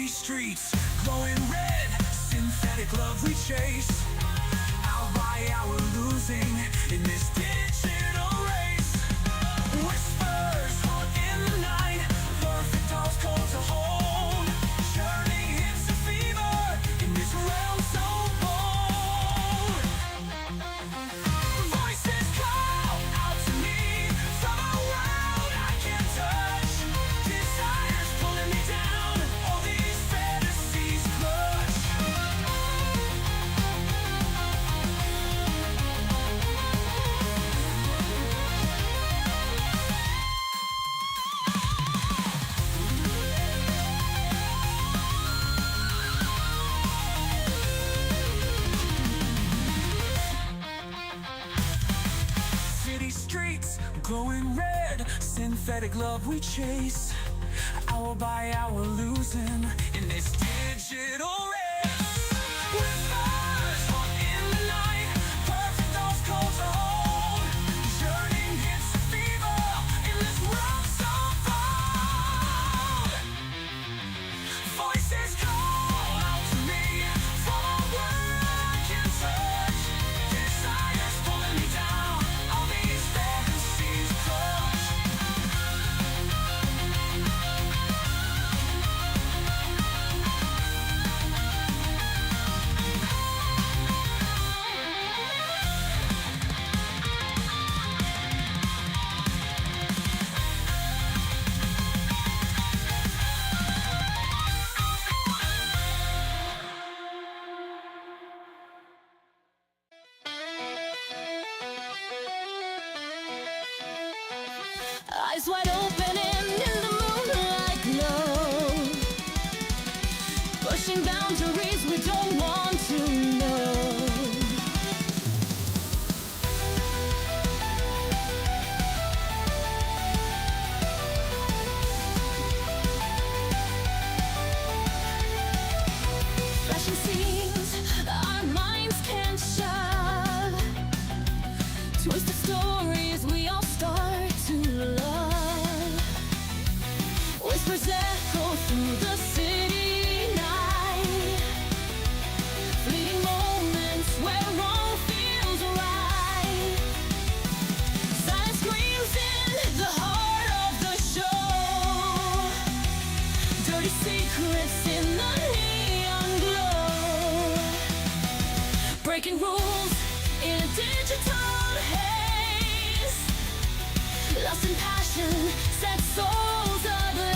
City streets, glowing red, synthetic love we chase. Hour by hour losing in this digital race. Whispers haunt in the night, perfect dolls cold to hold. Churning hits a fever in this realm so bold. Voices call out to me from a world I can't touch. Desires pulling me down, all these fantasies clutch. City streets, glowing red, synthetic love we chase. Hour by hour losing in this digital race. Whispers haunt in the night, perfect dolls cold to hold. Churning hits a fever in this world so bold. Voices call out to me from a world I can't touch. Desires pulling me down, all these fantasies clutch. Eyes wide open and in the moonlight glow, pushing boundaries we don't want to know. Flashing scenes our minds can't shut, twisted stories we all start to love. Whispers echo through the city night, fleeting moments where wrong feels right. Silence screams in the heart of the show, dirty secrets in the neon glow. Breaking rules in a digital haze, lost in passion, set souls ablaze.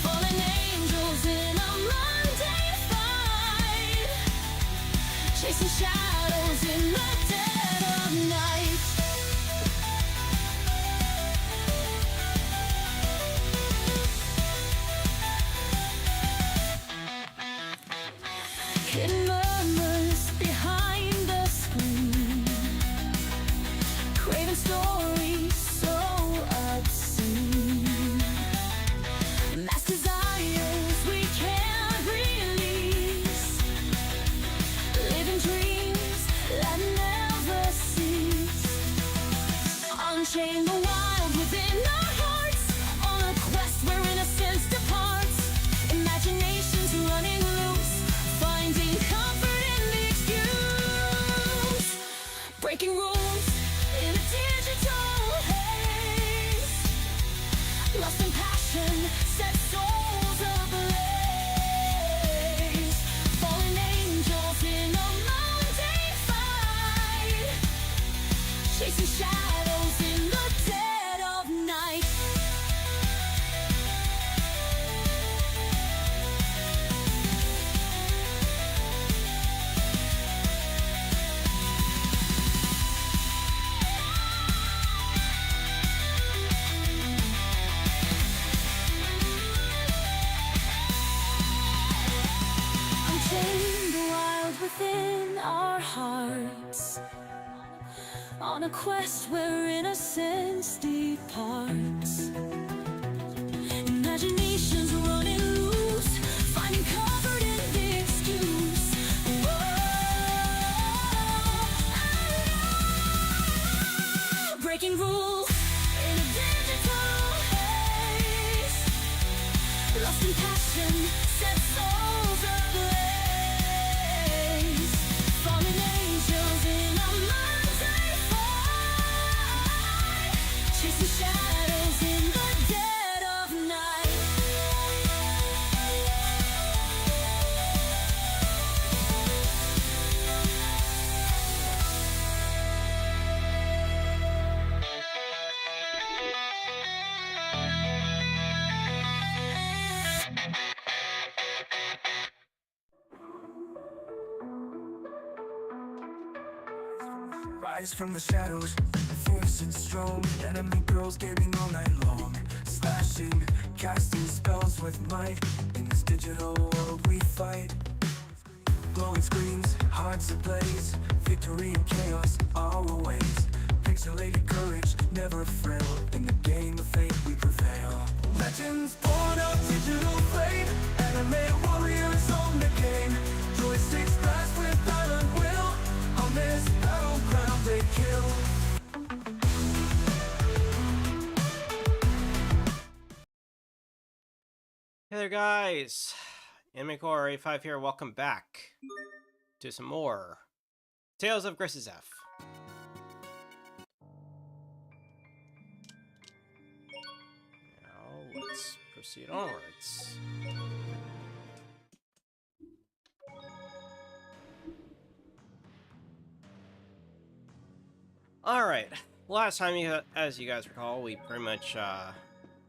Fallen angels in a mundane fight, chasing shadows in the dead of night. Hidden murmurs behind the screen, craving stories so obscene. Mass desires we can't release, living dreams that never cease. Unchain the wild within our hearts, on a quest where innocence departs. Imaginations running loose, finding comfort in the excuse. Breaking rules in a digital haze, lost in passion, set souls ablaze. Fallen angels in a mundane fight, chasing shadows in the dead of night. Unchain the wild within our hearts, on a quest where innocence departs. Imaginations running loose, finding comfort in the excuse. Breaking rules in a digital haze, lost lust and passion set souls ablaze. Fallen angels in our minds they fight, chasing shadows in the dead of night. Rise from the shadows, fierce and strong. Enemy girls gaming all night long, slashing, casting spells with might. In this digital world we fight. Glowing screens, hearts ablaze, victory and chaos always. Pixelated courage, never frail. In the game of fate we prevail. Legends born of digital flame, anime warriors on the game. Joysticks blast with iron will, on this battleground they kill. Hey there guys, Anime85 here, welcome back to some more Tales of Grace's F. Now let's proceed onwards. Alright, last time, as you guys recall, we pretty much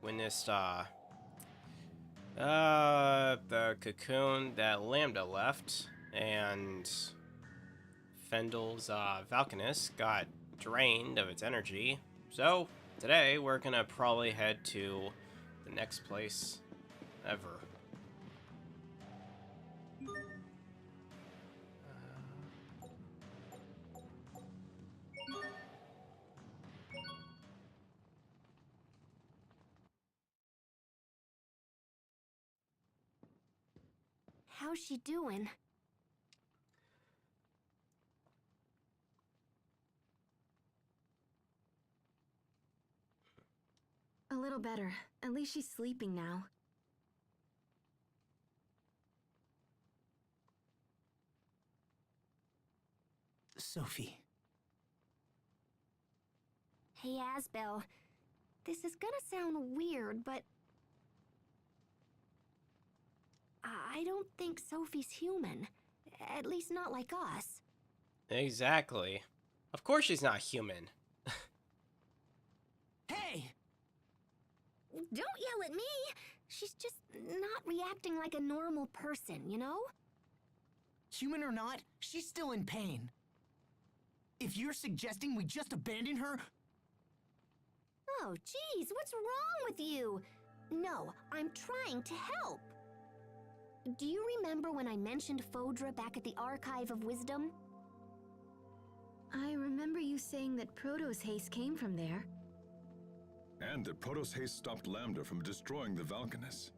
witnessed the cocoon that Lambda left, and Fendel's Valkanus got drained of its energy. So today we're gonna probably head to the next place ever. How's she doing? A little better. At least she's sleeping now. Sophi. Hey, Asbel. This is gonna sound weird, but I don't think Sophie's human. At least not like us. Exactly. Of course she's not human. Hey! Don't yell at me! She's just not reacting like a normal person, you know? Human or not, she's still in pain. If you're suggesting we just abandon her... Oh, geez, what's wrong with you? No, I'm trying to help. Do you remember when I mentioned Fodra back at the Archive of Wisdom? I remember you saying that Proto's haste came from there. And that Proto's haste stopped Lambda from destroying the Valkanus.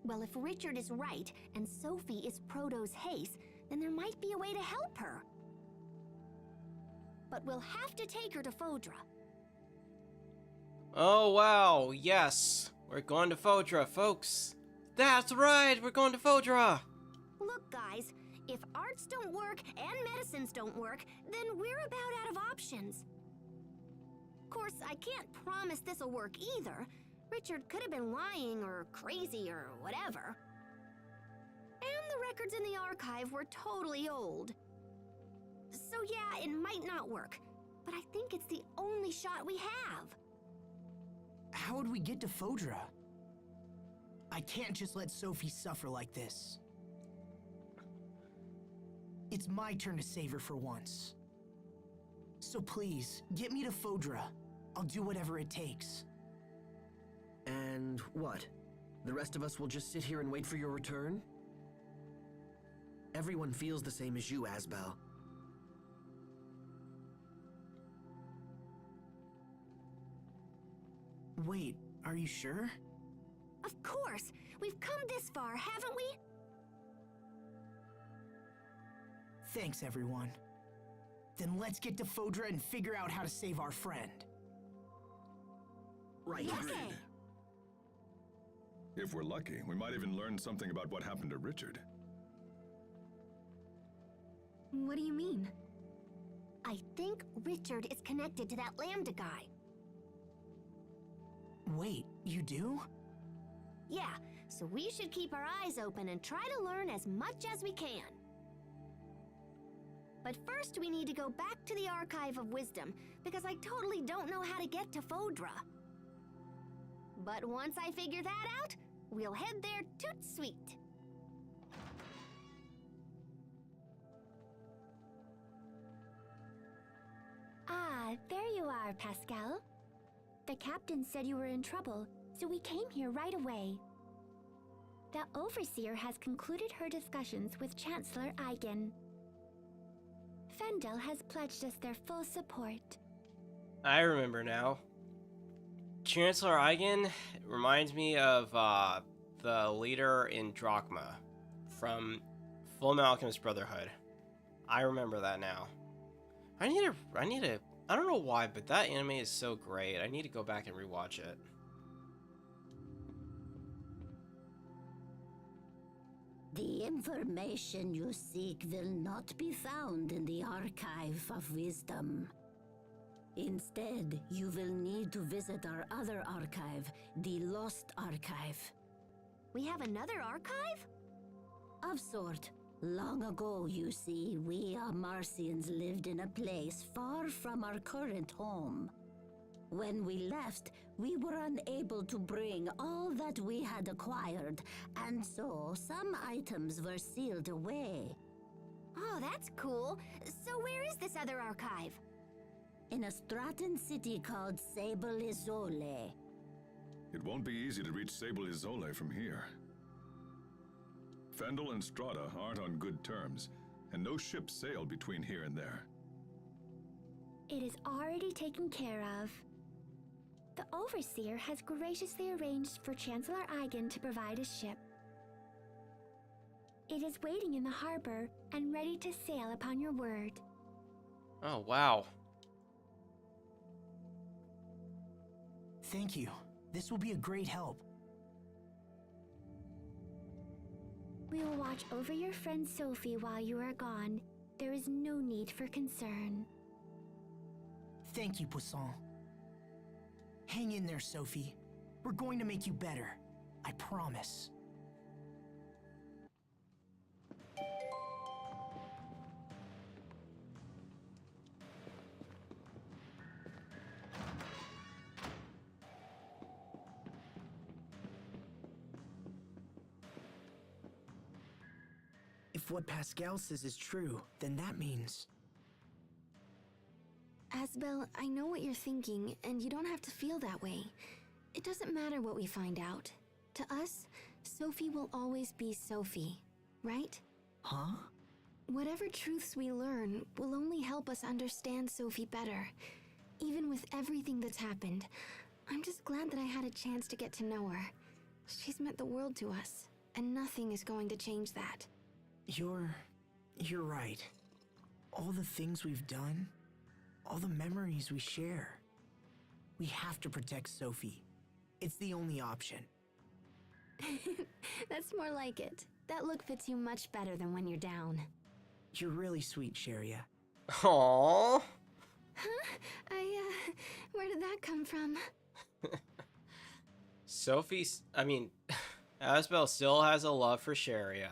Well, if Richard is right, and Sophi is Proto's haste, then there might be a way to help her. But we'll have to take her to Fodra. Oh wow, yes, we're going to Fodra, folks. That's right, we're going to Fodra. Look, guys, if arts don't work and medicines don't work, then we're about out of options. Of course, I can't promise this'll work either. Richard could have been lying or crazy or whatever. And the records in the archive were totally old. So yeah, it might not work, but I think it's the only shot we have. How would we get to Fodra? I can't just let Sophi suffer like this. It's my turn to save her for once. So please, get me to Fodra. I'll do whatever it takes. And what? The rest of us will just sit here and wait for your return? Everyone feels the same as you, Asbel. Wait, are you sure? Of course! We've come this far, haven't we? Thanks, everyone. Then let's get to Fodra and figure out how to save our friend. Right. Okay. If we're lucky, we might even learn something about what happened to Richard. What do you mean? I think Richard is connected to that Lambda guy. Wait, you do? Yeah, so we should keep our eyes open and try to learn as much as we can. But first we need to go back to the Archive of Wisdom, because I totally don't know how to get to Fodra. But once I figure that out, we'll head there toot sweet. Ah, there you are, Pascal. The captain said you were in trouble, so we came here right away. The Overseer has concluded her discussions with Chancellor Eigen. Fendel has pledged us their full support. I remember now. Chancellor Eigen reminds me of the leader in Drachma from Fullmetal Alchemist Brotherhood. I remember that now. I don't know why, but that anime is so great. I need to go back and rewatch it. The information you seek will not be found in the Archive of Wisdom. Instead, you will need to visit our other archive, the Lost Archive. We have another archive? Of sort. Long ago, you see, we Marcians lived in a place far from our current home. When we left, we were unable to bring all that we had acquired, and so some items were sealed away. Oh, that's cool. So where is this other archive? In a Stratton city called Sable Isole. It won't be easy to reach Sable Isole from here. Fendel and Strata aren't on good terms, and no ships sail between here and there. It is already taken care of. The Overseer has graciously arranged for Chancellor Eigen to provide a ship. It is waiting in the harbor and ready to sail upon your word. Oh, wow. Thank you. This will be a great help. We will watch over your friend Sophi while you are gone. There is no need for concern. Thank you, Poisson. Hang in there, Sophie. We're going to make you better. I promise. If what Pascal says is true, then that means... Asbel, I know what you're thinking, and you don't have to feel that way. It doesn't matter what we find out. To us, Sophi will always be Sophi, right? Huh? Whatever truths we learn will only help us understand Sophi better. Even with everything that's happened, I'm just glad that I had a chance to get to know her. She's meant the world to us, and nothing is going to change that. You're right. All the things we've done, all the memories we share. We have to protect Sophi. It's the only option. That's more like it. That look fits you much better than when you're down. You're really sweet, Sharia. Aww. Huh? Where did that come from? Asbel still has a love for Sharia.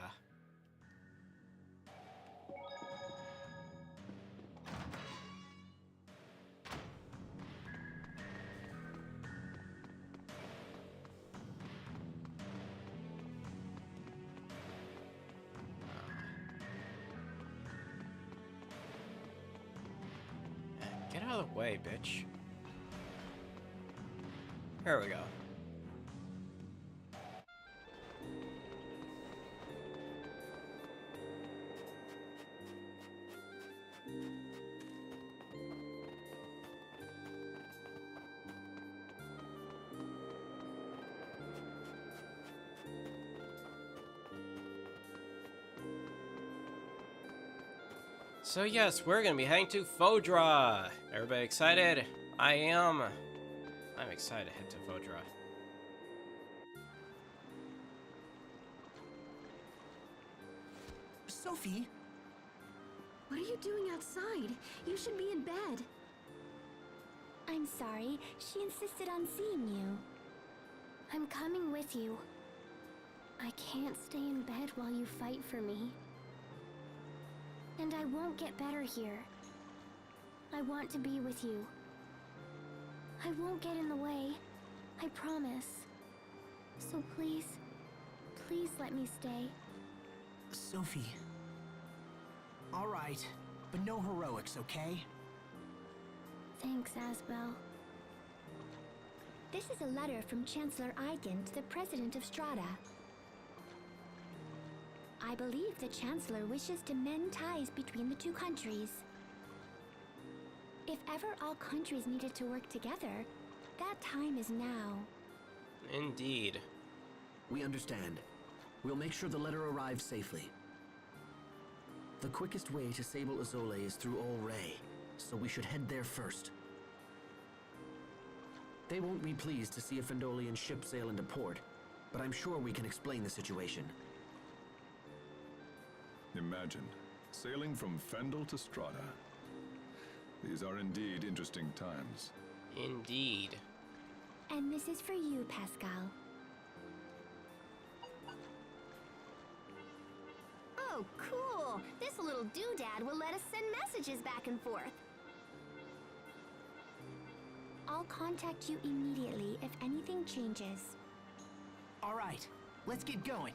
Get out of the way, bitch. Here we go. So yes, we're gonna be heading to Fodra. Everybody excited? I am. I'm excited to head to Fodra. Sophie! What are you doing outside? You should be in bed. I'm sorry. She insisted on seeing you. I'm coming with you. I can't stay in bed while you fight for me. And I won't get better here. I want to be with you. I won't get in the way. I promise. So please, please let me stay. Sophie. All right, but no heroics, okay? Thanks, Asbel. This is a letter from Chancellor Eigen to the President of Strata. I believe the Chancellor wishes to mend ties between the two countries. If ever all countries needed to work together, that time is now. Indeed. We understand. We'll make sure the letter arrives safely. The quickest way to Sable Azole is through Ol Ray, so we should head there first. They won't be pleased to see a Fendolian ship sail into port, but I'm sure we can explain the situation. Imagine, sailing from Fendel to Strata. These are indeed interesting times. Indeed. And this is for you, Pascal. Oh, cool! This little doodad will let us send messages back and forth. I'll contact you immediately if anything changes. All right, let's get going.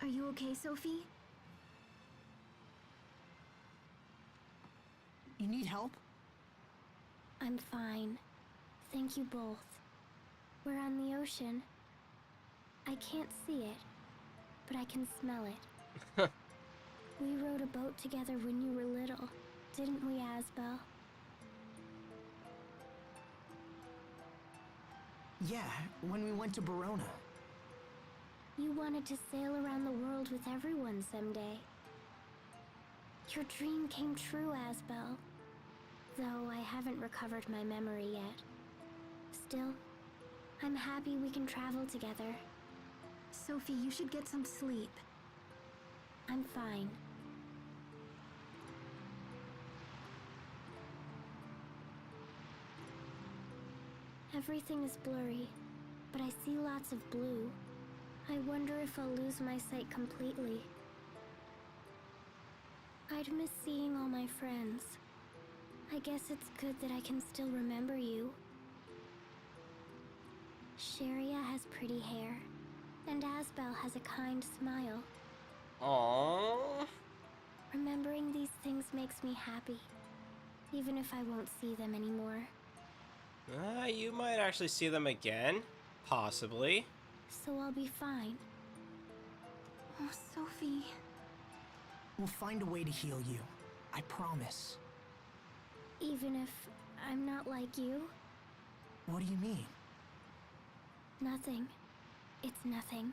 Are you okay, Sophie? You need help? I'm fine. Thank you both. We're on the ocean. I can't see it, but I can smell it. We rowed a boat together when you were little, didn't we, Asbel? Yeah, when we went to Barona. You wanted to sail around the world with everyone someday. Your dream came true, Asbel. Though I haven't recovered my memory yet. Still, I'm happy we can travel together. Sophie, you should get some sleep. I'm fine. Everything is blurry, but I see lots of blue. I wonder if I'll lose my sight completely. I'd miss seeing all my friends. I guess it's good that I can still remember you. Sharia has pretty hair, and Asbel has a kind smile. Aww. Remembering these things makes me happy, even if I won't see them anymore. You might actually see them again. Possibly. So I'll be fine. Oh, Sophie. We'll find a way to heal you. I promise. Even if I'm not like you? What do you mean? Nothing. It's nothing.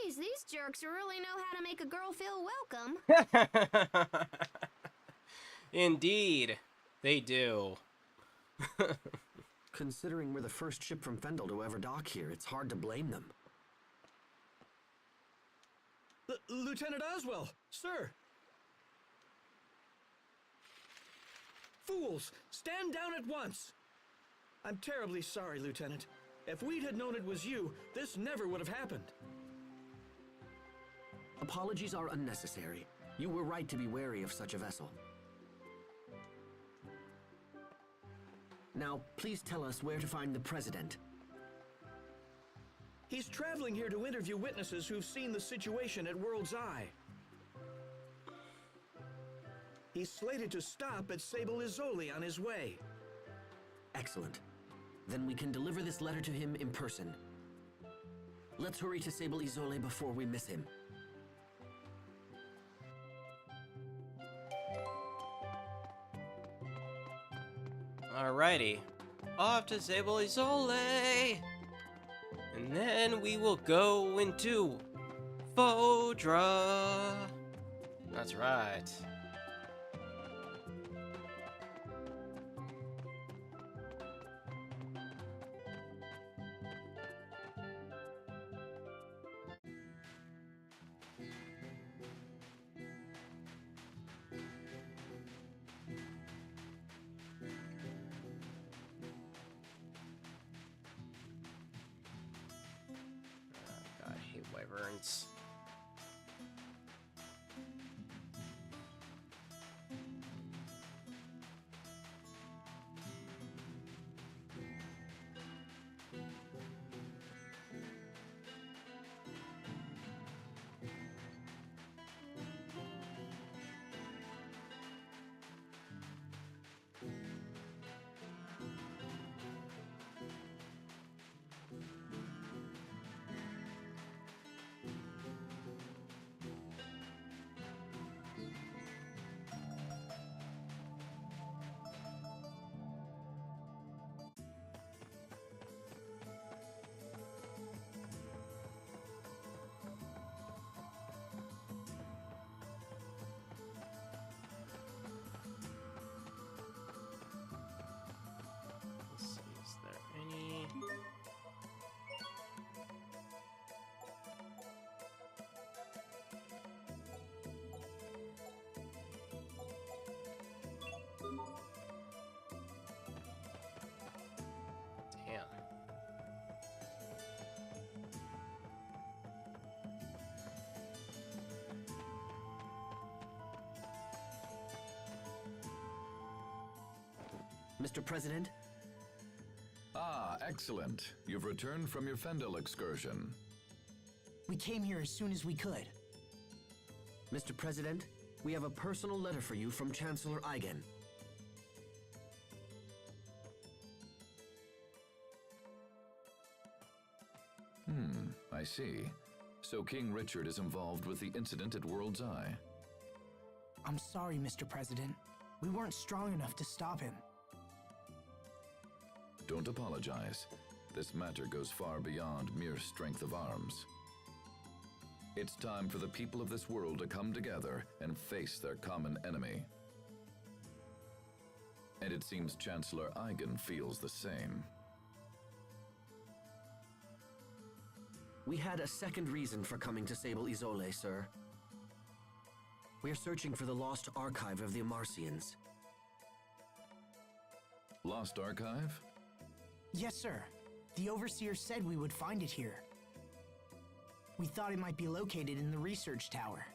Geez, these jerks really know how to make a girl feel welcome. Indeed, they do. Considering we're the first ship from Fendel to ever dock here, it's hard to blame them. Lieutenant Oswell, sir! Fools! Stand down at once! I'm terribly sorry, Lieutenant. If we'd had known it was you, this never would have happened. Apologies are unnecessary. You were right to be wary of such a vessel. Now, please tell us where to find the President. He's traveling here to interview witnesses who've seen the situation at World's Eye. He's slated to stop at Sable Izoli on his way. Excellent. Then we can deliver this letter to him in person. Let's hurry to Sable Izoli before we miss him. Alrighty. Off to Sable Izoli! And then we will go into Fodra. That's right. God, I hate wyverns. Let's see, is there any... Damn. Mr. President? Ah, excellent. You've returned from your Fendel excursion. We came here as soon as we could. Mr. President, we have a personal letter for you from Chancellor Eigen. I see. So King Richard is involved with the incident at World's Eye. I'm sorry, Mr. President. We weren't strong enough to stop him. Don't apologize. This matter goes far beyond mere strength of arms. It's time for the people of this world to come together and face their common enemy. And it seems Chancellor Eigen feels the same. We had a second reason for coming to Sable Izoli, sir. We are searching for the lost archive of the Amarcians. Lost Archive? Yes, sir. The Overseer said we would find it here. We thought it might be located in the research tower.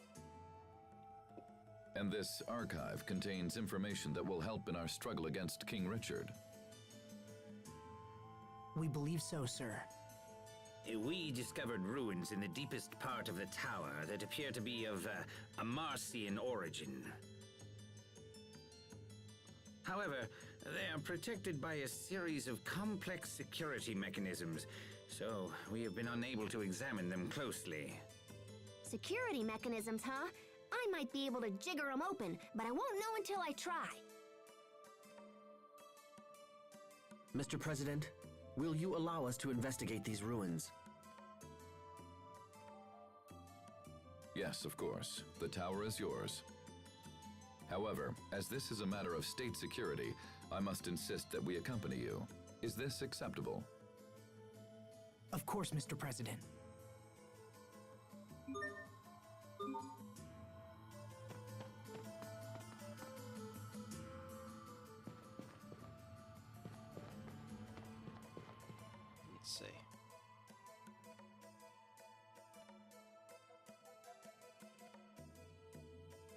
And this archive contains information that will help in our struggle against King Richard. We believe so, sir. We discovered ruins in the deepest part of the tower that appear to be of Amarcian origin. However, they are protected by a series of complex security mechanisms, so we have been unable to examine them closely. Security mechanisms, huh? I might be able to jigger them open, but I won't know until I try. Mr. President, will you allow us to investigate these ruins? Yes, of course. The tower is yours. However, as this is a matter of state security, I must insist that we accompany you. Is this acceptable? Of course, Mr. President. Let's see.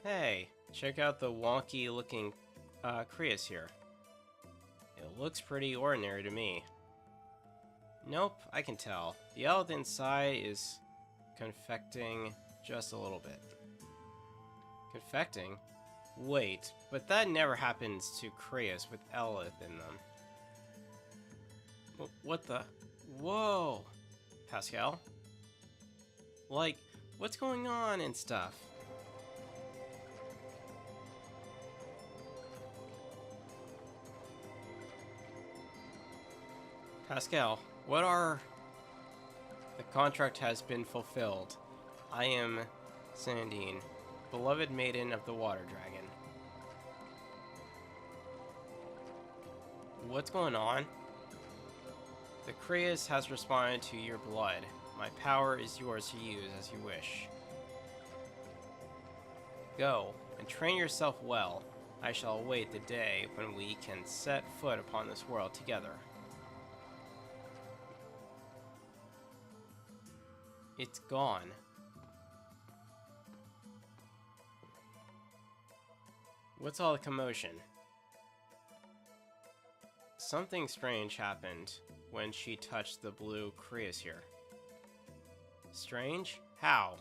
Hey, check out the wonky looking Krios here. It looks pretty ordinary to me. Nope, I can tell. The element inside is confecting just a little bit. Confecting? Wait, but that never happens to Krios with Elith in them. What the? Whoa! Pascal? Like, what's going on and stuff? Pascal, what are... The contract has been fulfilled. I am Sandine, beloved maiden of the Water Dragon. What's going on? The Krios has responded to your blood. My power is yours to use as you wish. Go, and train yourself well. I shall await the day when we can set foot upon this world together. It's gone. What's all the commotion? Something strange happened when she touched the blue Krios here. Strange? How?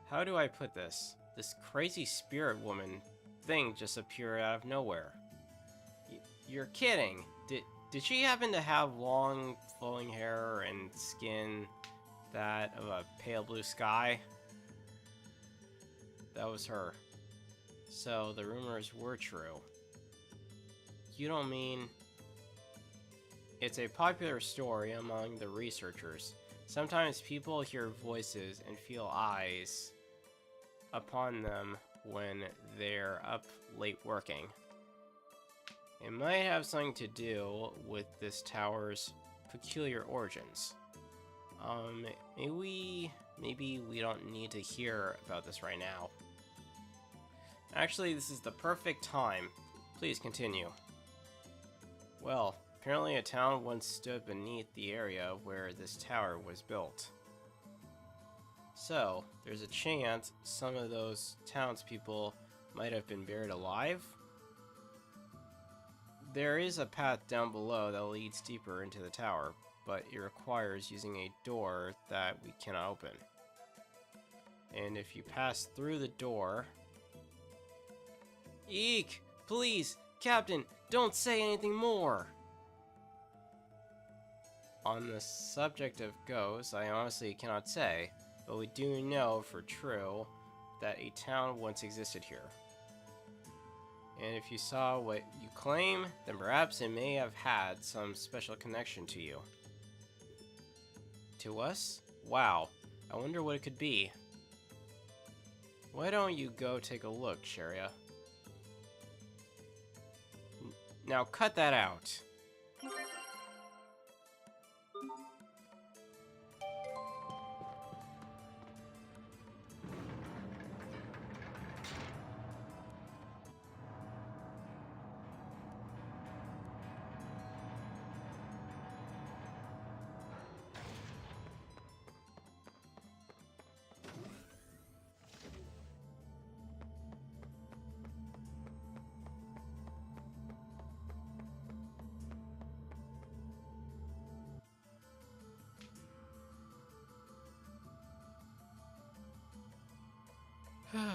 How do I put this? This crazy spirit woman thing just appeared out of nowhere. You're kidding! Did she happen to have long, flowing hair and skin that of a pale blue sky? That was her. So the rumors were true. You don't mean... It's a popular story among the researchers. Sometimes people hear voices and feel eyes upon them when they're up late working. It might have something to do with this tower's peculiar origins. Maybe we don't need to hear about this right now. Actually, this is the perfect time. Please continue. Well, apparently a town once stood beneath the area where this tower was built. So, there's a chance some of those townspeople might have been buried alive? There is a path down below that leads deeper into the tower, but it requires using a door that we cannot open. And if you pass through the door... Eek! Please, Captain, don't say anything more! On the subject of ghosts, I honestly cannot say, but we do know for true that a town once existed here. And if you saw what you claim, then perhaps it may have had some special connection to you. To us? Wow, I wonder what it could be. Why don't you go take a look, Sharia? Now cut that out.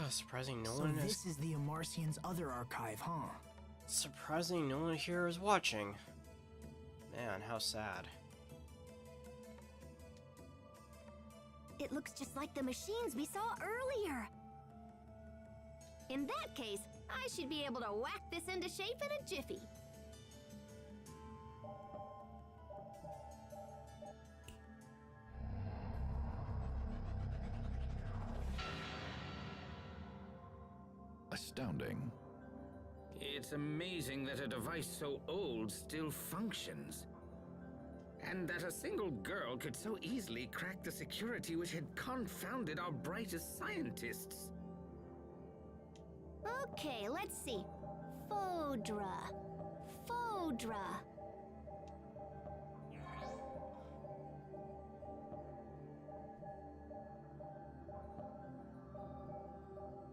Surprising no one is... So this is the Amarcian's other archive, huh? Surprising no one here is watching. Man, how sad. It looks just like the machines we saw earlier. In that case, I should be able to whack this into shape in a jiffy. working. It's amazing that a device so old still functions. And that a single girl could so easily crack the security which had confounded our brightest scientists. Okay, let's see. Fodra. Fodra.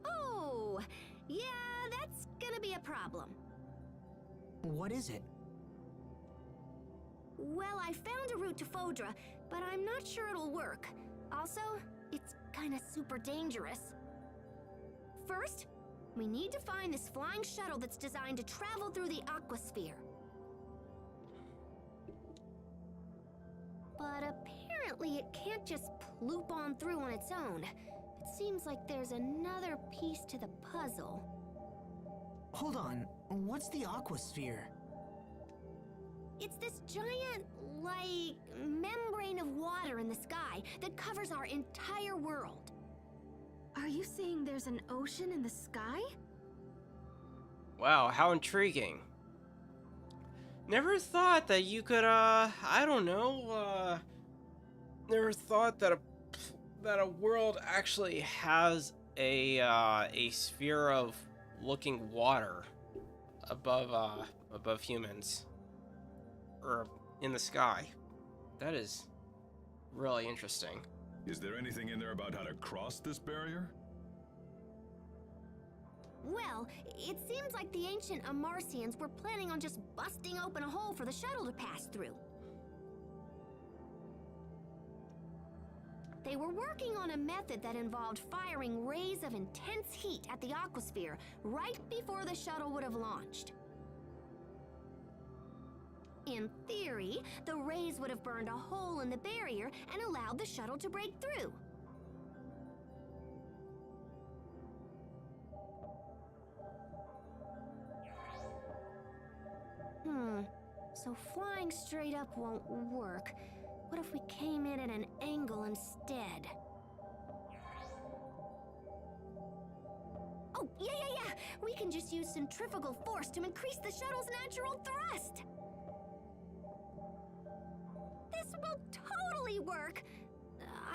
Oh, yeah, that's gonna be a problem. What is it? Well, I found a route to Fodra, but I'm not sure it'll work. Also, it's kinda super dangerous. First, we need to find this flying shuttle that's designed to travel through the aquasphere. But apparently it can't just ploop on through on its own. It seems like there's another piece to the puzzle. Hold on, what's the aquasphere? It's this giant, like, membrane of water in the sky that covers our entire world. Are you saying there's an ocean in the sky? Wow, how intriguing. Never thought that you could, I don't know, never thought that a world actually has a sphere of looking water above humans. Or in the sky. That is really interesting. Is there anything in there about how to cross this barrier? Well, it seems like the ancient Amarcians were planning on just busting open a hole for the shuttle to pass through. They were working on a method that involved firing rays of intense heat at the aquasphere right before the shuttle would have launched. In theory, the rays would have burned a hole in the barrier and allowed the shuttle to break through. So flying straight up won't work. What if we came in at an angle instead? Oh, yeah! We can just use centrifugal force to increase the shuttle's natural thrust! This will totally work!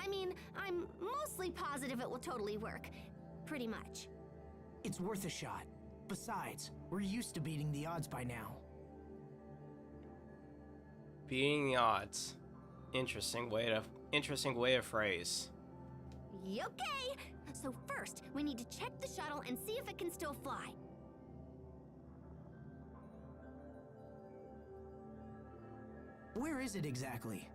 I mean, I'm mostly positive it will totally work. Pretty much. It's worth a shot. Besides, we're used to beating the odds by now. Beating the odds. Interesting way to phrase. Okay! So first, we need to check the shuttle and see if it can still fly. Where is it exactly?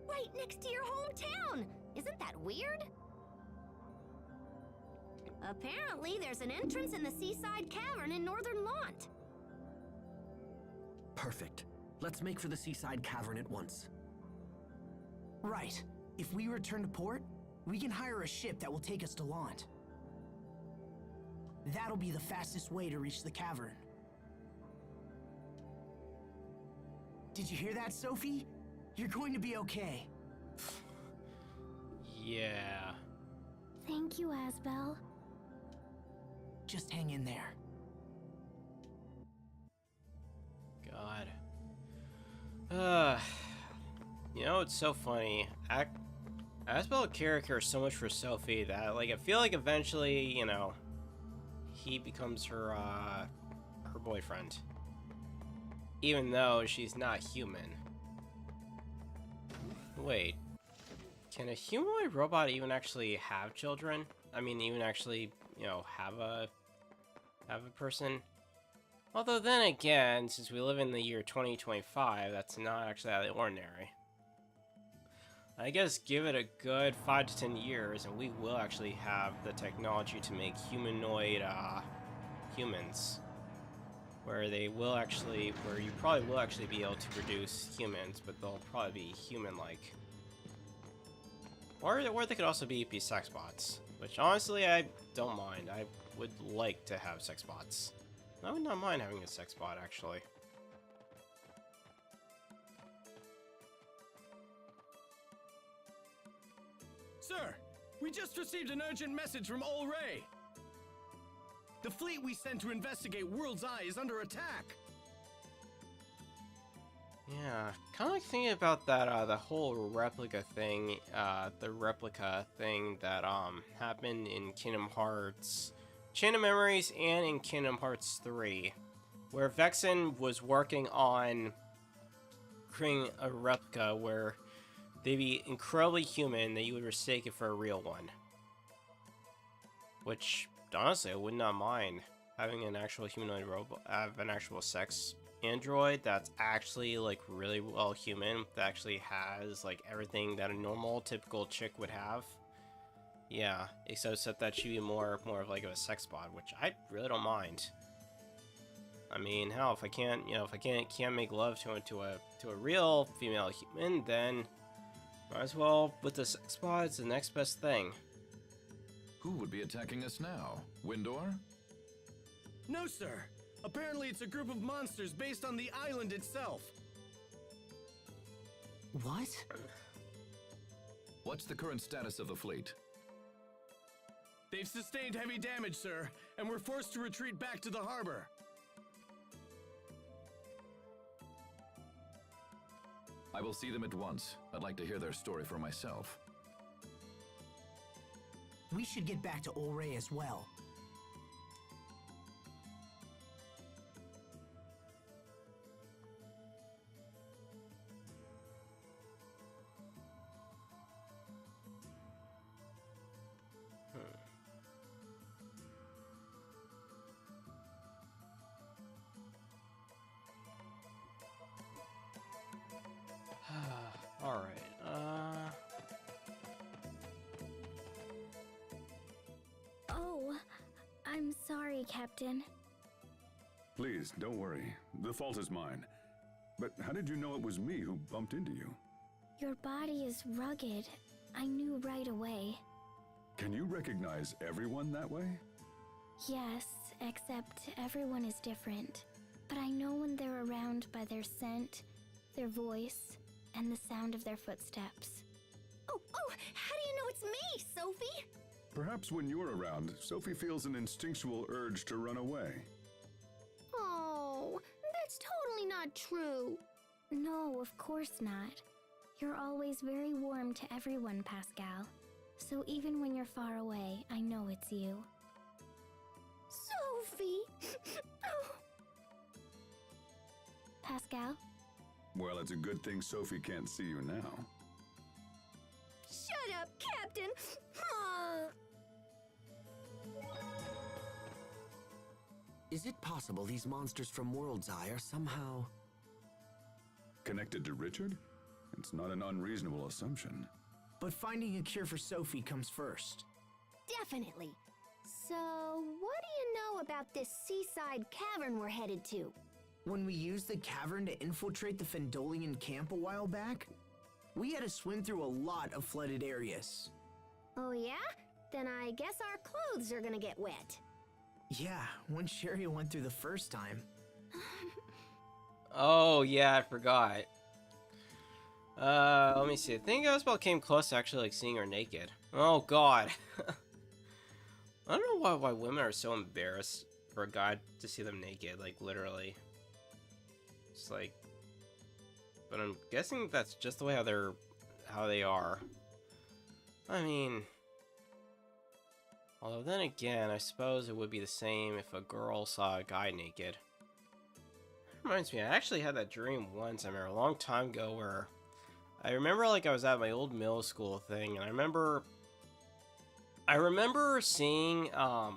Right next to your hometown! Isn't that weird? Apparently, there's an entrance in the seaside cavern in northern Lont. Perfect. Let's make for the seaside cavern at once. Right. If we return to port, we can hire a ship that will take us to Lont. That'll be the fastest way to reach the cavern. Did you hear that, Sophi? You're going to be okay. Yeah. Thank you, Asbel. Just hang in there. God. You know, it's so funny. Asbel cares so much for Sophi that, like, I feel like eventually, you know, he becomes her boyfriend. Even though she's not human. Wait. Can a humanoid robot even actually have children? I mean, even actually, you know, have a person? Although then again, since we live in the year 2025, that's not actually out of the ordinary. I guess give it a good 5 to 10 years and we will actually have the technology to make humanoid humans. Where you probably will actually be able to produce humans, but they'll probably be human-like. Or they could also be sex bots, which honestly I don't mind. I would like to have sex bots. I would not mind having a sex bot, actually. Sir, we just received an urgent message from Ray. The fleet we sent to investigate World's Eye is under attack! Yeah, kind of like thinking about that, the whole replica thing, the replica thing that, happened in Kingdom Hearts Chain of Memories and in Kingdom Hearts 3, where Vexen was working on creating a replica where they'd be incredibly human that you would mistake it for a real one. Which, honestly, I would not mind having an actual humanoid robot, have an actual sex android that's actually like really well human, that actually has like everything that a normal typical chick would have. Yeah, except that she'd be more of like a sex bot, which I really don't mind. I mean, hell, if I can't, if I can't make love to a real female human, then might as well with the sex bot. It's the next best thing. Who would be attacking us now? Windor? No, sir. Apparently it's a group of monsters based on the island itself. What? What's the current status of the fleet? They've sustained heavy damage, sir, and we're forced to retreat back to the harbor. I will see them at once. I'd like to hear their story for myself. We should get back to Olray as well. Alright, Oh, I'm sorry, Captain. Please, don't worry. The fault is mine. But how did you know it was me who bumped into you? Your body is rugged. I knew right away. Can you recognize everyone that way? Yes, except everyone is different. But I know when they're around by their scent, their voice, and the sound of their footsteps. Oh, how do you know it's me, Sophie? Perhaps when you're around, Sophie feels an instinctual urge to run away. Oh, that's totally not true. No, of course not. You're always very warm to everyone, Pascal. So even when you're far away, I know it's you. Sophie! Pascal? Well, it's a good thing Sophie can't see you now. Shut up, Captain! Is it possible these monsters from World's Eye are somehow... Connected to Richard? It's not an unreasonable assumption. But finding a cure for Sophie comes first. Definitely. So, what do you know about this seaside cavern we're headed to? When we used the cavern to infiltrate the Fendolian camp a while back, we had to swim through a lot of flooded areas. Oh yeah? Then I guess our clothes are gonna get wet. Yeah, when Sherry went through the first time. oh yeah, I forgot. Let me see. I think I was about came close to actually like seeing her naked. Oh god. I don't know why women are so embarrassed for a guy to see them naked, like literally. It's like, but I'm guessing that's just the way how they are. I mean, although then again, I suppose it would be the same if a girl saw a guy naked. Reminds me, I actually had that dream once, I remember a long time ago, where I remember like I was at my old middle school thing, and I remember seeing, what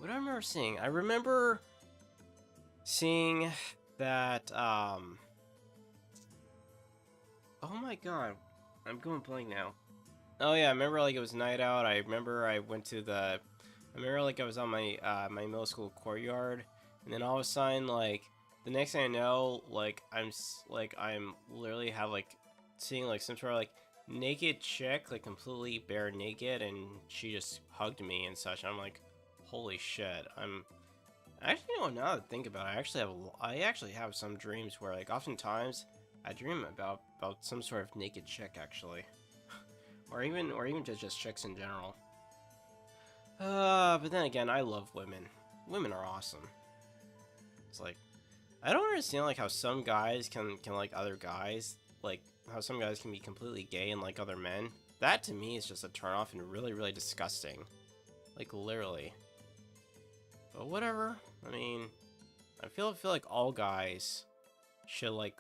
do I remember seeing? I remember seeing that, oh my god, I'm going blank now. Oh yeah, I remember like it was night out. I remember I remember like I was on my my middle school courtyard, and then all of a sudden, like the next thing I know, like I'm literally have like seeing like some sort of like naked chick, like completely bare naked, and she just hugged me and such. I'm like, holy shit. Actually, no, now that I think about it, I actually have some dreams where like oftentimes I dream about some sort of naked chick actually. Or even just chicks in general. But then again, I love women. Women are awesome. It's like, I don't understand like how some guys can like other guys, like how some guys can be completely gay and like other men. That to me is just a turnoff and really, really disgusting. Like literally. But whatever. I mean, I feel like all guys should like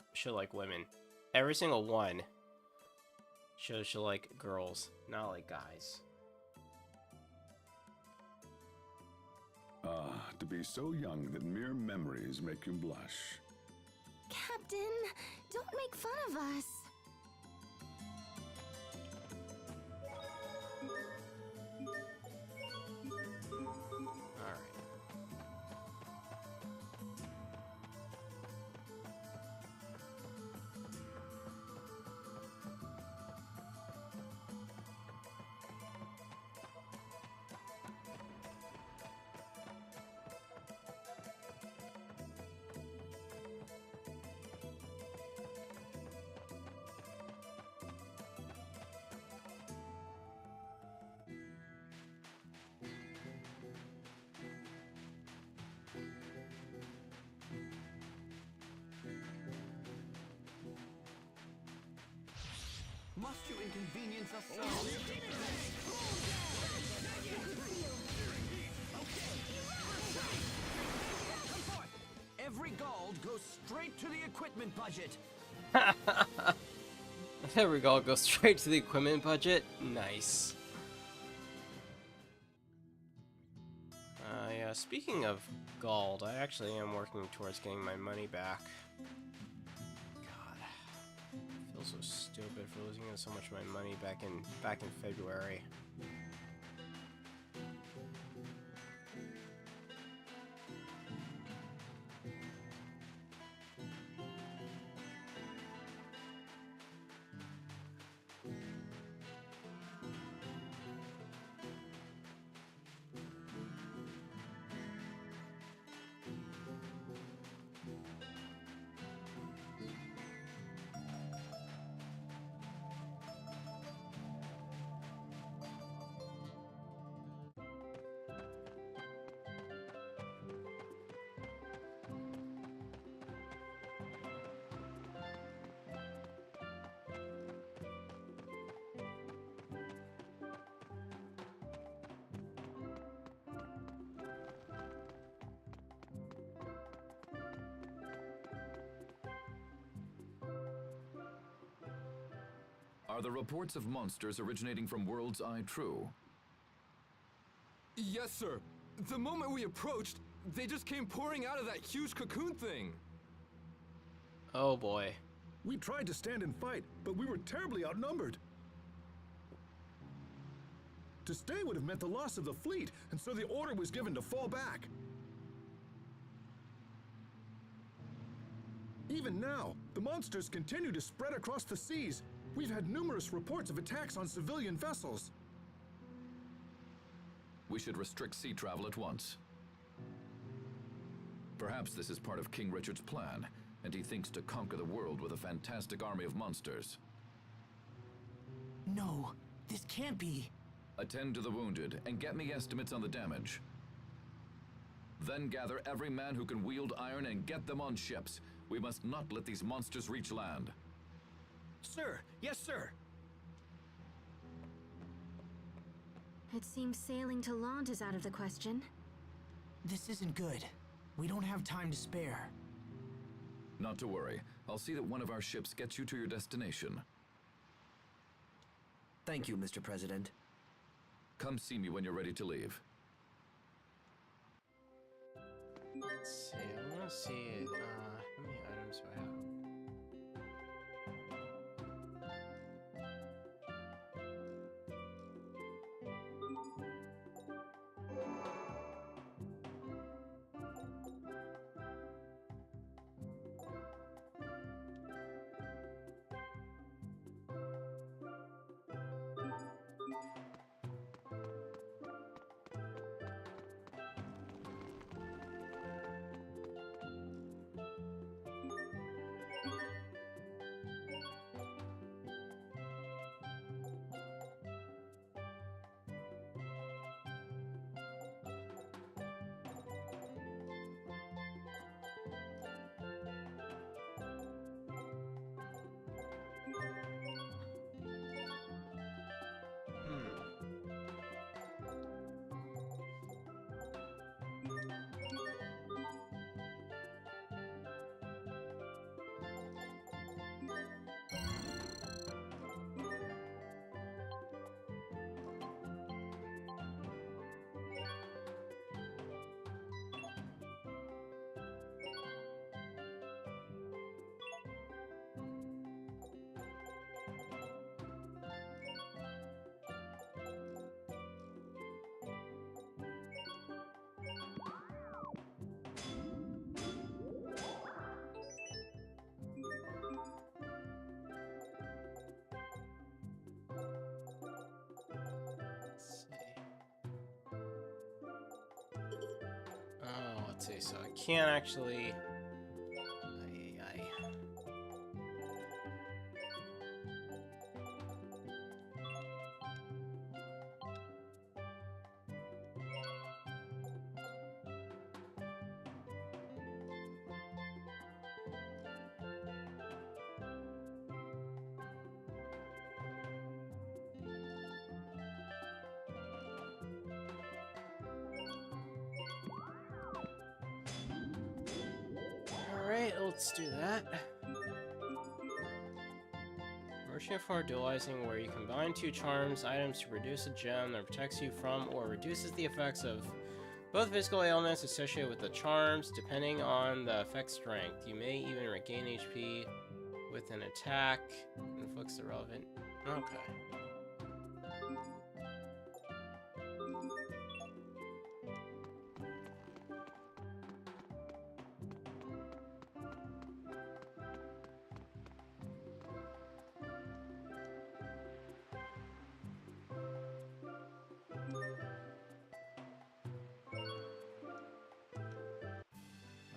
women. Every single one should like girls, not like guys. Ah, to be so young that mere memories make you blush. Captain, don't make fun of us. Alright. Must you inconvenience us so? Every gold goes straight to the equipment budget. There we go, go straight to the equipment budget. Nice. Yeah, speaking of gold, I actually am working towards getting my money back. God, I feel so stupid for losing so much of my money back in February. Are the reports of monsters originating from World's Eye true? Yes, sir. The moment we approached, they just came pouring out of that huge cocoon thing. Oh boy. We tried to stand and fight, but we were terribly outnumbered. To stay would have meant the loss of the fleet, and so the order was given to fall back. Even now, the monsters continue to spread across the seas. We've had numerous reports of attacks on civilian vessels. We should restrict sea travel at once. Perhaps this is part of King Richard's plan, and he thinks to conquer the world with a fantastic army of monsters. No, this can't be. Attend to the wounded, and get me estimates on the damage. Then gather every man who can wield iron and get them on ships. We must not let these monsters reach land. Sir, yes, sir. It seems sailing to Lond is out of the question. This isn't good. We don't have time to spare. Not to worry. I'll see that one of our ships gets you to your destination. Thank you, Mr. President. Come see me when you're ready to leave. Let's see, I want to see how many items do I have? Let's see, so I can't actually... Alright, let's do that. Merchant for dualizing, where you combine two charms items to produce a gem that protects you from or reduces the effects of both physical ailments associated with the charms, depending on the effect strength. You may even regain HP with an attack. Inflicts the relevant... Okay.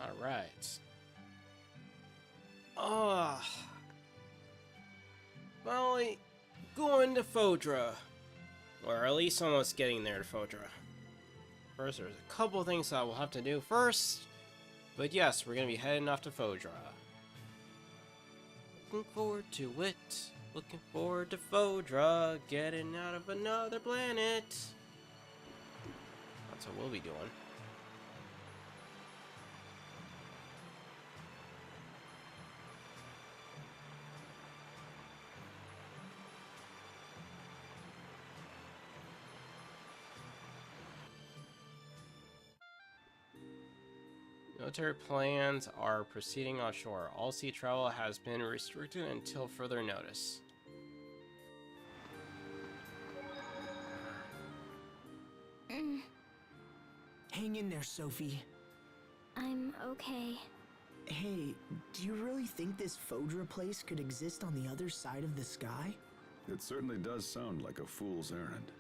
Alright. Finally going to Fodra. Or at least almost getting there to Fodra. First, there's a couple things that we'll have to do first. But yes, we're going to be heading off to Fodra. Looking forward to it. Looking forward to Fodra. Getting out of another planet. That's what we'll be doing. Military plans are proceeding offshore. All sea travel has been restricted until further notice. Hang in there, Sophi. I'm okay. Hey, do you really think this Fodra place could exist on the other side of the sky? It certainly does sound like a fool's errand.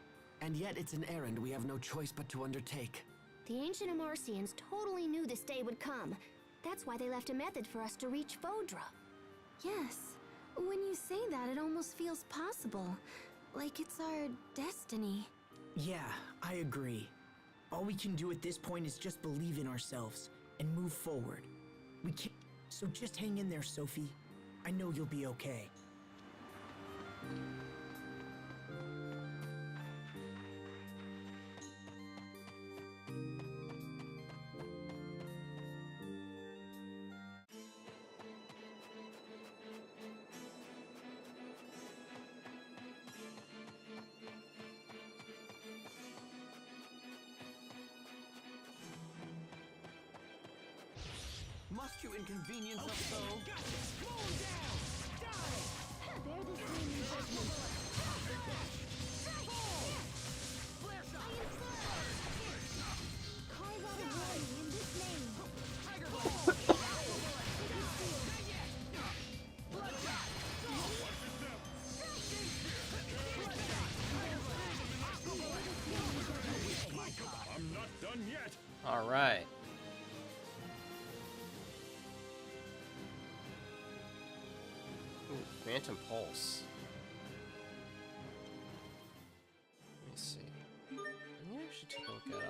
And yet it's an errand we have no choice but to undertake. The ancient Amarcians totally knew this day would come. That's why they left a method for us to reach Fodra. Yes. When you say that, it almost feels possible. Like it's our destiny. Yeah, I agree. All we can do at this point is just believe in ourselves and move forward. We can't... So just hang in there, Sophi. I know you'll be okay. Must you inconvenience us so? Bear this name in judgment. Carve out a warning in this name. I'm not done yet! Alright. Phantom Pulse. Let me see. Maybe I should take a look at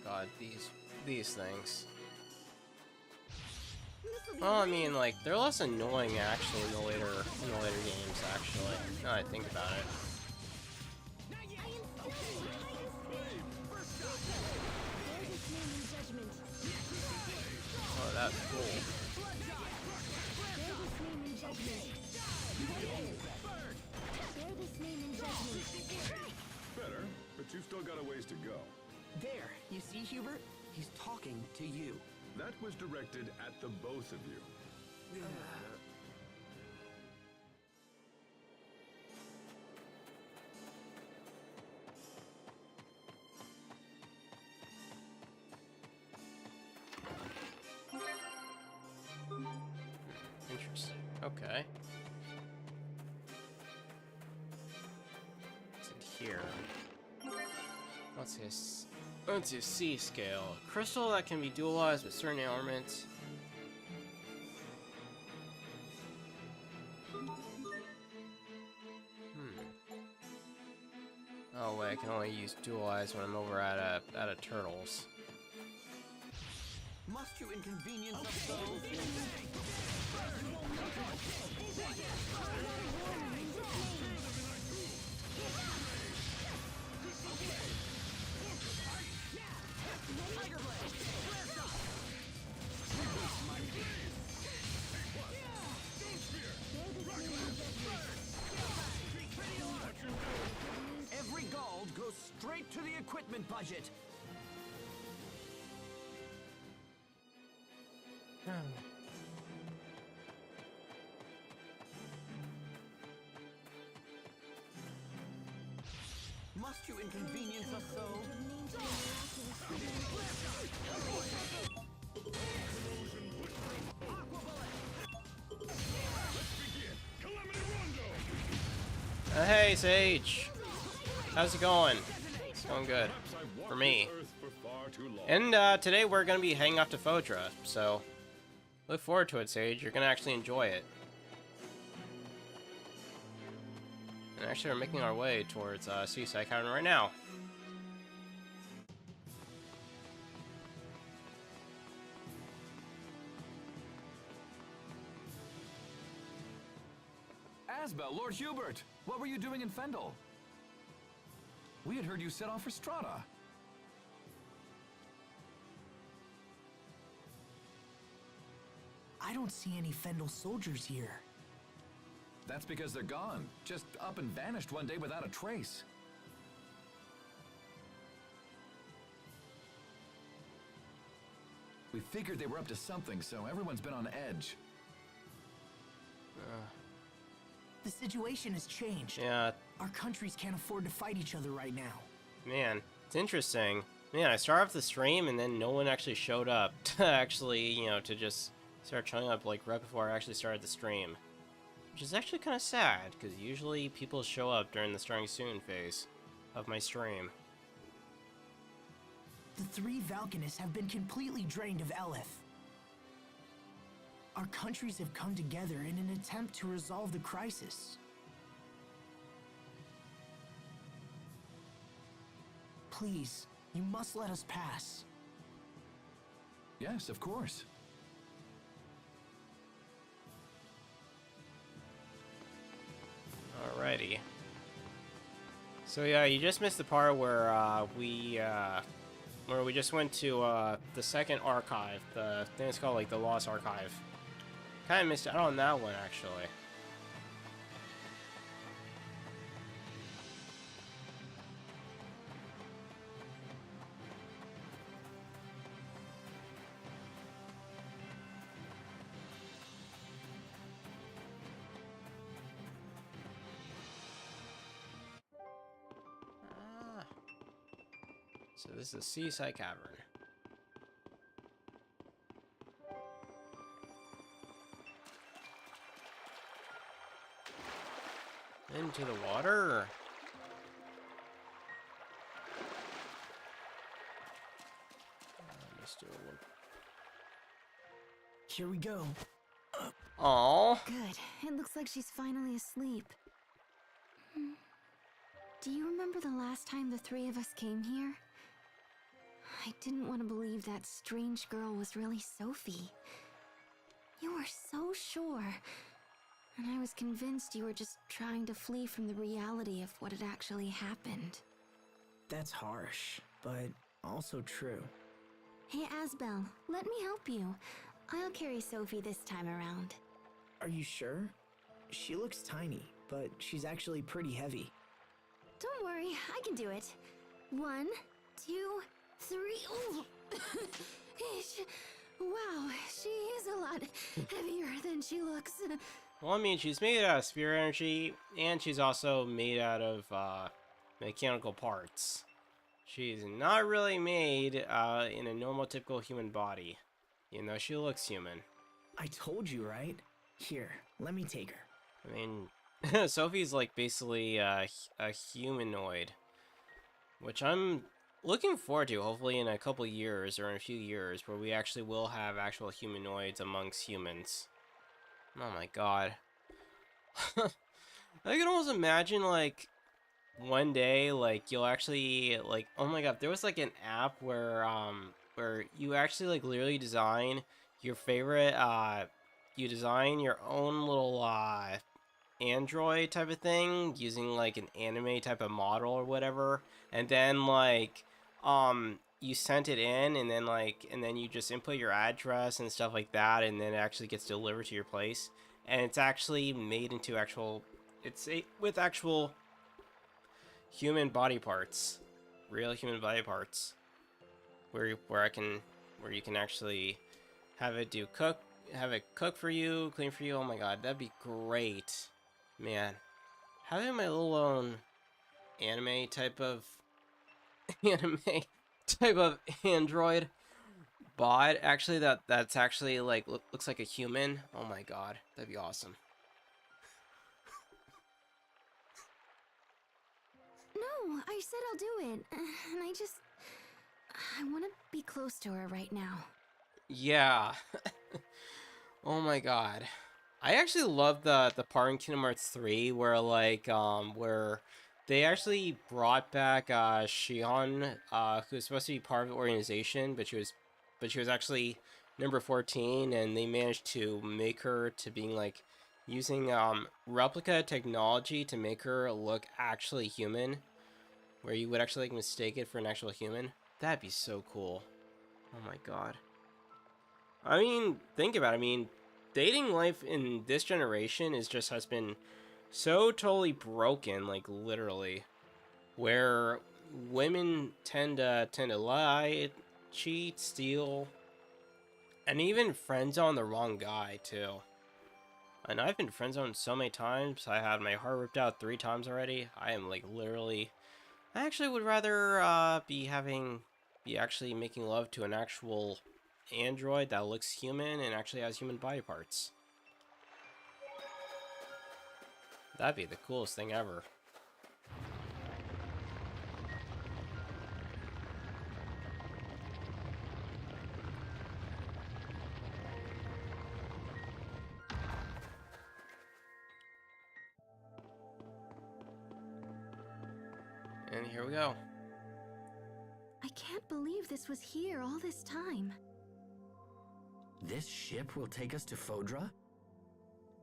God, these things. Well, I mean, like, they're less annoying actually in the later games. Actually, now that I think about it. Oh, that's cool. Better, but you've still got a ways to go. There, you see, Hubert? He's talking to you. That was directed at the both of you. here. What's his? What's his C scale? Crystal that can be dualized with certain elements. Oh wait, I can only use dualize when I'm over at a turtles. Must you inconvenience us so? Every gold goes straight to the equipment budget. Must you inconvenience us so? Hey, Sage! How's it going? It's going good. For me. And today we're going to be heading off to Fodra, so look forward to it, Sage. You're going to actually enjoy it. And actually we're making our way towards Seaside Cavern right now. Asbel, Lord Hubert, what were you doing in Fendel? We had heard you set off for Strata. I don't see any Fendel soldiers here. That's because they're gone. Just up and vanished one day without a trace. We figured they were up to something, so everyone's been on edge. The situation has changed. Yeah. Our countries can't afford to fight each other right now. Man, it's interesting. Man, I started off the stream and then no one actually showed up to actually, you know, to just start showing up like right before I actually started the stream. Which is actually kind of sad, because usually people show up during the starting soon phase of my stream. The three Valkanists have been completely drained of Eleth. Our countries have come together in an attempt to resolve the crisis. Please, you must let us pass. Yes, of course. Alrighty. So yeah, you just missed the part where we just went to the second archive. I think it's called like the Lost Archive. Kind of missed out on that one actually. So this is Seaside Cavern. Into the water. Let's do one. Here we go. Aww. Good. It looks like she's finally asleep. Do you remember the last time the three of us came here? I didn't want to believe that strange girl was really Sophi. You were so sure. And I was convinced you were just trying to flee from the reality of what had actually happened. That's harsh, but also true. Hey, Asbel, let me help you. I'll carry Sophi this time around. Are you sure? She looks tiny, but she's actually pretty heavy. Don't worry, I can do it. 1, 2, 3. Ooh. Wow, she is a lot heavier than she looks. Well, I mean, she's made out of spirit energy, and she's also made out of mechanical parts. She's not really made in a normal, typical human body, even though she looks human. I told you, right? Here, let me take her. I mean, Sophie's like basically a humanoid, which I'm looking forward to. Hopefully, in a couple years or in a few years, where we actually will have actual humanoids amongst humans. Oh my god. I can almost imagine like one day like you'll actually like, oh my god, there was like an app where you actually like literally design your favorite you design your own little android type of thing using like an anime type of model or whatever, and then like you sent it in, and then you just input your address and stuff like that, and then it actually gets delivered to your place, and it's actually made into actual, with actual human body parts, real human body parts, where you can actually have it cook for you, clean for you. Oh my god, that'd be great, man. Having my little own anime type of android bot, actually that's actually like looks like a human. Oh my god, that'd be awesome. No, I said I'll do it. And I want to be close to her right now. Yeah. Oh my god. I actually love the part in Kingdom Hearts 3 where like where they actually brought back Shion, who was supposed to be part of the organization, but she was actually number 14, and they managed to make her to being like using replica technology to make her look actually human, where you would actually like mistake it for an actual human. That'd be so cool. Oh my god. I mean, think about it. I mean, dating life in this generation has been so totally broken, like literally, where women tend to lie, cheat, steal, and even friend zone the wrong guy too. And I've been friend zoned so many times. I had my heart ripped out 3 times already. I am like literally. I actually would rather be actually making love to an actual android that looks human and actually has human body parts. That'd be the coolest thing ever. And here we go. I can't believe this was here all this time. This ship will take us to Fodra?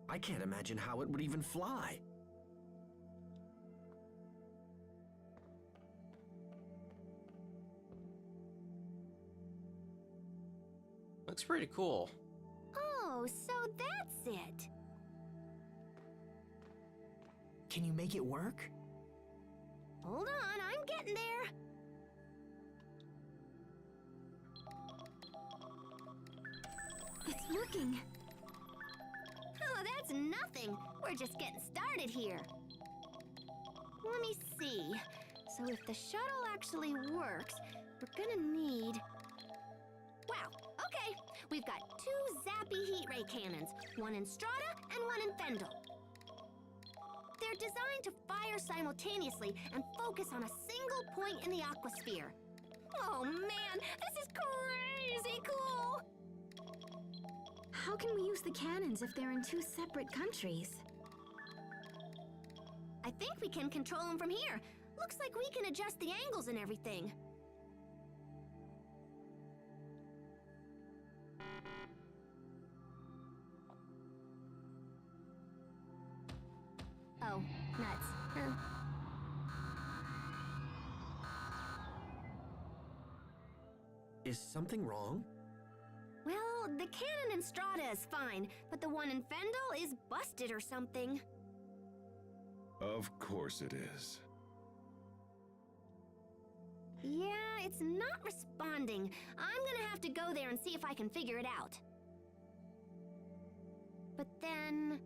I can't imagine how it would even fly. Looks pretty cool. Oh, so that's it. Can you make it work? Hold on, I'm getting there. It's working. Oh, that's nothing. We're just getting started here. Let me see. So if the shuttle actually works, we're gonna need... Wow, okay. We've got 2 zappy heat ray cannons, one in Strata and one in Fendel. They're designed to fire simultaneously and focus on a single point in the aquasphere. Oh man, this is crazy cool! How can we use the cannons if they're in 2 separate countries? I think we can control them from here. Looks like we can adjust the angles and everything. Oh, nuts. Huh. Is something wrong? Well, the cannon in Strata is fine, but the one in Fendel is busted or something. Of course it is. Yeah, it's not responding. I'm gonna have to go there and see if I can figure it out. But then...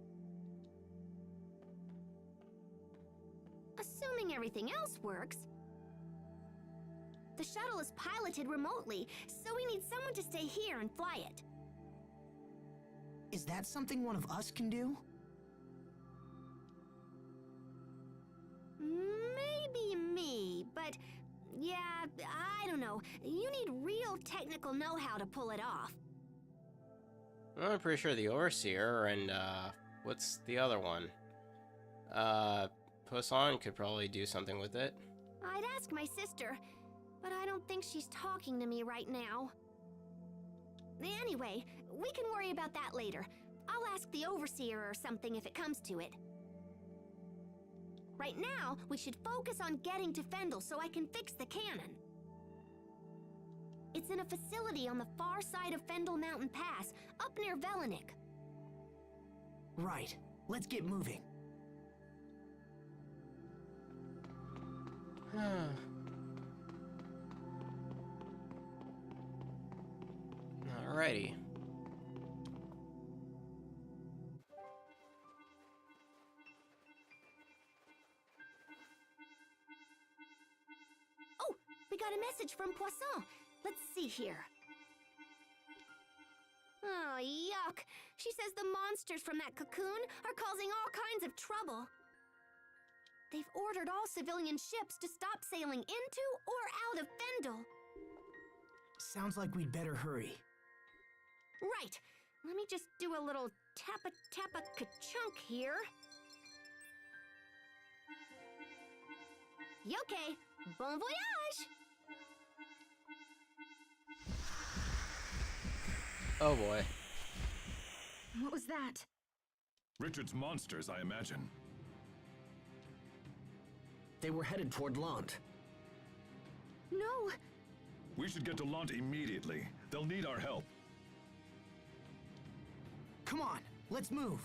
assuming everything else works... The shuttle is piloted remotely, so we need someone to stay here and fly it. Is that something one of us can do? Maybe me, but yeah, I don't know. You need real technical know-how to pull it off. I'm pretty sure the Overseer and, what's the other one? Poisson could probably do something with it. I'd ask my sister, but I don't think she's talking to me right now. Anyway, we can worry about that later. I'll ask the Overseer or something if it comes to it. Right now, we should focus on getting to Fendel so I can fix the cannon. It's in a facility on the far side of Fendel Mountain Pass, up near Velenik. Right. Let's get moving. Alrighty. Oh, we got a message from Poisson. Let's see here. Oh, yuck. She says the monsters from that cocoon are causing all kinds of trouble. They've ordered all civilian ships to stop sailing into or out of Fendel. Sounds like we'd better hurry. Right. Let me just do a little tappa-ka-chunk here. Okay. Bon voyage! Oh boy. What was that? Richard's monsters, I imagine. They were headed toward Lant. No! We should get to Lant immediately. They'll need our help. Come on, let's move.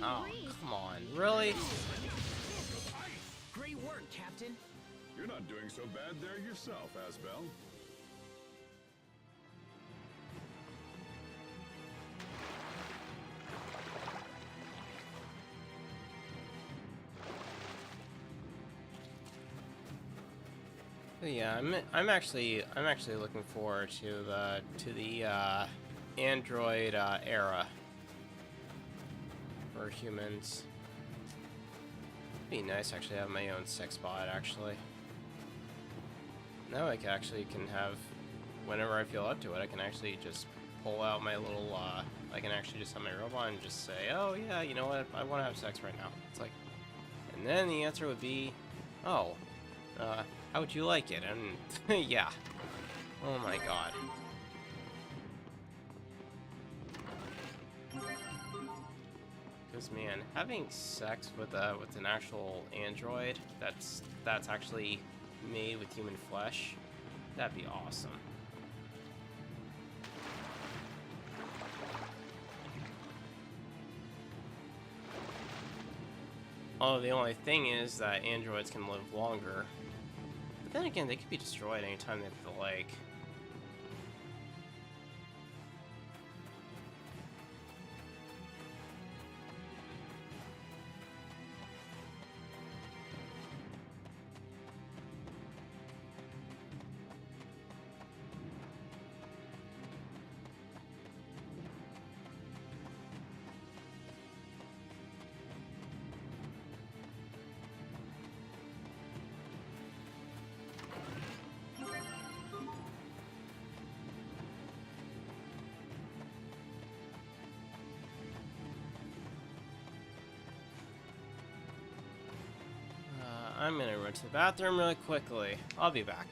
Oh, come on. Really? Great work, Captain. You're not doing so bad there yourself, Asbel. But yeah, I'm actually looking forward to the Android era for humans. It'd be nice actually to have my own sex bot actually. Now I can have, whenever I feel up to it, I can actually just pull out my little I can actually just have my robot and just say, oh yeah, you know what, I want to have sex right now. It's like, and then the answer would be, oh, how would you like it? And yeah. Oh my god. Because man, having sex with an actual android that's actually made with human flesh, that'd be awesome. Oh, the only thing is that androids can live longer. But then again, they could be destroyed anytime they feel like. I'm gonna run to the bathroom really quickly. I'll be back.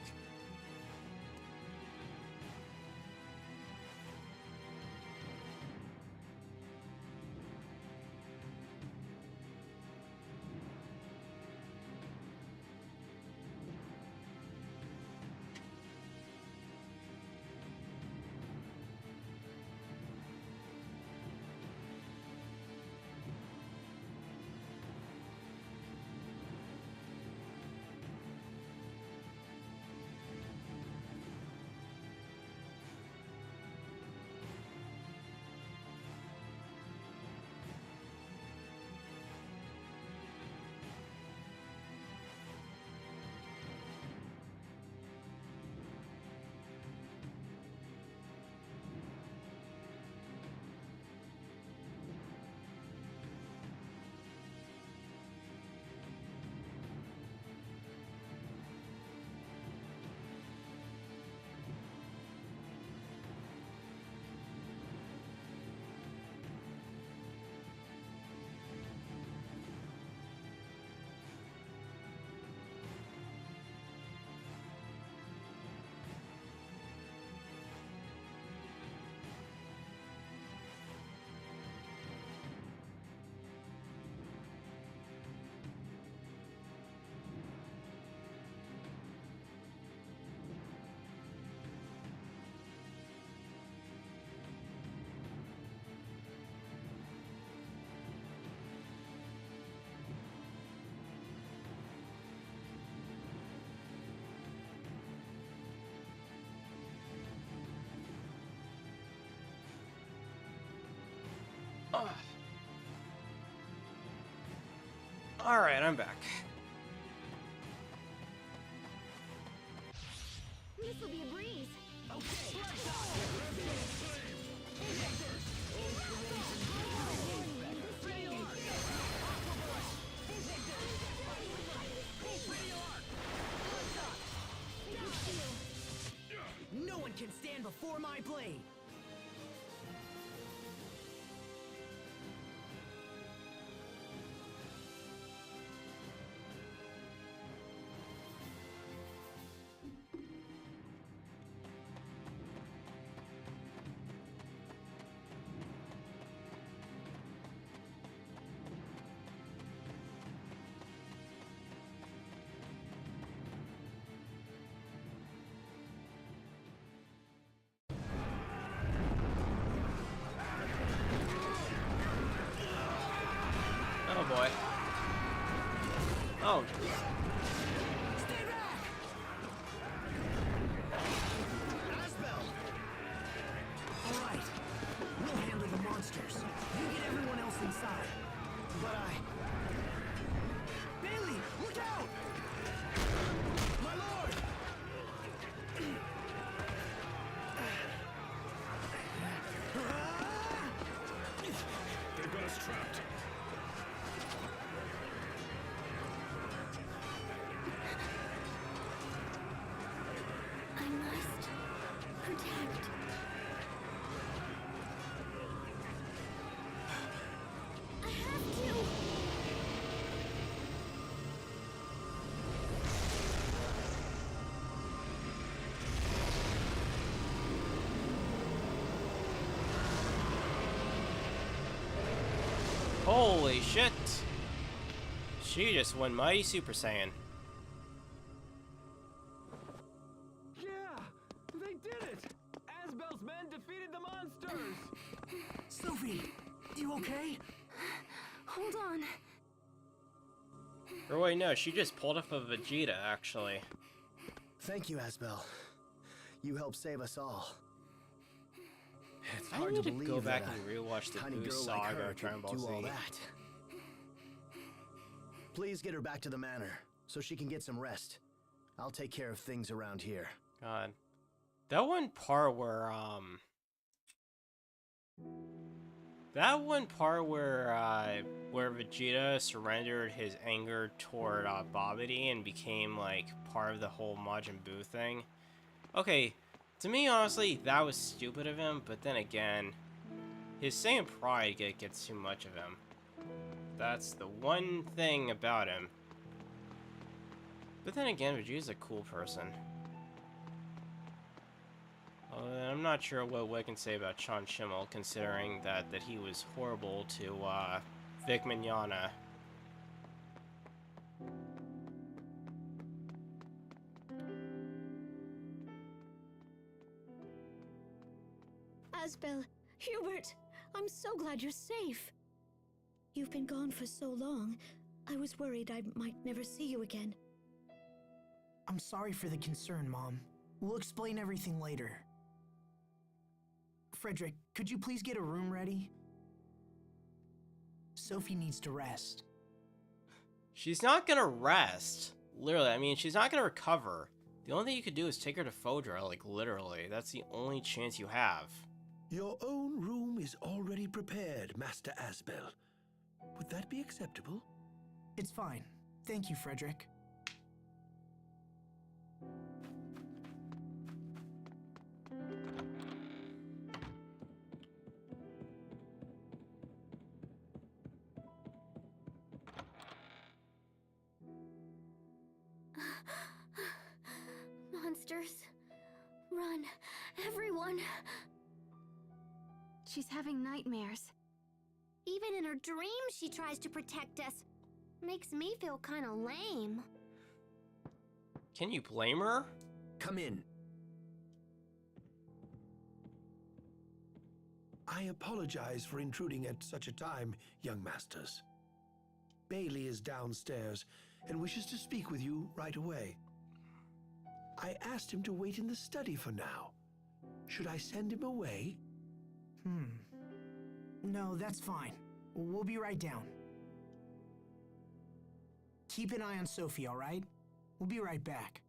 Alright, I'm back. This'll be a breeze. No one can stand before my blade! Oh boy. Oh. Stay back! Asbel! Alright. We'll handle the monsters. You get everyone else inside. But Bailey, look out! My lord! They've got us trapped. I must protect. I have to. Holy shit! She just went mighty Super Saiyan. Yeah! They did it! Asbel's men defeated the monsters! Sophi, you okay? Hold on. Or wait, no, she just pulled up a Vegeta, actually. Thank you, Asbel. You helped save us all. It's I hard need to to believe go back that and rewatch the tiny Boo girl like Saga her of Dragon could Ball do all Z. that. Please get her back to the manor so she can get some rest. I'll take care of things around here. God. That one part where, where Vegeta surrendered his anger toward, Babidi and became, like, part of the whole Majin Buu thing. Okay, to me, honestly, that was stupid of him, but then again, his Saiyan pride gets too much of him. That's the one thing about him. But then again, Vegeta's a cool person. I'm not sure what I can say about Chan Schimmel, considering that he was horrible to Vic Mignogna. Asbel, Hubert, I'm so glad you're safe. You've been gone for so long, I was worried I might never see you again. I'm sorry for the concern, Mom. We'll explain everything later. Frederick, could you please get a room ready? Sophi needs to rest. She's not gonna rest. Literally, I mean, she's not gonna recover. The only thing you could do is take her to Fodra, like, literally. That's the only chance you have. Your own room is already prepared, Master Asbel. Would that be acceptable? It's fine. Thank you, Frederick. Monsters. Run, everyone. She's having nightmares. Even in her dreams, she tries to protect us. Makes me feel kind of lame. Can you blame her? Come in. I apologize for intruding at such a time, young masters. Bailey is downstairs and wishes to speak with you right away. I asked him to wait in the study for now. Should I send him away? No, that's fine. We'll be right down. Keep an eye on Sophi, all right? We'll be right back.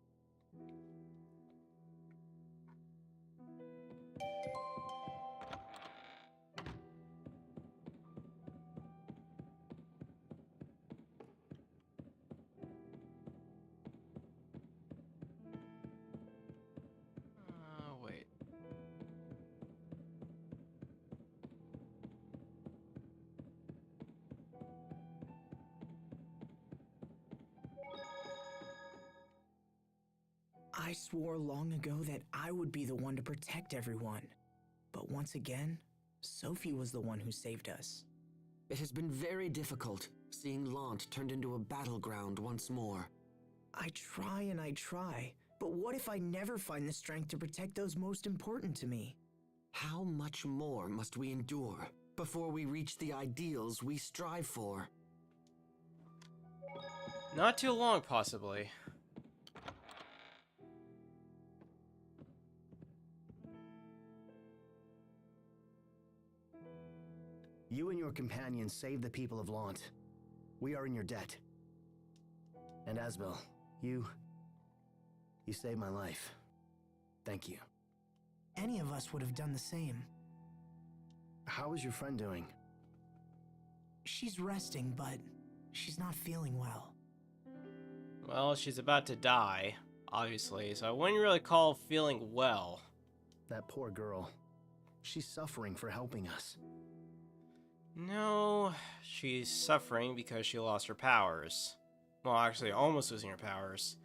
Wait. I swore long ago that I would be the one to protect everyone. But once again, Sophi was the one who saved us. It has been very difficult seeing Lant turned into a battleground once more. I try and I try, but what if I never find the strength to protect those most important to me? How much more must we endure before we reach the ideals we strive for? Not too long, possibly. You and your companions saved the people of Lant. We are in your debt. And Asbel, you saved my life. Thank you. Any of us would have done the same. How is your friend doing? She's resting, but she's not feeling well. Well, she's about to die, obviously, so I wouldn't really call feeling well. That poor girl. She's suffering for helping us. No, she's suffering because she lost her powers. Well, actually, almost losing her powers.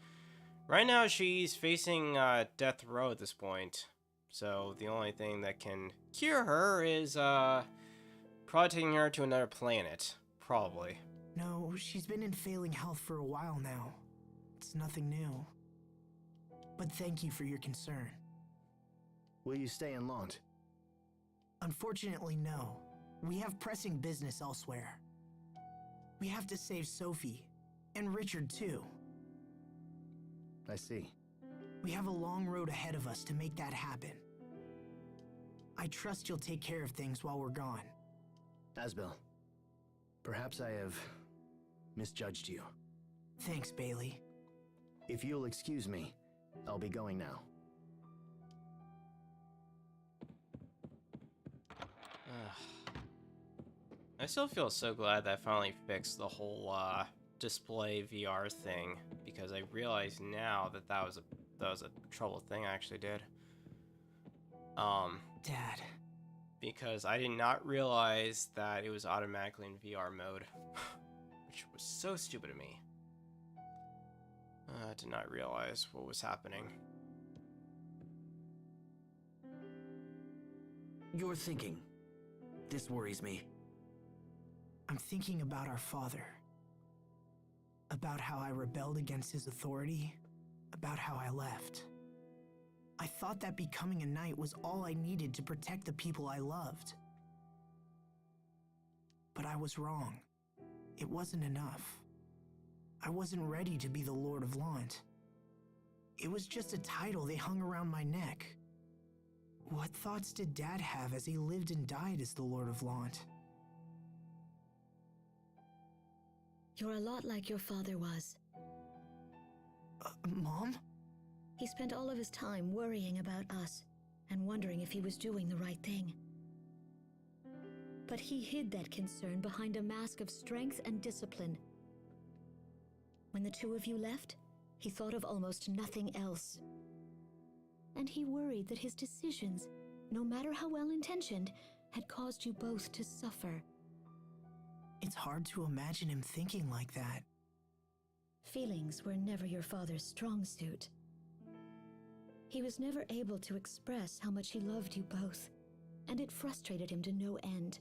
Right now, she's facing death row at this point. So, the only thing that can cure her is, probably taking her to another planet. Probably. No, she's been in failing health for a while now. It's nothing new. But thank you for your concern. Will you stay in Lant? Unfortunately, no. We have pressing business elsewhere. We have to save Sophi. And Richard, too. I see. We have a long road ahead of us to make that happen. I trust you'll take care of things while we're gone. Asbel, perhaps I have misjudged you. Thanks, Bailey. If you'll excuse me, I'll be going now. I still feel so glad that I finally fixed the whole display VR thing, because I realize now that that was a trouble thing I actually did. Dad. Because I did not realize that it was automatically in VR mode, which was so stupid of me. I did not realize what was happening. You're thinking. This worries me. I'm thinking about our father. About how I rebelled against his authority. About how I left. I thought that becoming a knight was all I needed to protect the people I loved. But I was wrong. It wasn't enough. I wasn't ready to be the Lord of Lant. It was just a title they hung around my neck. What thoughts did Dad have as he lived and died as the Lord of Lant? You're a lot like your father was. Mom? He spent all of his time worrying about us and wondering if he was doing the right thing. But he hid that concern behind a mask of strength and discipline. When the two of you left, he thought of almost nothing else. And he worried that his decisions, no matter how well-intentioned, had caused you both to suffer. It's hard to imagine him thinking like that. Feelings were never your father's strong suit. He was never able to express how much he loved you both, and it frustrated him to no end.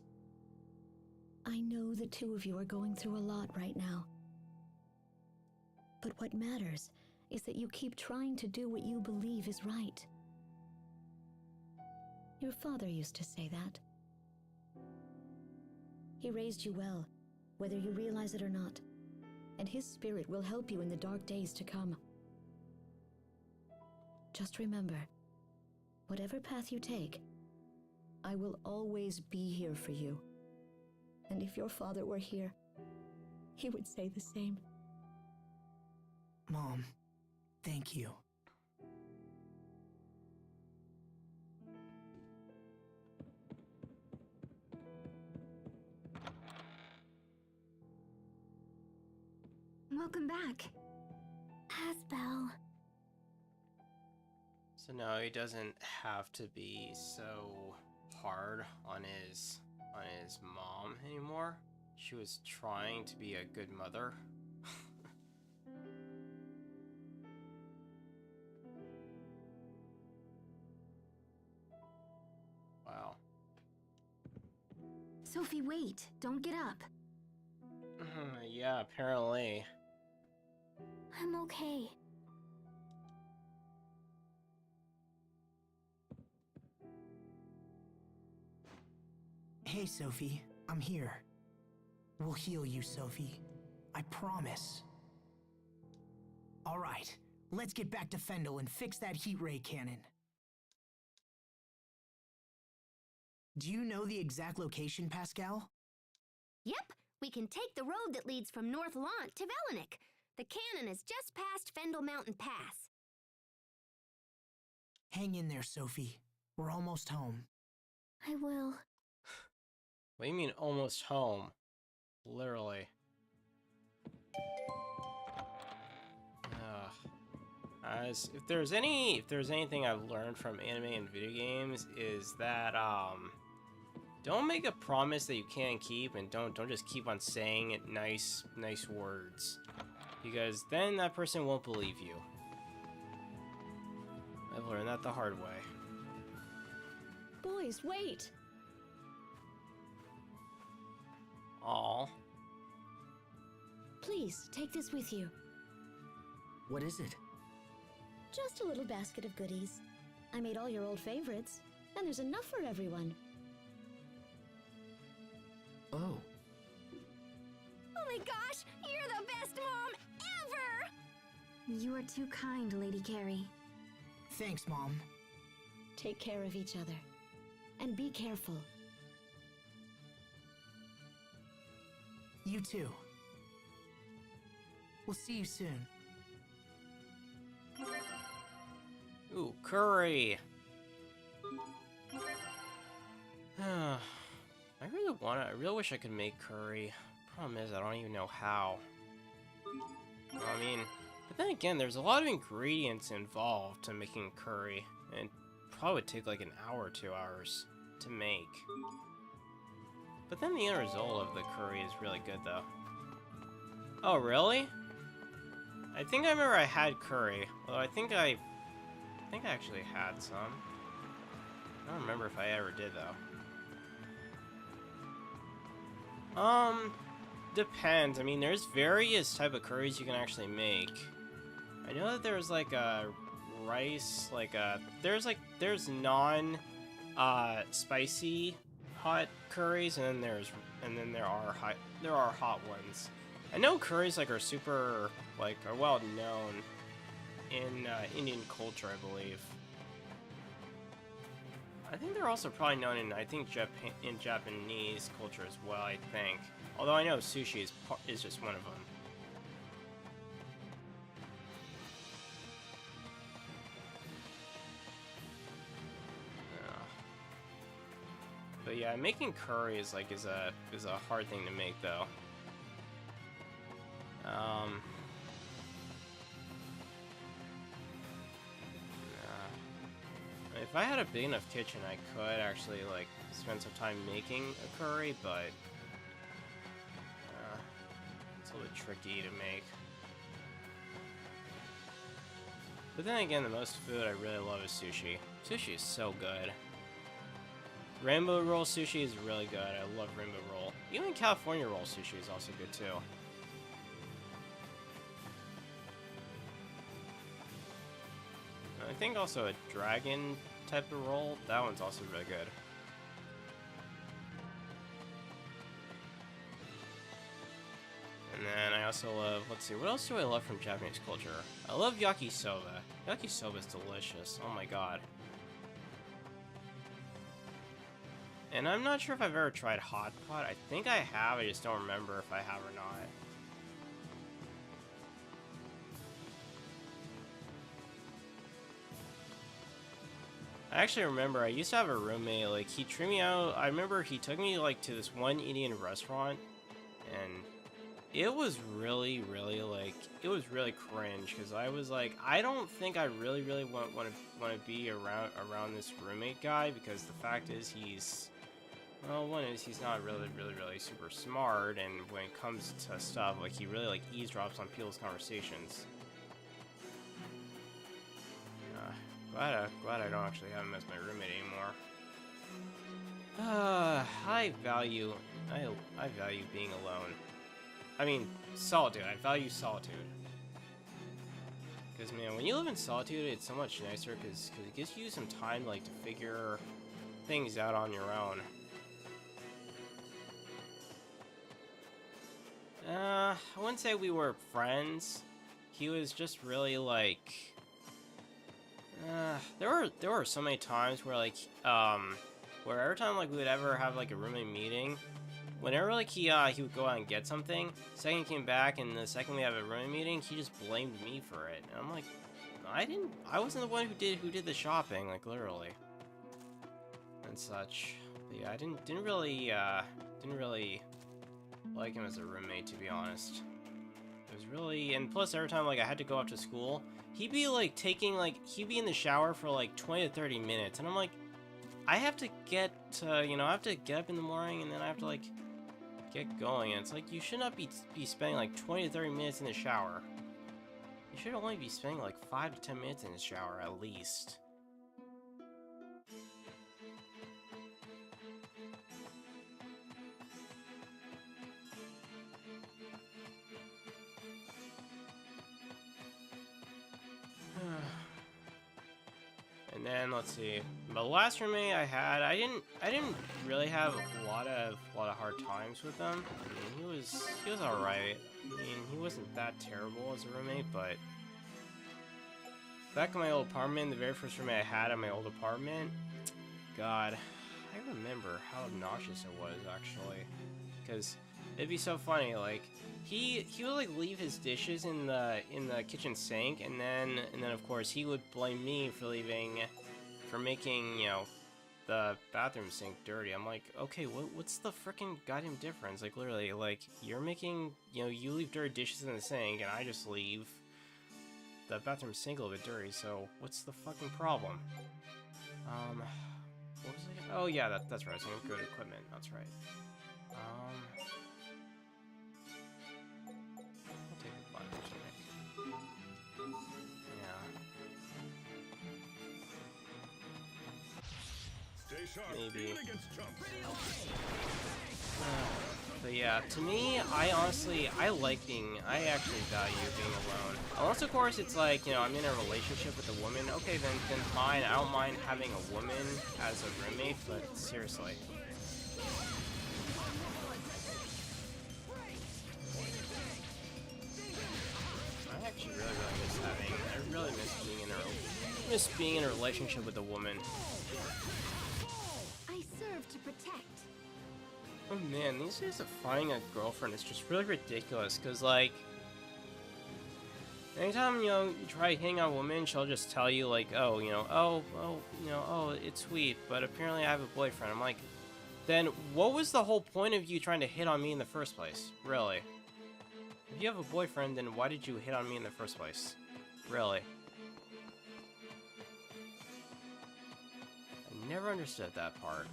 I know the two of you are going through a lot right now. But what matters is that you keep trying to do what you believe is right. Your father used to say that. He raised you well, whether you realize it or not, and his spirit will help you in the dark days to come. Just remember, whatever path you take, I will always be here for you, And if your father were here, he would say the same. Mom, thank you. Welcome back. Asbel. So now he doesn't have to be so hard on his mom anymore. She was trying to be a good mother. Wow. Sophi, wait. Don't get up. Yeah, apparently. I'm okay. Hey, Sophi. I'm here. We'll heal you, Sophi. I promise. All right. Let's get back to Fendel and fix that heat ray cannon. Do you know the exact location, Pascal? Yep, we can take the road that leads from North Lant to Velenik. The cannon is just past Fendel Mountain Pass. Hang in there, Sophi. We're almost home. I will. What do you mean almost home? Literally. If there's anything I've learned from anime and video games is that don't make a promise that you can't keep, and don't just keep on saying nice words, because then that person won't believe you. I've learned that the hard way. Boys, wait! Aw. Please, take this with you. What is it? Just a little basket of goodies. I made all your old favorites, and there's enough for everyone. Oh. Oh my gosh, you're the best mom ever! You are too kind, Lady Carrie. Thanks, Mom. Take care of each other. And be careful. You too. We'll see you soon. Ooh, curry! I really wish I could make curry. Problem is, I don't even know how. I mean, but then again, there's a lot of ingredients involved to making curry, and it probably would take like an hour or 2 hours to make. But then the end result of the curry is really good, though. Oh, really? I think I remember I had curry, although I think I actually had some. I don't remember if I ever did, though. Depends. I mean, there's various type of curries you can actually make. I know that there's like a rice, there's non spicy hot curries, and then there are hot ones. I know curries are super are well known in Indian culture, I believe. I think they're also probably known in in Japanese culture as well, I think. Although I know sushi is just one of them. But yeah, making curry is a hard thing to make, though. If I had a big enough kitchen, I could actually spend some time making a curry, but it's a little bit tricky to make. But then again, the most food I really love is sushi. Sushi is so good. Rainbow roll sushi is really good. I love rainbow roll. Even California roll sushi is also good too. I think also a dragon type of roll, that one's also really good. And then I also love, let's see, what else do I love from Japanese culture? I love yakisoba. Yakisoba is delicious. Oh my god. And I'm not sure if I've ever tried hot pot. I think I have, I just don't remember if I have or not. I actually remember I used to have a roommate, like, he treated me out. I remember he took me, like, to this one Indian restaurant, and it was really, like, it was really cringe, because I was like, I don't think I really want to be around this roommate guy, because the fact is he's, well, one is he's not really super smart, and when it comes to stuff, like, he really, like, eavesdrops on people's conversations. Glad I don't actually have him as my roommate anymore. I value being alone. I mean, solitude. I value solitude. Because, man, when you live in solitude, it's so much nicer because it gives you some time, like, to figure things out on your own. I wouldn't say we were friends. He was just really, like... there were so many times where, like, where every time, like, we would ever have, like, a roommate meeting, whenever, like, he would go out and get something, second he came back, and the second we have a roommate meeting, he just blamed me for it. And I'm like, I wasn't the one who did the shopping, like, literally. And such. But yeah, I didn't really like him as a roommate, to be honest. It was really, and plus every time, like, I had to go up to school, he'd be, like, he'd be in the shower for, like, 20 to 30 minutes, and I'm like, I have to get, you know, I have to get up in the morning, and then I have to, like, get going, and it's like, you should not be spending, like, 20 to 30 minutes in the shower. You should only be spending, like, 5 to 10 minutes in the shower, at least. And then let's see, the last roommate I had, I didn't really have a lot of hard times with him. I mean, he was all right. I mean, he wasn't that terrible as a roommate, but back in my old apartment, the very first roommate I had in my old apartment, God, I remember how obnoxious it was actually, because it'd be so funny, like. He would, like, leave his dishes in the kitchen sink, and then of course he would blame me for making, you know, the bathroom sink dirty. I'm like, okay, what's the freaking goddamn difference? Like, literally, like, you're making, you know, you leave dirty dishes in the sink, and I just leave the bathroom sink a little bit dirty. So what's the fucking problem? What was it? Oh yeah, that's right. So good equipment. That's right. Maybe. But yeah, to me, I actually value being alone. Unless, of course, it's like, you know, I'm in a relationship with a woman. Okay, then fine. I don't mind having a woman as a roommate, but seriously. I actually really miss being in a relationship with a woman. To protect. Oh man, these days of finding a girlfriend is just really ridiculous, because, like, anytime, you know, you try hitting on a woman, she'll just tell you, like, oh, you know, oh, it's sweet, but apparently I have a boyfriend. I'm like, then what was the whole point of you trying to hit on me in the first place? Really? If you have a boyfriend, then why did you hit on me in the first place? Really? I never understood that part.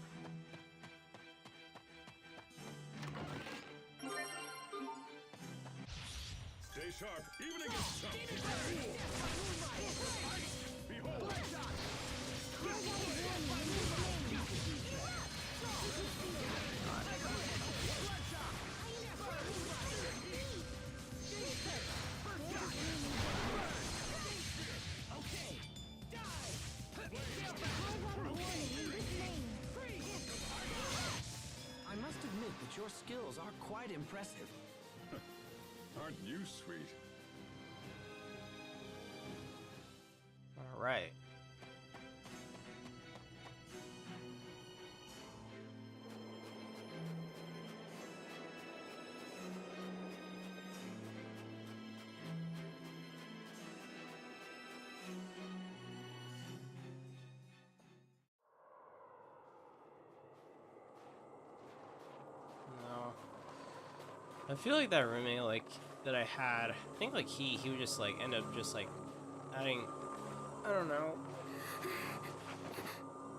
Stay sharp, even against some. Behold! I must admit that your skills are quite impressive. Aren't you sweet? Alright. I feel like that roommate, like, that I had, I think, like, he would just, like, end up just, like, adding, I don't know.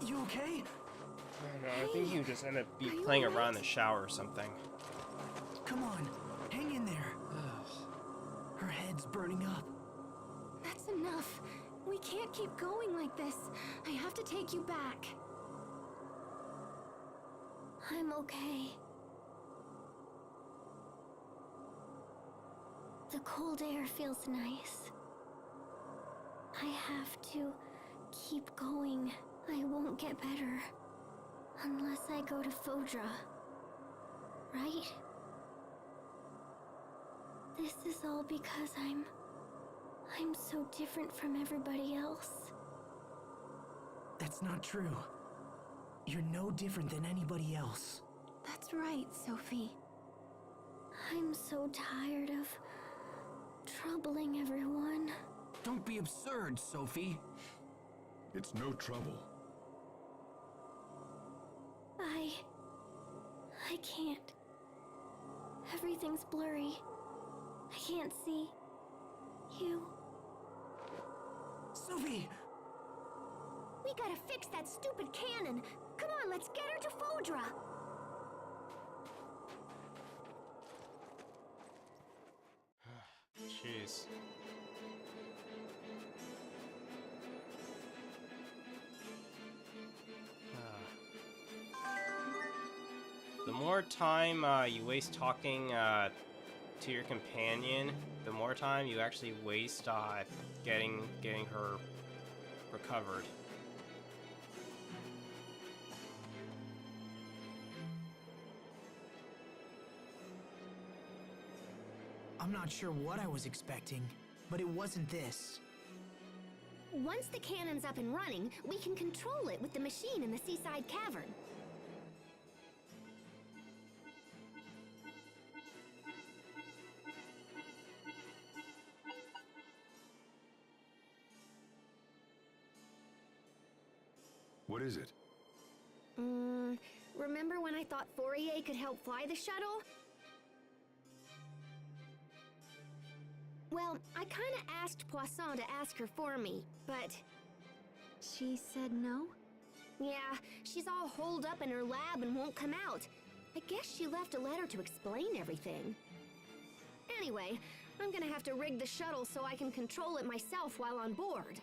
You okay? I don't know, I think he would just end up playing around in the shower or something. Come on, hang in there. Her head's burning up. That's enough. We can't keep going like this. I have to take you back. I'm okay. The cold air feels nice. I have to keep going. I won't get better unless I go to Fodra. Right? This is all because I'm so different from everybody else. That's not true. You're no different than anybody else. That's right, Sophie. I'm so tired of troubling everyone. Don't be absurd, Sophie. It's no trouble. I can't. Everything's blurry. I can't see you. Sophie! We gotta fix that stupid cannon. Come on, let's get her to Fodra. Jeez. The more time you waste talking to your companion, the more time you actually waste getting her recovered. I'm not sure what I was expecting, but it wasn't this. Once the cannon's up and running, we can control it with the machine in the seaside cavern. What is it? Remember when I thought Fourier could help fly the shuttle? Well, I kinda asked Poisson to ask her for me, but... She said no? Yeah, she's all holed up in her lab and won't come out. I guess she left a letter to explain everything. Anyway, I'm gonna have to rig the shuttle so I can control it myself while on board.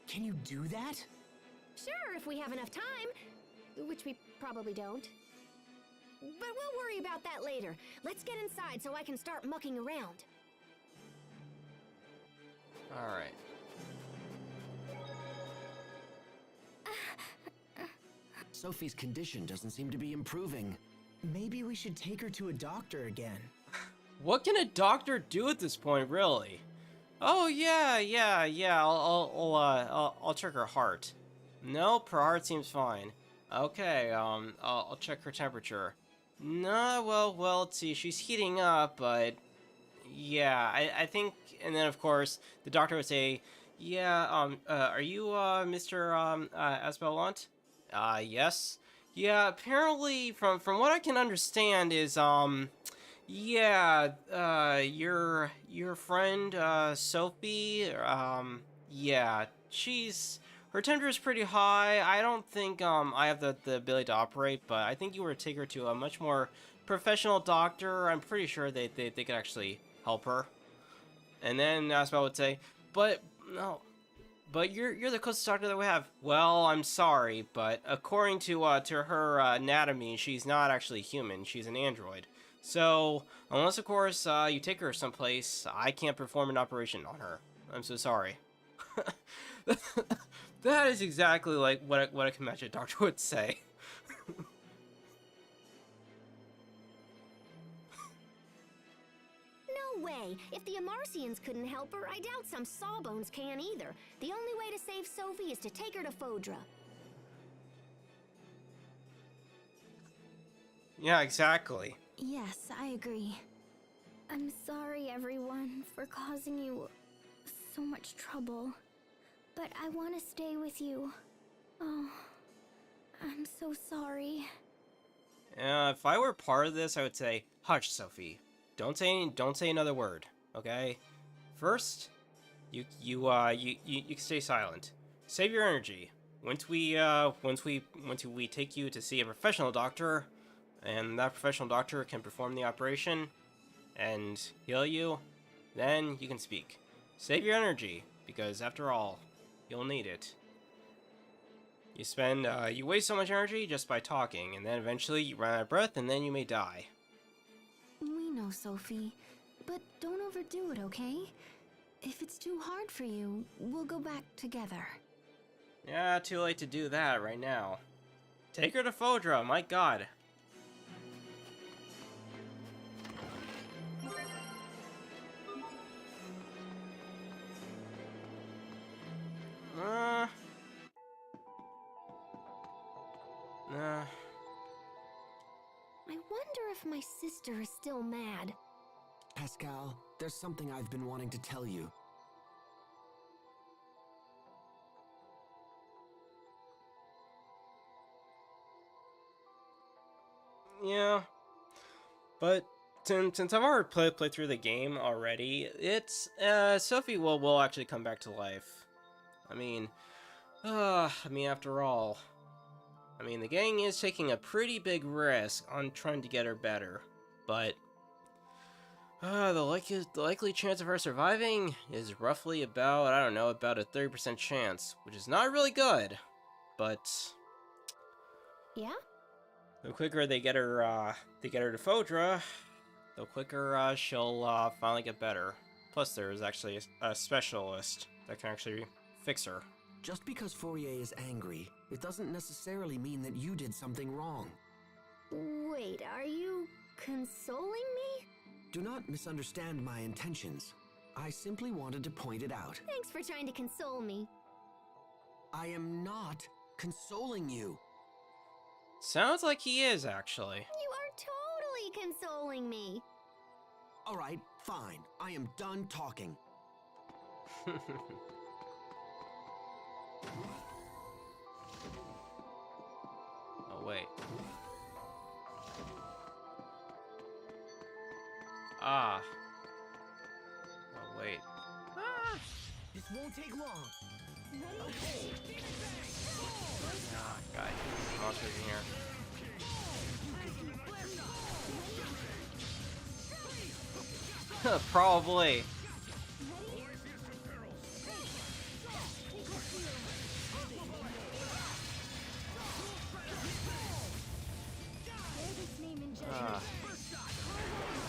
Can you do that? Sure, if we have enough time. Which we probably don't. But we'll worry about that later. Let's get inside so I can start mucking around. Alright. Sophie's condition doesn't seem to be improving. Maybe we should take her to a doctor again. What can a doctor do at this point, really? Oh yeah, I'll check her heart. Nope, her heart seems fine. Okay, I'll check her temperature. No, well, let's see, she's heating up, but yeah, I think, and then of course, the doctor would say, yeah, are you, Mr. Asbelant? Yes. Yeah, apparently, from what I can understand is, yeah, your friend, Sophi, yeah, her temperature is pretty high. I don't think, I have the ability to operate, but I think you were to take her to a much more professional doctor. I'm pretty sure they could actually help her. And then Asbel would say, but you're the closest doctor that we have. Well, I'm sorry, but according to her anatomy, she's not actually human. She's an android. So, unless of course you take her someplace, I can't perform an operation on her. I'm so sorry. That is exactly like what a Comanche doctor would say. No way! If the Amarcians couldn't help her, I doubt some Sawbones can either. The only way to save Sophie is to take her to Fodra. Yeah, exactly. Yes, I agree. I'm sorry, everyone, for causing you so much trouble. But I want to stay with you. Oh, I'm so sorry. If I were part of this, I would say, hush, Sophie. Don't say another word, okay? First, you can stay silent. Save your energy. Once we take you to see a professional doctor, and that professional doctor can perform the operation and heal you, then you can speak. Save your energy, because after all, you'll need it. You waste so much energy just by talking, and then eventually you run out of breath, and then you may die. We know, Sophie. But don't overdo it, okay? If it's too hard for you, we'll go back together. Yeah, too late to do that right now. Take her to Fodra, my god. I wonder if my sister is still mad. Pascal, there's something I've been wanting to tell you. Yeah, but since I've already played through the game already, it's Sophie will actually come back to life. I mean, after all, the gang is taking a pretty big risk on trying to get her better, but the likely chance of her surviving is roughly about, I don't know, about a 30% chance, which is not really good, but Yeah? the quicker they get her to Fodra, the quicker she'll finally get better. Plus, there's actually a specialist that can actually fix her. Just because Fourier is angry, it doesn't necessarily mean that you did something wrong. Wait, are you consoling me? Do not misunderstand my intentions. I simply wanted to point it out. Thanks for trying to console me. I am not consoling you. Sounds like he is, actually. You are totally consoling me. All right, fine. I am done talking. Oh, wait. Ah. Oh, wait. Ah! This won't take long. Okay. Ah, God. Monsters in here. Probably.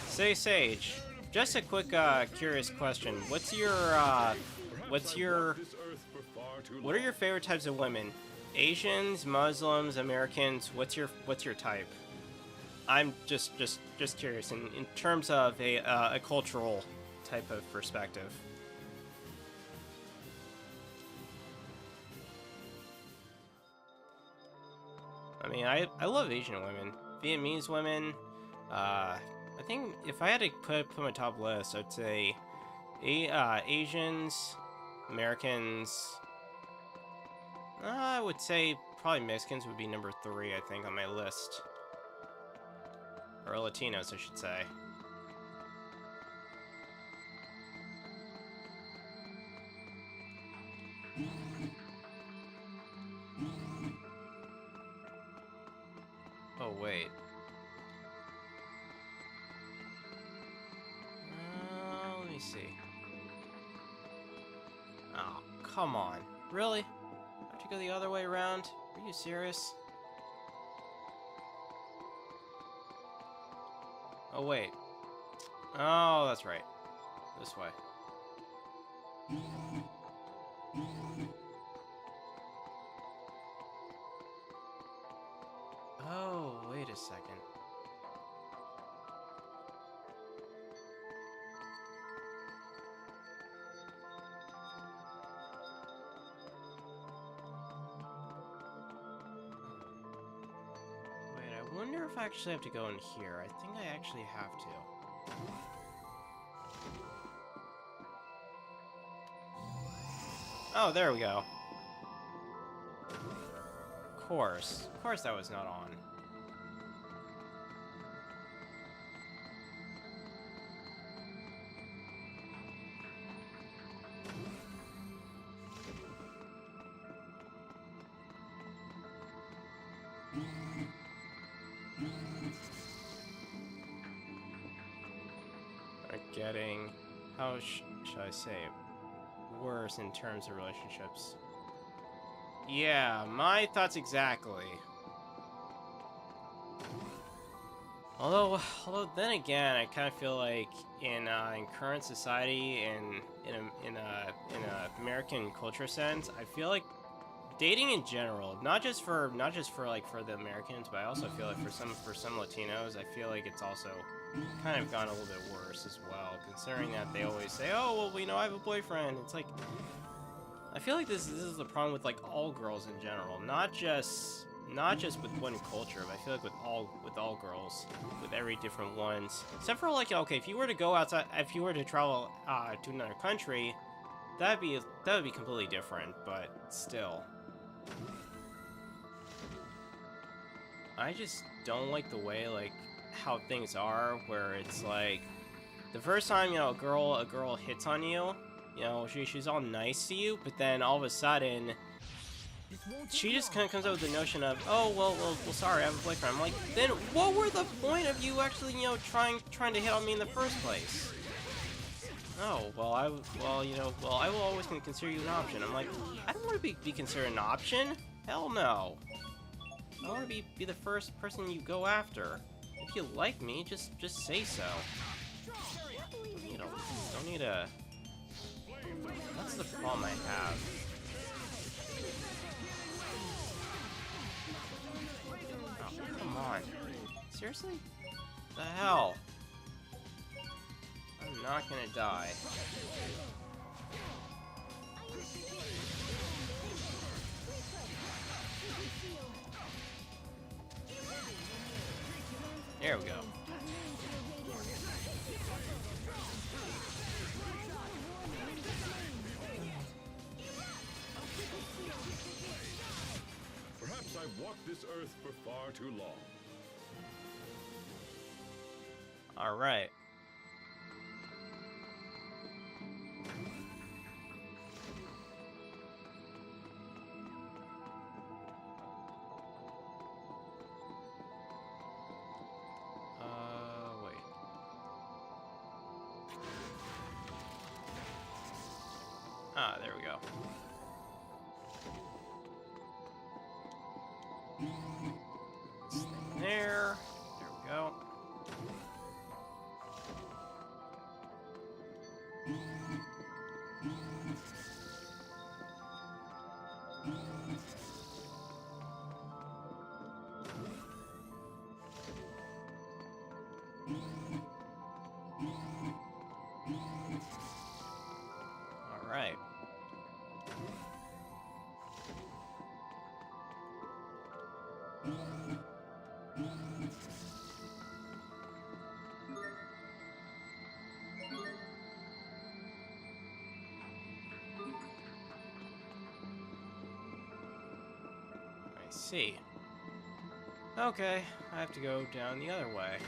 Say Sage, just a quick curious question. What are your favorite types of women? Asians, Muslims, Americans? What's your type? I'm just curious in terms of a cultural type of perspective. I mean, I love Asian women, Vietnamese women. I think if I had to put my top list, I'd say Asians, Americans. I would say probably Mexicans would be number 3, I think, on my list. Or Latinos, I should say. Oh, wait. Let me see. Oh, come on. Really? I have to go the other way around? Are you serious? Oh, wait. Oh, that's right. This way. Oh, wait a second. Wait, I wonder if I actually have to go in here. I think I actually have to. Oh, there we go. Of course that was not on. getting, how should I say it, worse in terms of relationships. Yeah, my thoughts exactly. Although then again, I kind of feel like in current society and in a American culture sense, I feel like dating in general, not just for like for the Americans, but I also feel like for some Latinos, I feel like it's also kind of gone a little bit worse as well. Considering that they always say, "Oh, well, you know, I have a boyfriend." It's like I feel like this is the problem with like all girls in general, not just with one culture, but I feel like with all girls, with every different ones. Except for like, okay, if you were to go outside, if you were to travel to another country, that would be completely different. But still, I just don't like the way like how things are, where it's like the first time, you know, a girl hits on you, you know, she's all nice to you, but then all of a sudden she just kind of comes up with the notion of, oh, well, sorry, I have a boyfriend. I'm like, then what were the point of you actually, you know, trying to hit on me in the first place? Oh, well, I will always consider you an option. I'm like, I don't want to be considered an option. Hell no. I want to be the first person you go after. If you like me, just say so. You don't need a. That's the problem I have. Oh, come on. Seriously? The hell? I'm not gonna die. There we go. Perhaps I've walked this earth for far too long. All right. Wait. Ah, there we go. There we go. All right. I see. Okay, I have to go down the other way.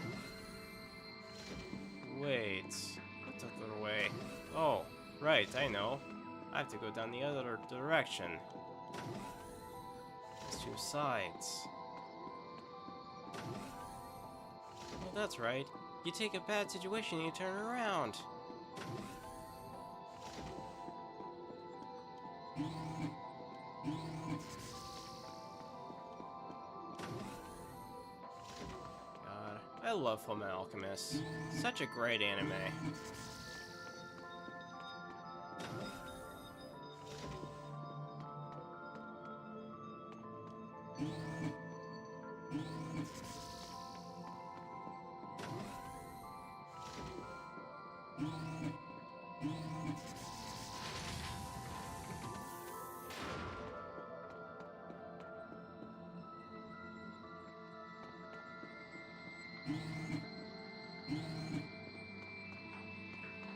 Wait, what's the other way? Oh, right, I know. I have to go down the other direction. There's two sides. Well, that's right. You take a bad situation and you turn it around. God, I love Fullmetal Alchemist. Such a great anime.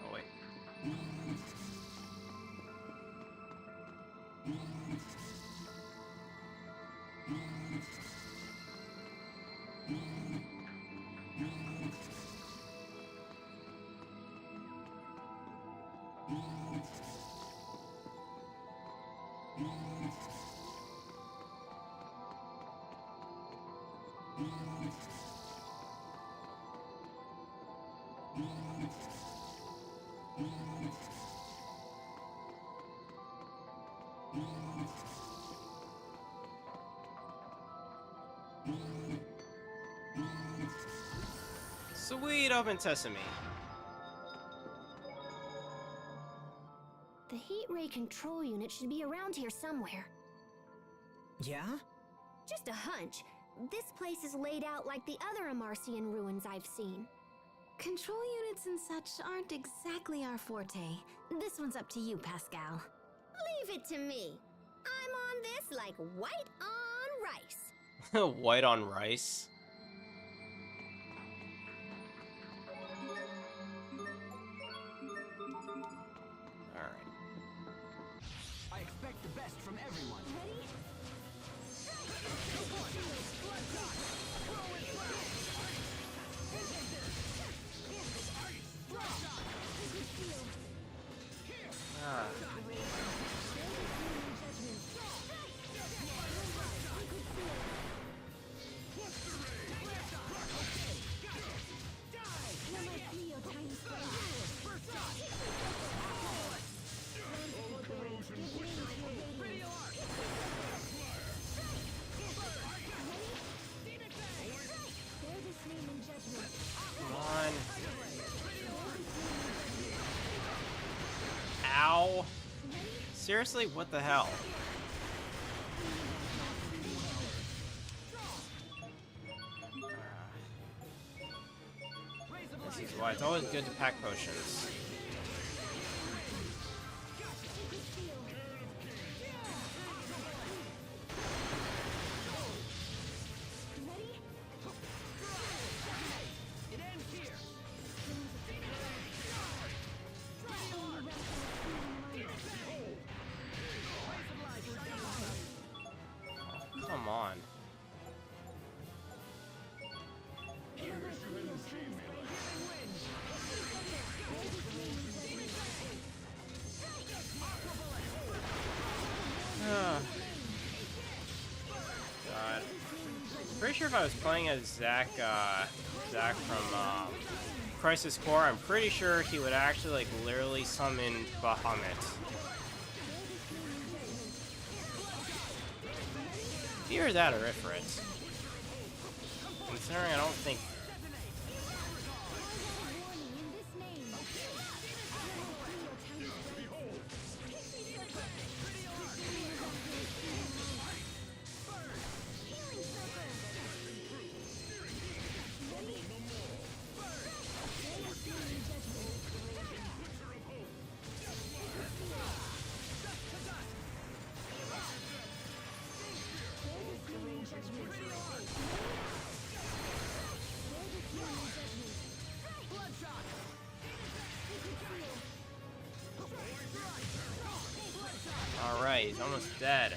Oh wait. Sweet open sesame. The heat ray control unit should be around here somewhere. Yeah? Just a hunch. This place is laid out like the other Amarcian ruins I've seen. Control units and such aren't exactly our forte. This one's up to you, Pascal. Leave it to me. I'm on this like white on rice. White on rice. Alright. I expect the best from everyone. Ready? Ah. Come on. Ow. Seriously, what the hell? This is why it's always good to pack potions. Come on. God. Pretty sure if I was playing as Zack from Crisis Core, I'm pretty sure he would actually like literally summon Bahamut. Either that or Ifrit. Considering I don't think. Alright, he's almost dead.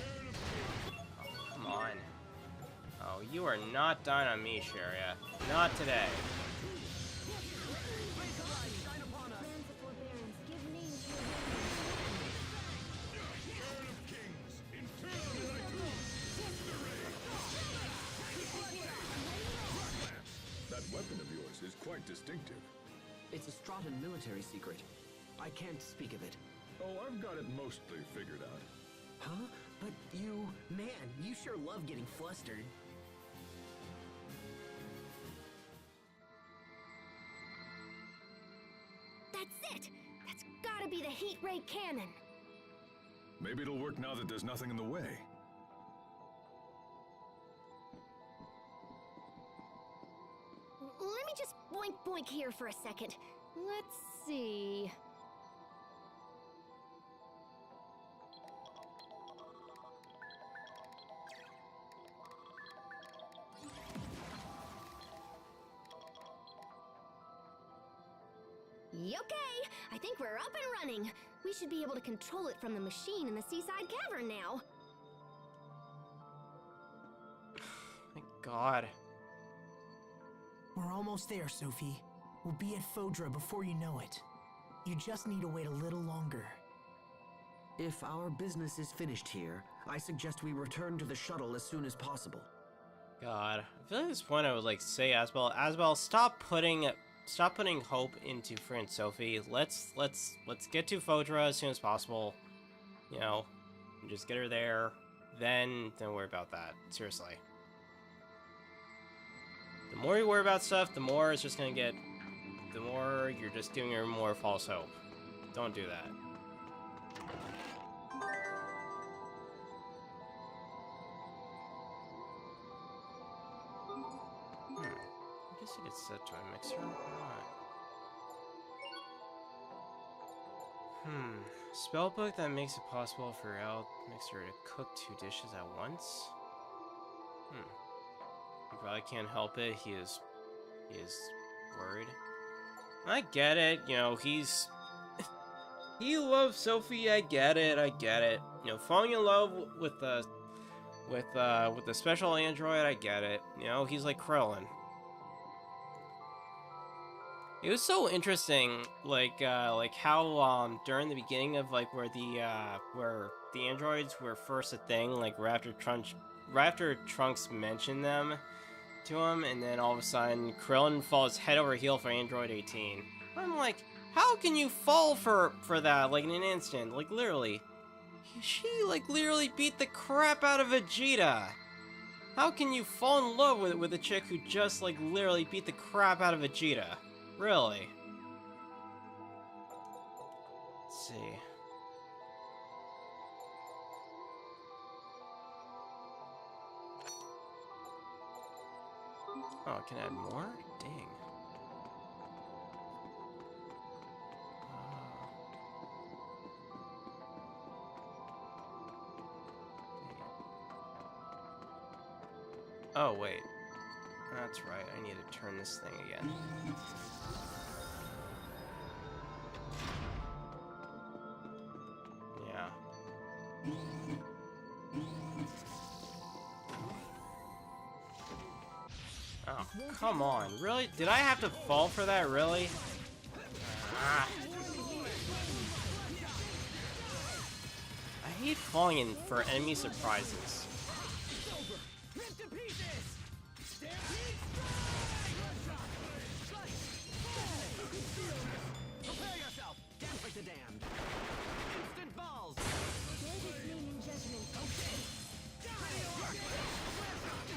Oh, come on. Oh, you are not dying on me, Sharia. Not today. That weapon of yours is quite distinctive. It's a Strahtan military secret. I can't speak of it. Oh, I've got it mostly figured out. Huh? But you... Man, you sure love getting flustered. That's it! That's gotta be the heat ray cannon. Maybe it'll work now that there's nothing in the way. Let me just boink boink here for a second. Let's see. Okay, I think we're up and running. We should be able to control it from the machine in the seaside cavern now. Thank God. We're almost there, Sophi. We'll be at Fodra before you know it. You just need to wait a little longer. If our business is finished here, I suggest we return to the shuttle as soon as possible. God. I feel like at this point I would like say Asbel, stop putting hope into friend Sophi. Let's get to Fodra as soon as possible. You know, and just get her there. Then worry about that. Seriously. The more you worry about stuff, the more it's just gonna get the more you're just giving her more false hope. Don't do that. I guess I could set to a mixer or not. Spellbook that makes it possible for our mixer to cook 2 dishes at once? He probably can't help it. He is worried. I get it, you know, he loves Sophi. I get it. You know, falling in love with the special android, I get it. You know, he's like Krillin. It was so interesting, like how during the beginning of like where the androids were first a thing, like right after Trunks mentioned them to him, and then all of a sudden Krillin falls head over heel for Android 18. I'm like, how can you fall for that like in an instant? Like literally, she like literally beat the crap out of Vegeta. How can you fall in love with a chick who just like literally beat the crap out of Vegeta? Really? Let's see. Oh, I can add more? Dang. Oh, wait. That's right, I need to turn this thing again. Yeah. Oh, come on. Really? Did I have to fall for that, really? Ah. I hate falling in for enemy surprises.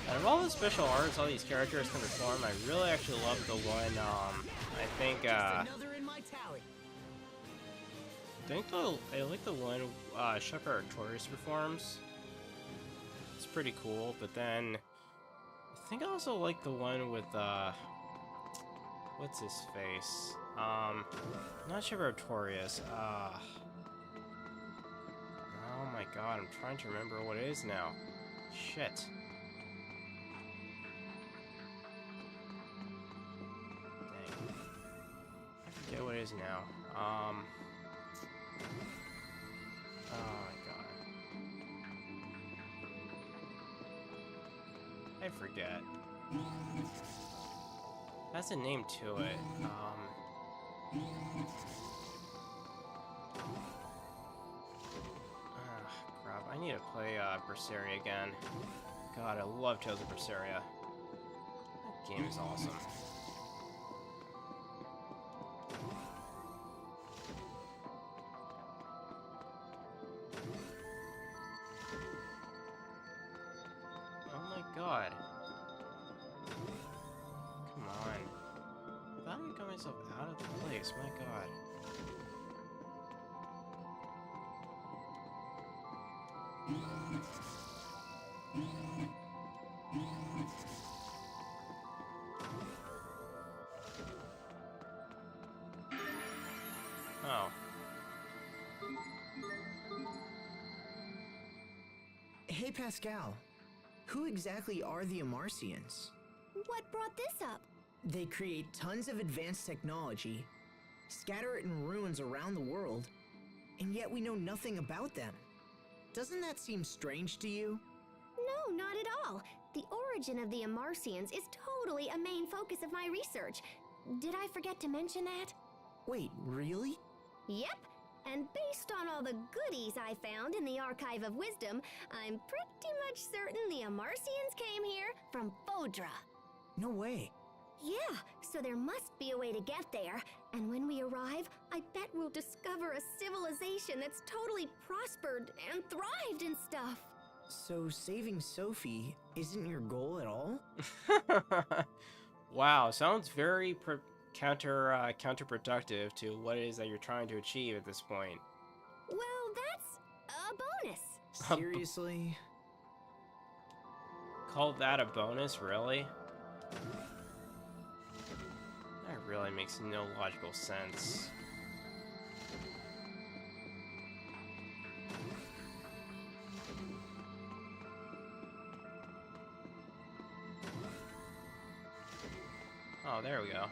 Out of all the special arts all these characters can perform, I really actually love the one, I like the one Shepard Artorias performs. It's pretty cool, but then I think I also like the one with what's his face? Not Shepard Artorias. Oh my god, I'm trying to remember what it is now. Shit. Dang. I forget what it is now. Oh my god. I forget. That's a name to it. Crap. I need to play Berseria again. God, I love Tales of Berseria. That game is awesome. Oh my god. Come on. I thought I got myself out of the place, my god. Oh. Hey, Pascal. Who exactly are the Amarcians? What brought this up? They create tons of advanced technology, scatter it in ruins around the world, and yet we know nothing about them. Doesn't that seem strange to you? No, not at all. The origin of the Amarcians is totally a main focus of my research. Did I forget to mention that? Wait, really? Yep. And based on all the goodies I found in the Archive of Wisdom, I'm pretty much certain the Amarcians came here from Phodra. No way. Yeah, so there must be a way to get there. And when we arrive, I bet we'll discover a civilization that's totally prospered and thrived and stuff. So saving Sophi isn't your goal at all? Wow, sounds very counterproductive to what it is that you're trying to achieve at this point. Well, that's a bonus. Seriously? Call that a bonus, really? That really makes no logical sense. Oh, there we go.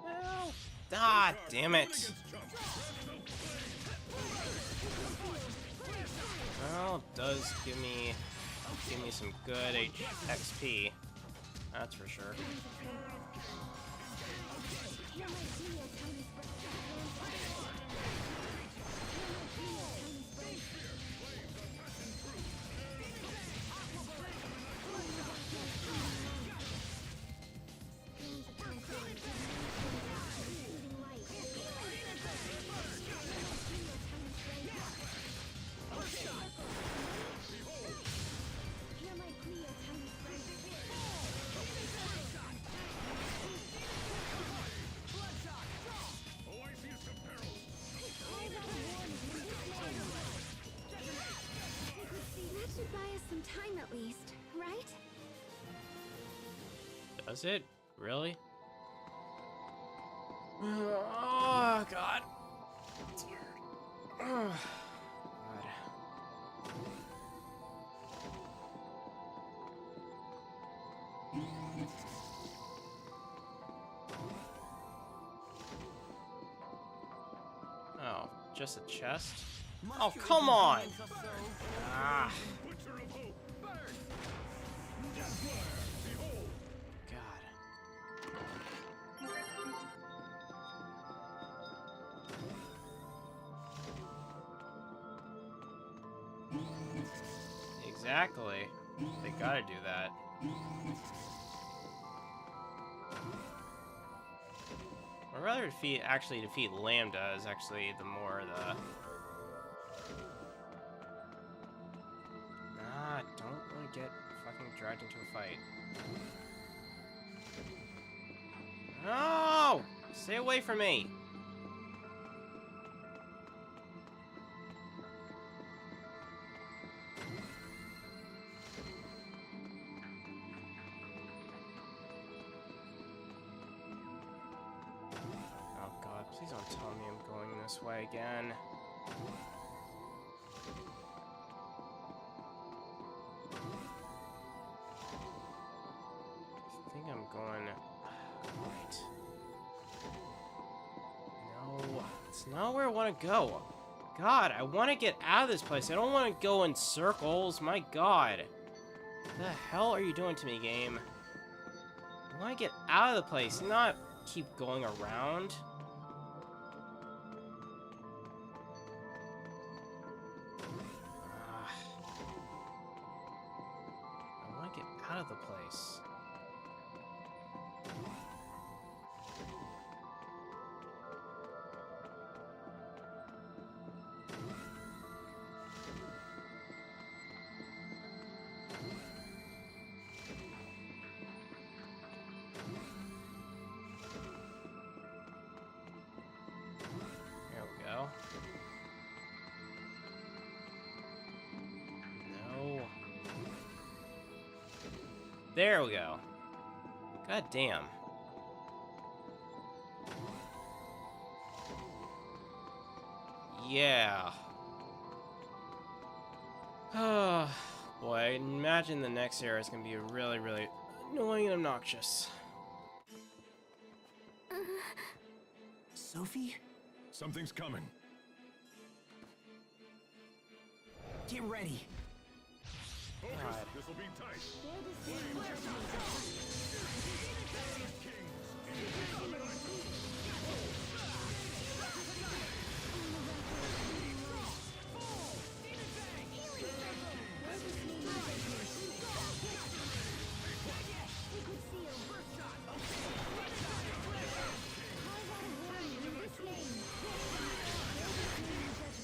Well, ah, damn it. Well, it does give me some good XP. That's for sure. That should buy us some time at least, right? Does it? Really? Oh, God. Oh, God. Oh, just a chest? Oh, come on! Ah. Exactly. They gotta do that. I'd rather actually defeat Lambda is actually the more the... Nah, don't want to get fucking dragged into a fight. No! Stay away from me! Please don't tell me I'm going this way again. I think I'm going right. No, it's not where I want to go. God, I want to get out of this place. I don't want to go in circles. My God. What the hell are you doing to me, game? I want to get out of the place, not keep going around. Out of the place. There we go. No. There we go. God damn. Yeah. Oh, boy, I imagine the next era is going to be really, really annoying and obnoxious. Sophi? Something's coming. Get ready. Focus. This'll be tight.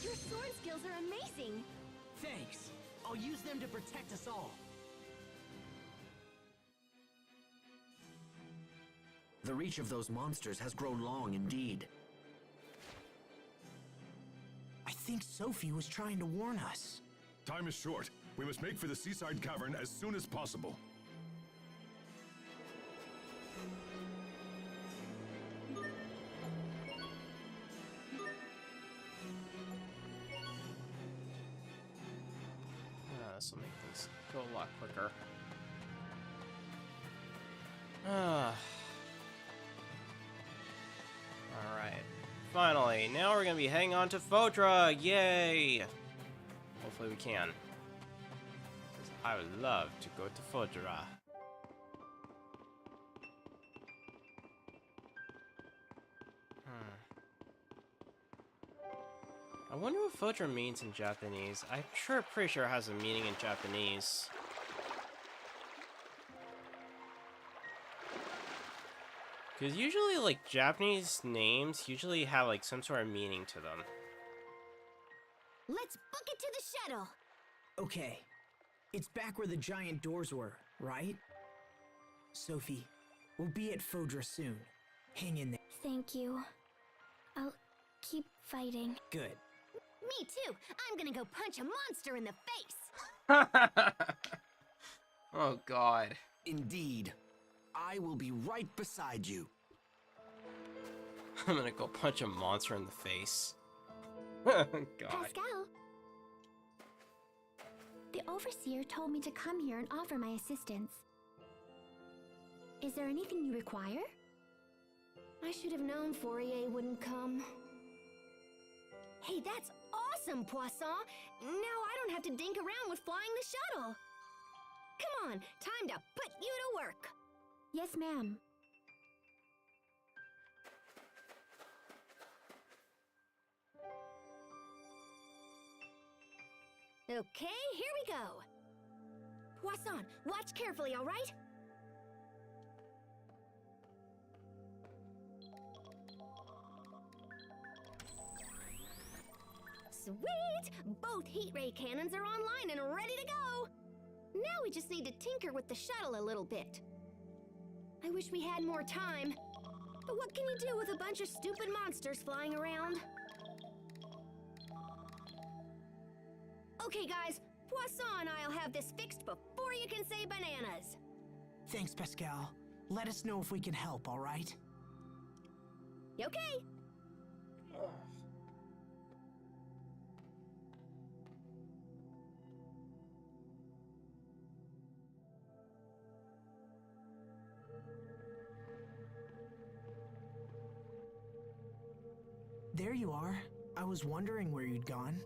Your sword skills are amazing. Thanks. The reach of those monsters has grown long indeed. I think Sophi was trying to warn us. Time is short. We must make for the seaside cavern as soon as possible. This will make things go a lot quicker. Alright. Finally, now we're gonna be heading on to Fodra! Yay! Hopefully we can. 'Cause I would love to go to Fodra. I wonder what Fodra means in Japanese. I'm pretty sure it has a meaning in Japanese. Because usually, like, Japanese names usually have, like, some sort of meaning to them. Let's book it to the shuttle. Okay. It's back where the giant doors were, right? Sophi, we'll be at Fodra soon. Hang in there. Thank you. I'll keep fighting. Good. Me too. I'm gonna go punch a monster in the face. Oh, God. Indeed. I will be right beside you. I'm gonna go punch a monster in the face. God. Pascal. The Overseer told me to come here and offer my assistance. Is there anything you require? I should have known Fourier wouldn't come. Hey, that's awesome, Poisson! Now I don't have to dink around with flying the shuttle. Come on, time to put you to work. Yes, ma'am. Okay, here we go. Poisson, watch carefully, all right? Sweet! Both heat ray cannons are online and ready to go. Now we just need to tinker with the shuttle a little bit. I wish we had more time. But what can you do with a bunch of stupid monsters flying around? Okay, guys. Poisson and I'll have this fixed before you can say bananas. Thanks, Pascal. Let us know if we can help, all right? Okay. There you are. I was wondering where you'd gone.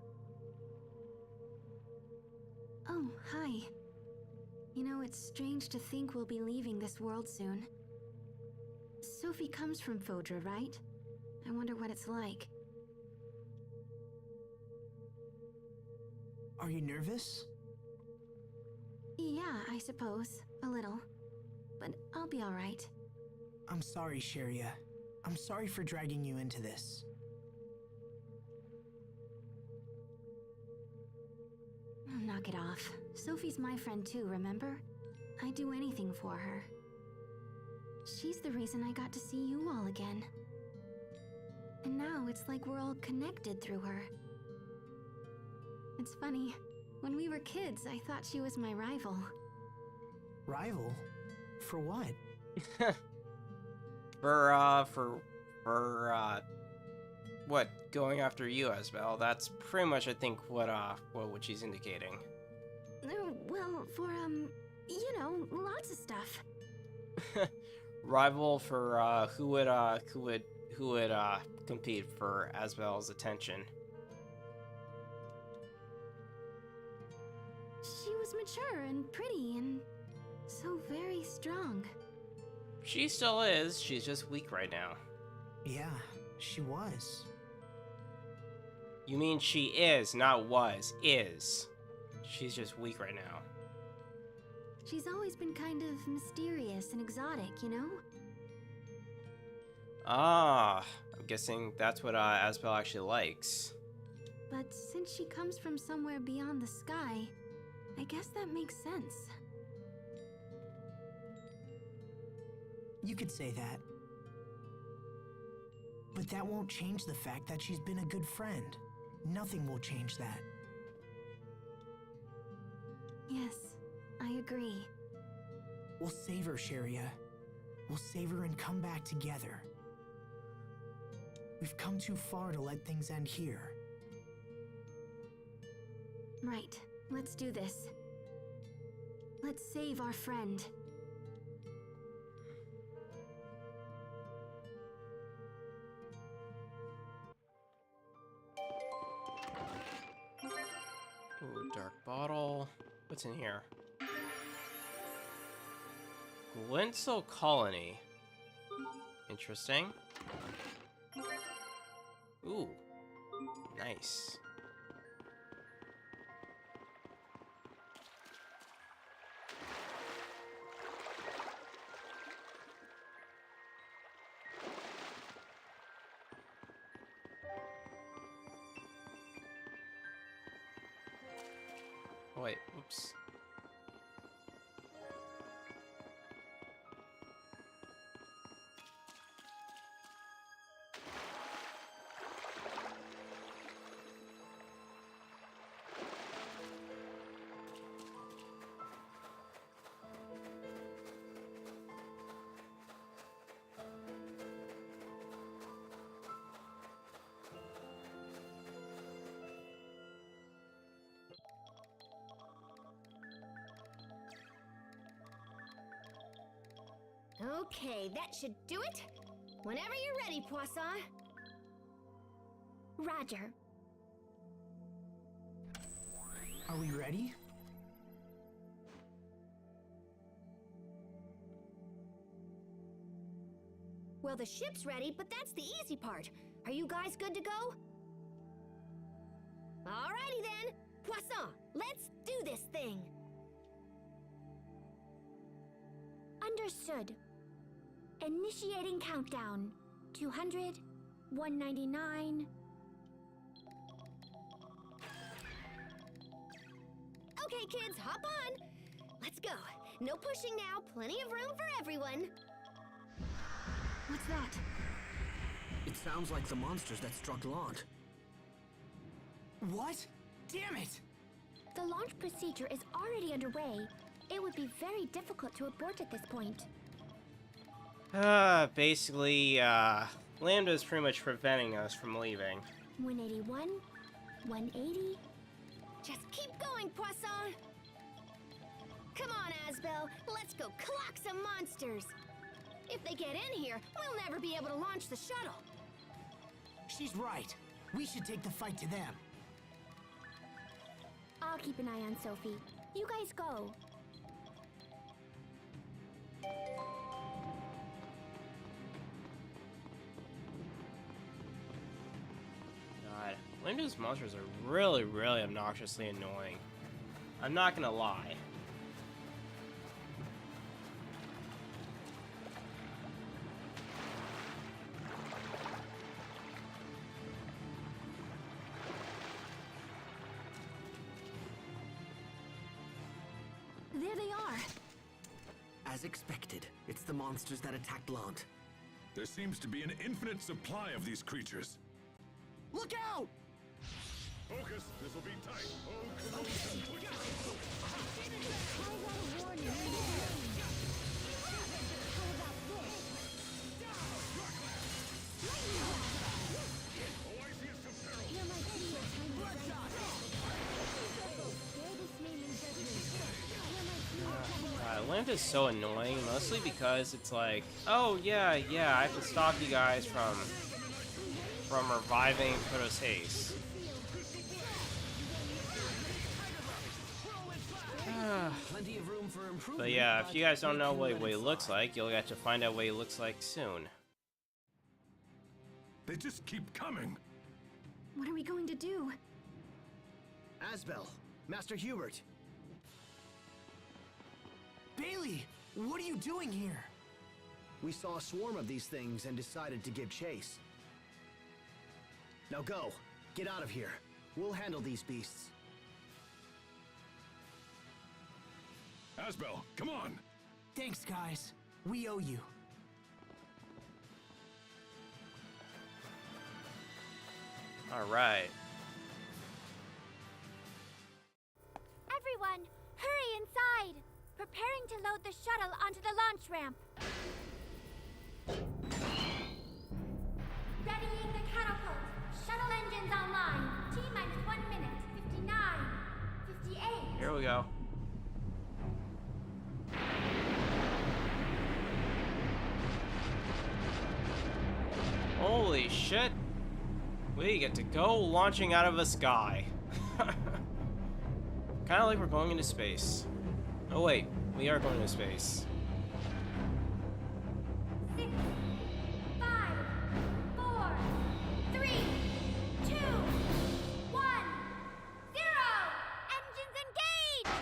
Oh, hi. You know, it's strange to think we'll be leaving this world soon. Sophi comes from Fodra, right? I wonder what it's like. Are you nervous? Yeah, I suppose. A little. But I'll be alright. I'm sorry, Sheria. I'm sorry for dragging you into this. Oh, knock it off. Sophie's my friend too, remember? I'd do anything for her. She's the reason I got to see you all again. And now it's like we're all connected through her. It's funny. When we were kids, I thought she was my rival. Rival? For what? What, going after you, Asbel? That's pretty much, I think, what she's indicating. Well, for, you know, lots of stuff. Rival for, who would compete for Asbel's attention? She was mature and pretty and so very strong. She still is, she's just weak right now. Yeah, she was. You mean she is, not was, is. She's just weak right now. She's always been kind of mysterious and exotic, you know? Ah, I'm guessing that's what Asbel actually likes. But since she comes from somewhere beyond the sky, I guess that makes sense. You could say that. But that won't change the fact that she's been a good friend. Nothing will change that. Yes, I agree. We'll save her, Sharia. We'll save her and come back together. We've come too far to let things end here. Right, let's do this. Let's save our friend. Ooh, dark bottle. What's in here? Glenso Colony. Interesting. Ooh. Nice. Oh, wait, oops. Okay, that should do it. Whenever you're ready, Poisson. Roger. Are we ready? Well, the ship's ready, but that's the easy part. Are you guys good to go? Alrighty then. Poisson, let's do this thing. Understood. Initiating countdown. 200, 199. Okay, kids, hop on. Let's go. No pushing now. Plenty of room for everyone. What's that? It sounds like the monsters that struck Lant. What? Damn it! The launch procedure is already underway. It would be very difficult to abort at this point. Basically, Lambda is pretty much preventing us from leaving. 181, 180. Just keep going, Poisson. Come on, Asbel. Let's go clock some monsters. If they get in here, we'll never be able to launch the shuttle. She's right. We should take the fight to them. I'll keep an eye on Sophi. You guys go. God, Lambda's monsters are really, really obnoxiously annoying. I'm not gonna lie. There they are. As expected, it's the monsters that attacked Lant. There seems to be an infinite supply of these creatures. Look out! Focus, this will be tight. Lambda's so annoying, mostly because it's like, oh yeah, I have to stop you guys from reviving Protosace. Plenty of room for improvement. But yeah, if you guys don't know what he looks like, you'll get to find out what he looks like soon. They just keep coming. What are we going to do? Asbel, Master Hubert. Bailey, what are you doing here? We saw a swarm of these things and decided to give chase. Now go. Get out of here. We'll handle these beasts. Asbel, come on. Thanks, guys. We owe you. Alright. Everyone, hurry inside! Preparing to load the shuttle onto the launch ramp. Readying the catapult. Shuttle engines online. T-minus 1 minute. 59. 58. Here we go. Holy shit. We get to go launching out of the sky. Kind of like we're going into space. Oh wait, we are going into space. 6, 5, 4, 3, 2, 1, 0! Engines engaged!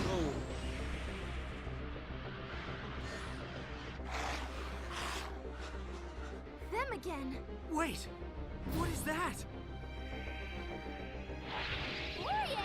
Oh. Them again. Wait! What is that? Fourier?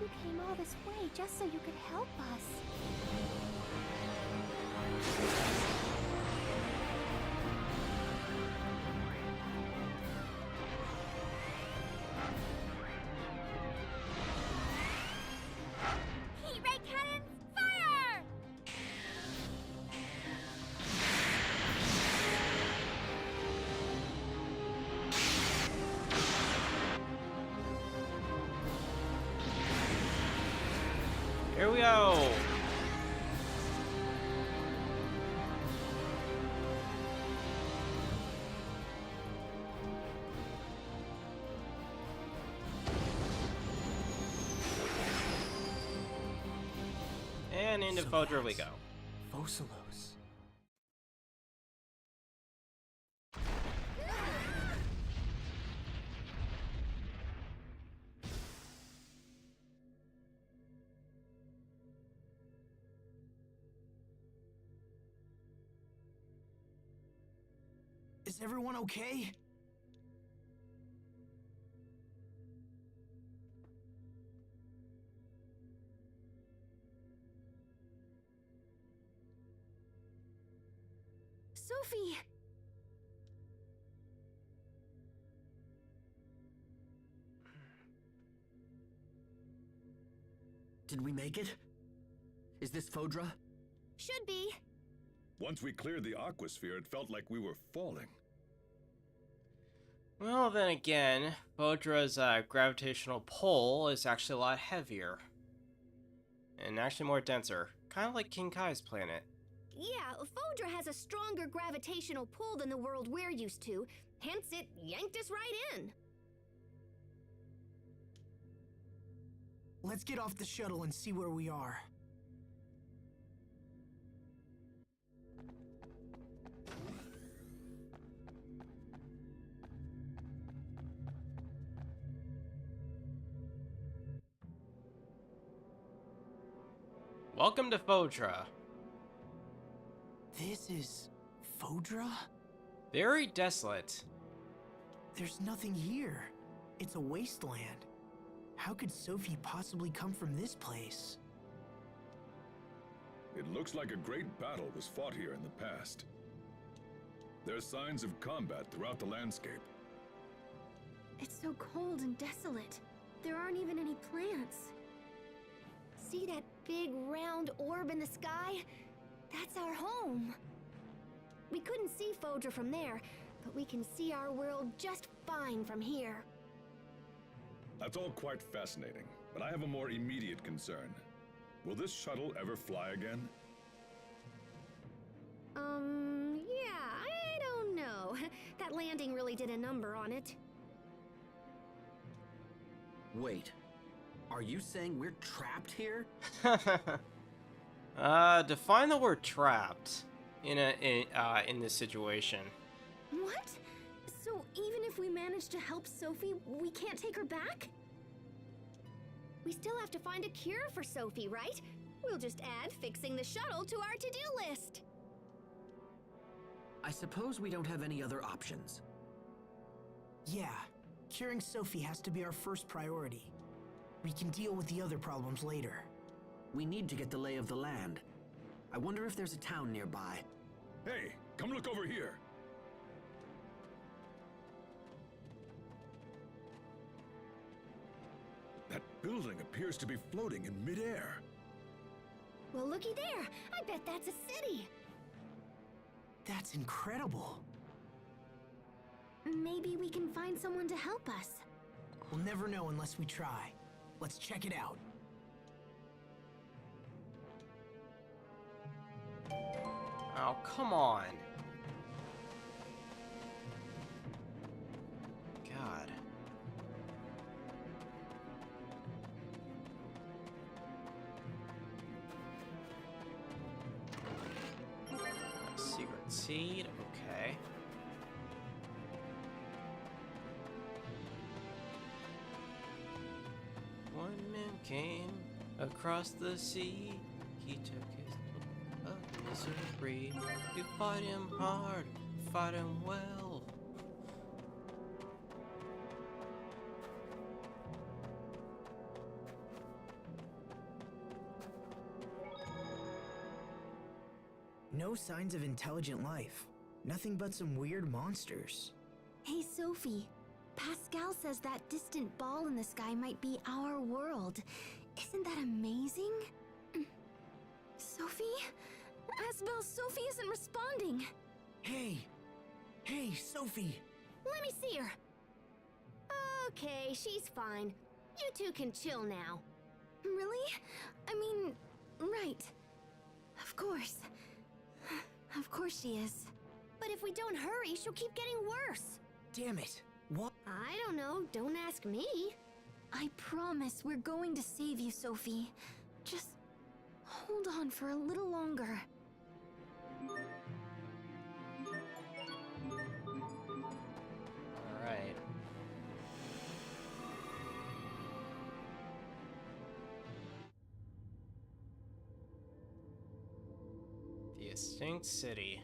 You came all this way just so you could help us. Heat ray cannons, fire! Here we go. And into Fodra we go. Fossilos. Is everyone okay? Sophi! Did we make it? Is this Fodra? Should be. Once we cleared the aquasphere, it felt like we were falling. Well, then again, Fodra's gravitational pull is actually a lot heavier. And actually more denser. Kind of like King Kai's planet. Yeah, Fodra has a stronger gravitational pull than the world we're used to, hence it yanked us right in. Let's get off the shuttle and see where we are. Welcome to Fodra. This is Fodra? Very desolate. There's nothing here. It's a wasteland. How could Sophi possibly come from this place? It looks like a great battle was fought here in the past. There's signs of combat throughout the landscape. It's so cold and desolate. There aren't even any plants. See that big round orb in the sky? That's our home. We couldn't see Fodra from there, but we can see our world just fine from here. That's all quite fascinating, but I have a more immediate concern. Will this shuttle ever fly again? Yeah, I don't know. That landing really did a number on it. Wait. Are you saying we're trapped here? Define the word trapped in this situation. What? So even if we manage to help Sophi, we can't take her back? We still have to find a cure for Sophi, right? We'll just add fixing the shuttle to our to-do list. I suppose we don't have any other options. Yeah, curing Sophi has to be our first priority. We can deal with the other problems later. We need to get the lay of the land. I wonder if there's a town nearby. Hey, come look over here. That building appears to be floating in midair. Well, looky there. I bet that's a city. That's incredible. Maybe we can find someone to help us. We'll never know unless we try. Let's check it out. Oh, come on. God. Secret seed, okay. One man came across the sea. He took his load of misery. You fight him hard, fight him well. No signs of intelligent life. Nothing but some weird monsters. Hey, Sophi. Pascal says that distant ball in the sky might be our world. Isn't that amazing? Sophi? Asbel, Sophi isn't responding. Hey! Hey, Sophi! Let me see her. Okay, she's fine. You two can chill now. Really? I mean, right. Of course. Of course she is. But if we don't hurry, she'll keep getting worse. Damn it! What? I don't know. Don't ask me. I promise we're going to save you, Sophi. Just hold on for a little longer. Alright. The Extinct City.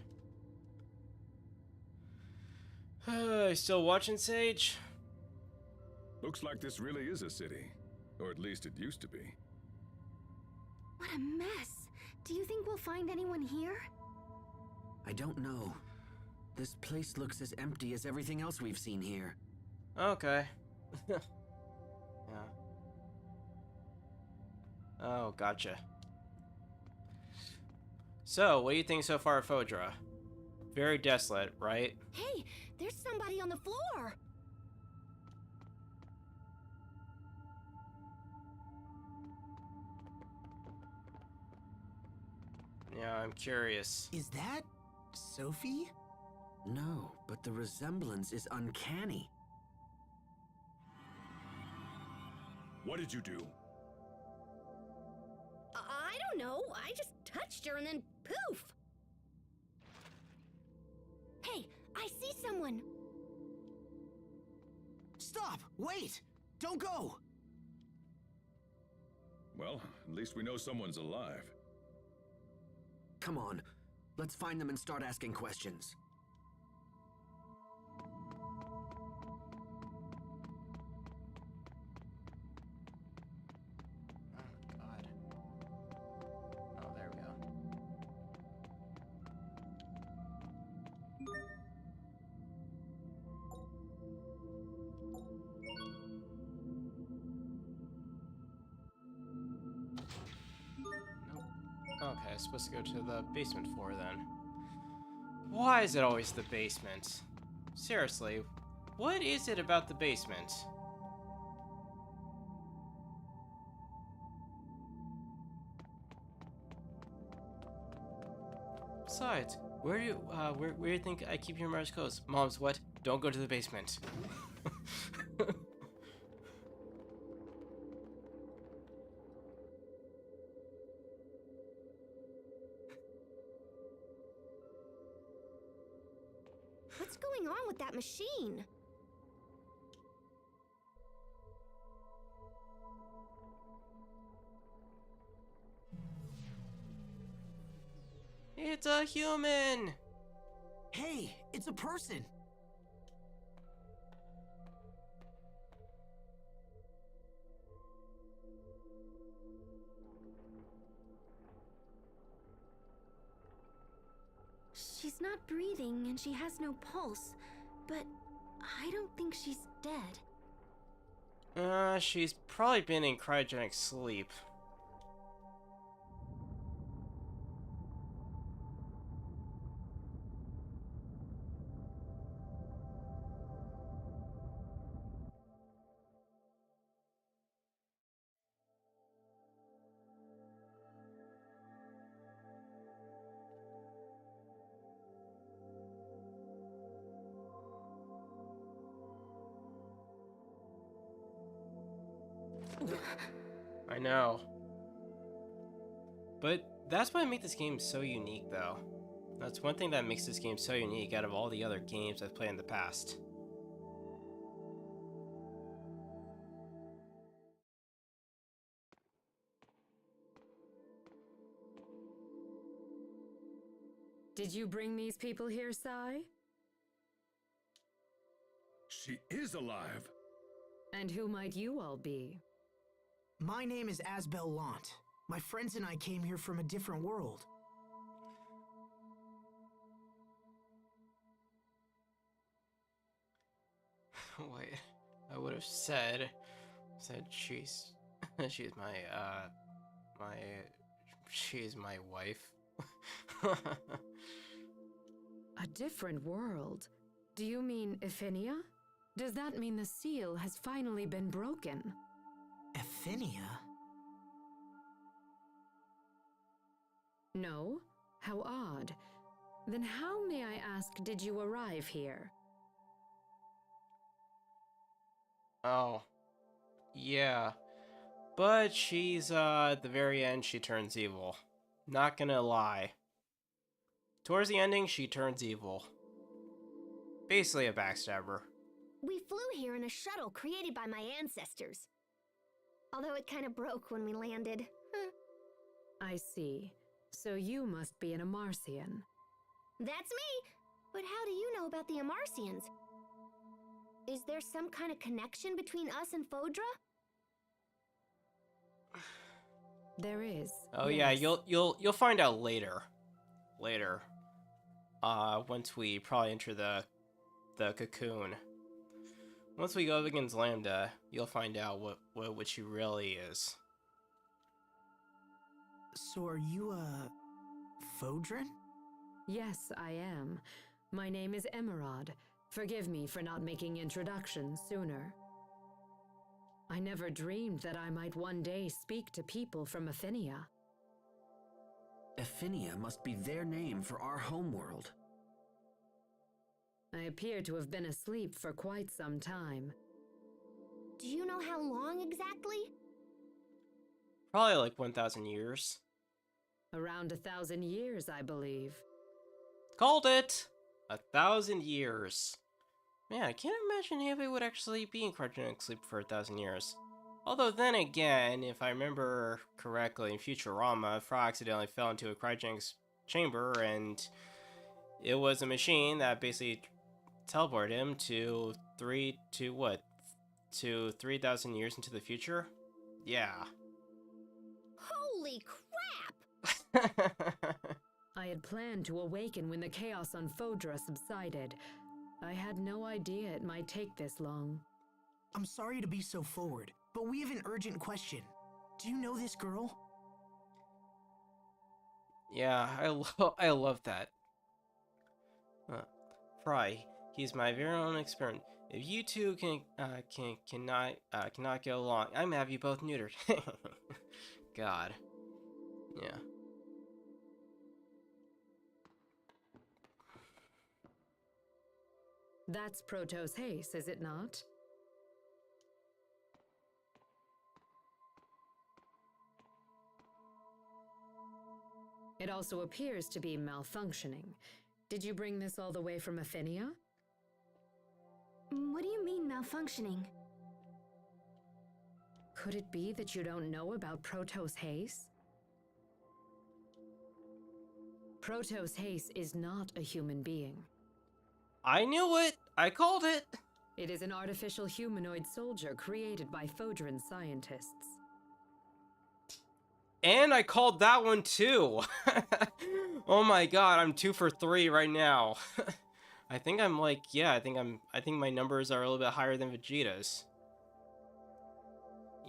Still watching, Sage? Looks like this really is a city. Or at least it used to be. What a mess. Do you think we'll find anyone here? I don't know. This place looks as empty as everything else we've seen here. Okay. Yeah. Oh, gotcha. So, what do you think so far of Fodra? Very desolate, right? Hey, there's somebody on the floor. Yeah, I'm curious. Is that Sophi? No, but the resemblance is uncanny. What did you do? I don't know. I just touched her and then poof. Hey, I see someone. Stop! Wait! Don't go! Well, at least we know someone's alive. Come on, let's find them and start asking questions. God. Oh, there we go. Okay, I'm supposed to go to the basement floor then. Why is it always the basement? Seriously, what is it about the basement? Besides, where do you think I keep your mother's clothes? Mom's what? Don't go to the basement. What's going on with that machine? It's a human! Hey, it's a person! She's not breathing and she has no pulse, but I don't think she's dead. She's probably been in cryogenic sleep. I know. But that's what makes this game so unique, though. That's one thing that makes this game so unique out of all the other games I've played in the past. Did you bring these people here, Sai? She is alive! And who might you all be? My name is Asbel Lant. My friends and I came here from a different world. Wait, I would have said she's she's my wife. A different world? Do you mean Ephinia? Does that mean the seal has finally been broken? Ephinia? No? How odd. Then how, may I ask, did you arrive here? Oh. Yeah. But she's, at the very end, she turns evil. Not gonna lie. Towards the ending, she turns evil. Basically a backstabber. We flew here in a shuttle created by my ancestors. Although it kind of broke when we landed. I see. So you must be an Amarcian. That's me! But how do you know about the Amarcians? Is there some kind of connection between us and Fodra? There is. Oh yes. yeah, you'll find out later. Later. Once we probably enter the cocoon. Once we go up against Lambda, you'll find out what she really is. So are you Fodran? Yes, I am. My name is Emerald. Forgive me for not making introductions sooner. I never dreamed that I might one day speak to people from Ephinia. Ephinia must be their name for our homeworld. I appear to have been asleep for quite some time. Do you know how long exactly? Probably like 1,000 years. Around 1,000 years, I believe. Called it! 1,000 years. Man, I can't imagine anybody would actually be in cryogenic sleep for 1,000 years. Although then again, if I remember correctly, in Futurama, Frog accidentally fell into a cryogenic chamber, and it was a machine that basically teleported him to 3,000 years into the future? Yeah. Holy crap! I had planned to awaken when the chaos on Fodra subsided. I had no idea it might take this long. I'm sorry to be so forward, but we have an urgent question. Do you know this girl? Yeah, I love that. Fry, he's my very own experiment. If you two cannot get along, I'm gonna have you both neutered. God. Yeah. That's Protos Haste, is it not? It also appears to be malfunctioning. Did you bring this all the way from Ephinia? What do you mean malfunctioning? Could it be that you don't know about Protos Haste? Protos Haste is not a human being. I knew it! I called it! It is an artificial humanoid soldier created by Fodran scientists. And I called that one too! Oh my god, I'm 2 for 3 right now. I think I'm like, yeah, I think my numbers are a little bit higher than Vegeta's.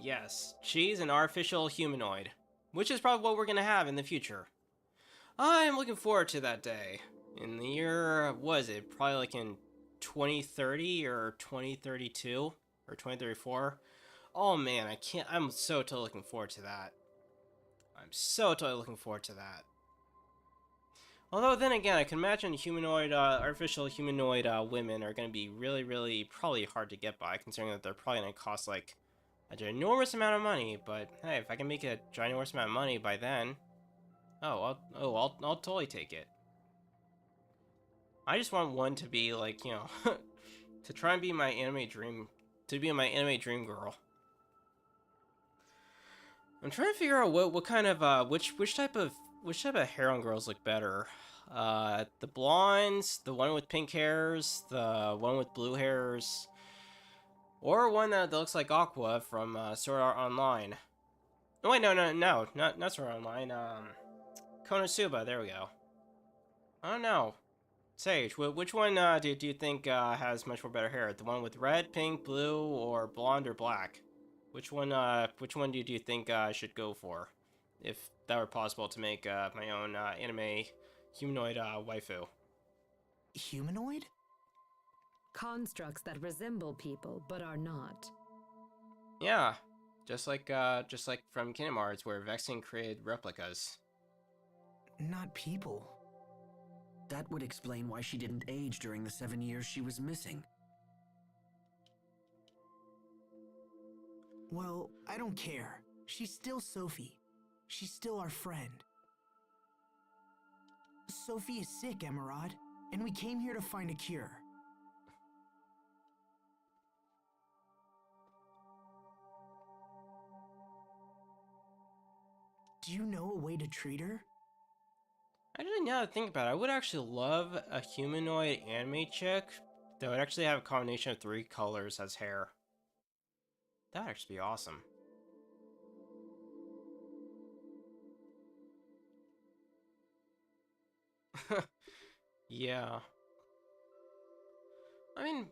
Yes, she's an artificial humanoid, which is probably what we're gonna have in the future. I'm looking forward to that day. In the year, what is it? Probably like in 2030 or 2032 or 2034. Oh man, I'm so totally looking forward to that. I'm so totally looking forward to that. Although then again, I can imagine artificial humanoid women are going to be really, really probably hard to get by, considering that they're probably going to cost like a ginormous amount of money. But hey, if I can make a ginormous amount of money by then, I'll totally take it. I just want one to be like, you know, to try and be my anime dream, girl. I'm trying to figure out what kind of which type of hair on girls look better. The blondes, the one with pink hairs, the one with blue hairs, or one that looks like Aqua from Sword Art Online. Oh wait, no, not Sword Art Online. Konosuba. There we go. I don't know. Sage, which one do you think has much more better hair? The one with red, pink, blue, or blonde or black? Which one do you think I should go for? If that were possible to make my own anime humanoid waifu. Humanoid? Constructs that resemble people but are not. Yeah, just like from Kingdom Hearts, where Vexing created replicas. Not people. That would explain why she didn't age during the 7 years she was missing. Well, I don't care. She's still Sophi. She's still our friend. Sophi is sick, Emerald, and we came here to find a cure. Do you know a way to treat her? Actually, now that I think about it, I would actually love a humanoid anime chick that would actually have a combination of 3 colors as hair. That would actually be awesome. Yeah. I mean,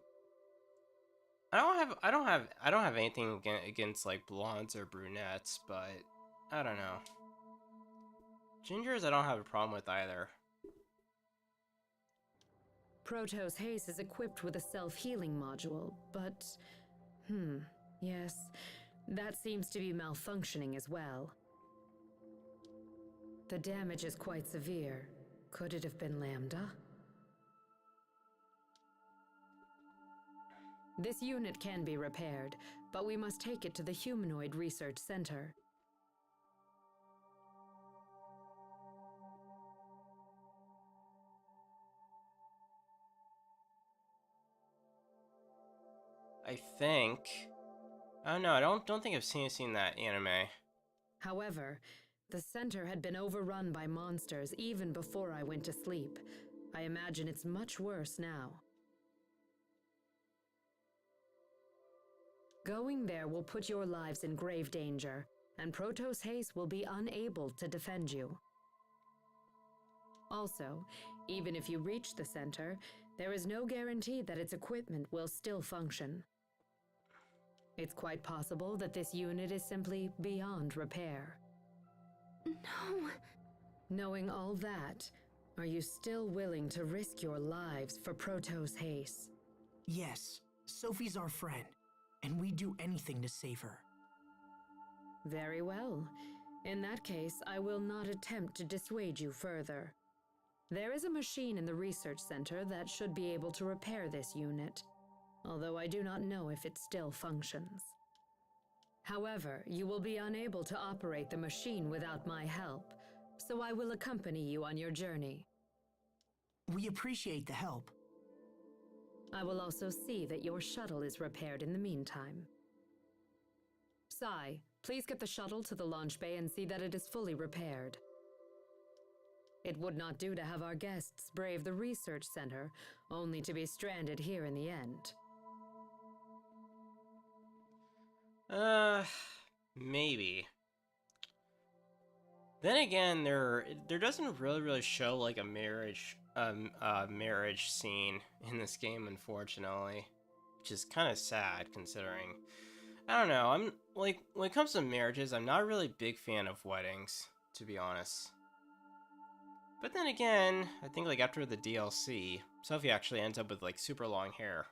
I don't have anything against like blondes or brunettes, but I don't know. Gingers I don't have a problem with either. Protos Haste is equipped with a self-healing module, but... yes, that seems to be malfunctioning as well. The damage is quite severe. Could it have been Lambda? This unit can be repaired, but we must take it to the Humanoid Research Center. I think. Oh no, I don't think I've seen that anime. However, the center had been overrun by monsters even before I went to sleep. I imagine it's much worse now. Going there will put your lives in grave danger, and Protos Haste will be unable to defend you. Also, even if you reach the center, there is no guarantee that its equipment will still function. It's quite possible that this unit is simply beyond repair. No. Knowing all that, are you still willing to risk your lives for Protos Haste? Yes, Sophie's our friend, and we'd do anything to save her. Very well. In that case, I will not attempt to dissuade you further. There is a machine in the research center that should be able to repair this unit, although I do not know if it still functions. However, you will be unable to operate the machine without my help, so I will accompany you on your journey. We appreciate the help. I will also see that your shuttle is repaired in the meantime. Sai, please get the shuttle to the launch bay and see that it is fully repaired. It would not do to have our guests brave the research center, only to be stranded here in the end. Maybe. Then again, there doesn't really show like a marriage scene in this game, unfortunately, which is kind of sad considering. I don't know. I'm like, when it comes to marriages, I'm not a really big fan of weddings, to be honest. But then again, I think like after the DLC, Sophi actually ends up with like super long hair.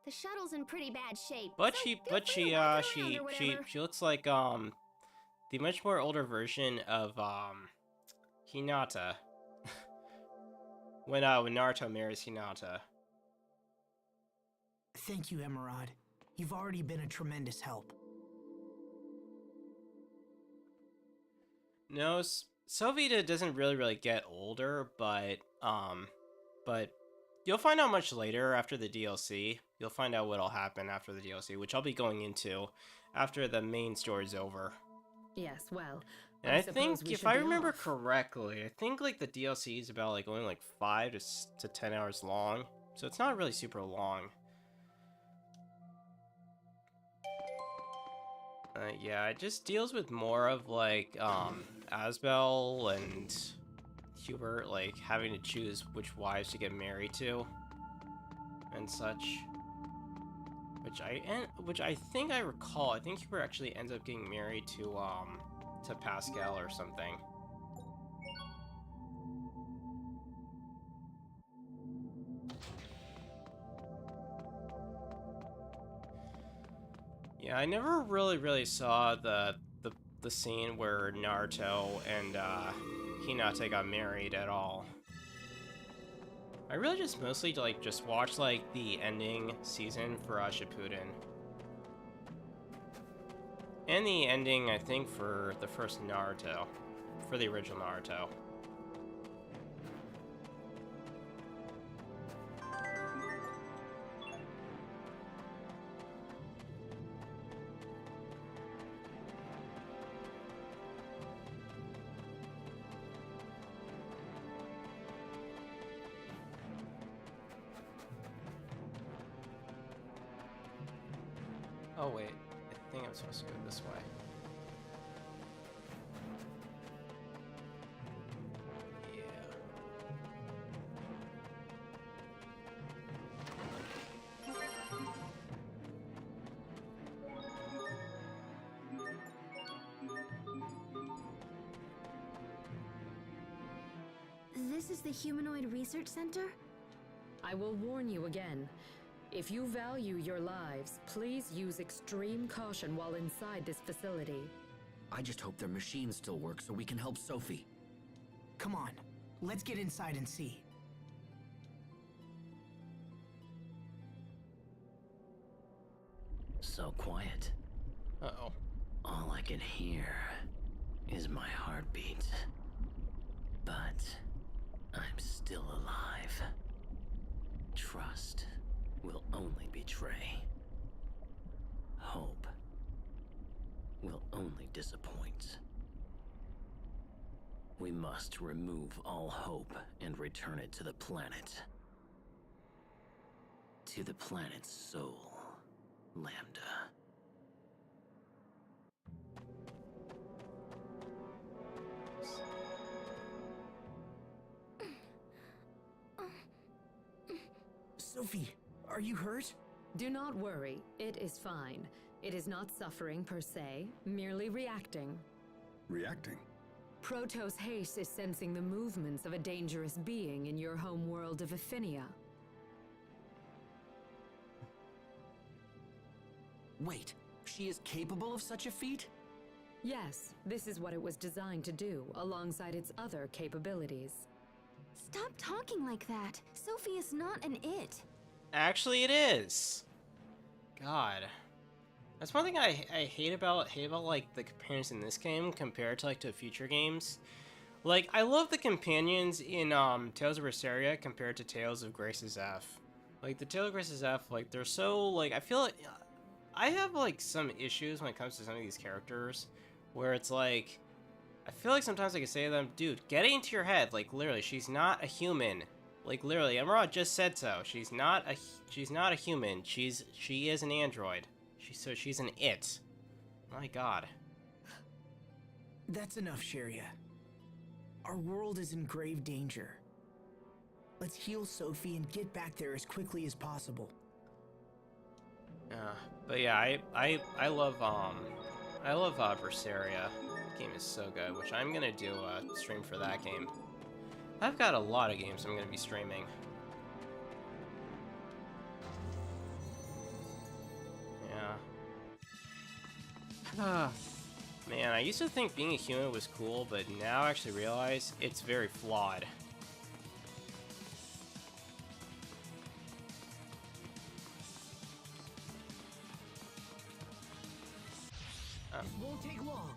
The shuttle's in pretty bad shape. But so she feel free to walk it around or whatever. she looks like the much more older version of Hinata. when Naruto marries Hinata. Thank you, Emerald. You've already been a tremendous help. No, Sophi doesn't really get older, but you'll find out much later after the DLC. You'll find out what'll happen after the DLC, which I'll be going into after the main story's over. Yes, well, And I think, if I remember correctly, I think like the DLC is about like only like 5 to 10 hours long, so it's not really super long. Yeah, it just deals with more of like Asbel and Hubert like having to choose which wives to get married to and such. Which I think I recall. I think Hubert actually ends up getting married to Pascal or something. Yeah, I never really saw the scene where Naruto and Hinata got married at all. I really just mostly like just watched like the ending season for Shippuden. And the ending, I think, for the first Naruto. For the original Naruto. Oh wait, I think I'm supposed to go this way. Yeah. This is the Humanoid Research Center? I will warn you again. If you value your lives, please use extreme caution while inside this facility. I just hope their machines still work so we can help Sophi. Come on, let's get inside and see. So quiet. Uh-oh. All I can hear is my heartbeat. But I'm still alive. Trust will only betray. Hope will only disappoint. We must remove all hope and return it to the planet. To the planet's soul, Lambda. Sophi, are you hurt? Do not worry, it is fine. It is not suffering per se, merely reacting. Reacting? Protos Haste is sensing the movements of a dangerous being in your home world of Aphinia. Wait, she is capable of such a feat? Yes, this is what it was designed to do, alongside its other capabilities. Stop talking like that. Sophi is not an it. Actually, it is. God. That's one thing I hate about like the companions in this game compared to like to future games. Like, I love the companions in Tales of Berseria compared to Tales of Grace's F. Like the Tales of Grace's F, like they're so like I feel like I have like some issues when it comes to some of these characters where it's like I feel like sometimes I can say to them, dude, get it into your head. Like, literally, she's not a human. Like, literally, Emerald just said so. She's not a human. She is an android. She's an it. My god. That's enough, Sharia. Our world is in grave danger. Let's heal Sophi and get back there as quickly as possible. But yeah, I love Berseria. The game is so good, which I'm gonna do a stream for that game. I've got a lot of games I'm gonna be streaming. Yeah. Man, I used to think being a human was cool, but now I actually realize it's very flawed. Won't take long.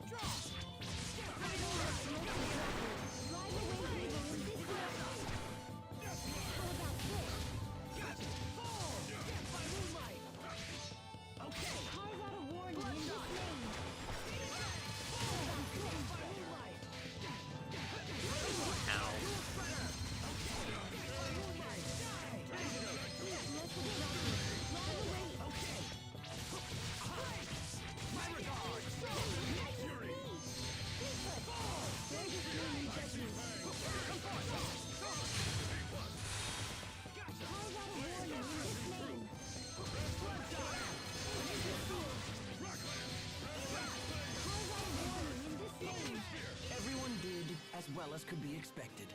Everyone did as well as could be expected.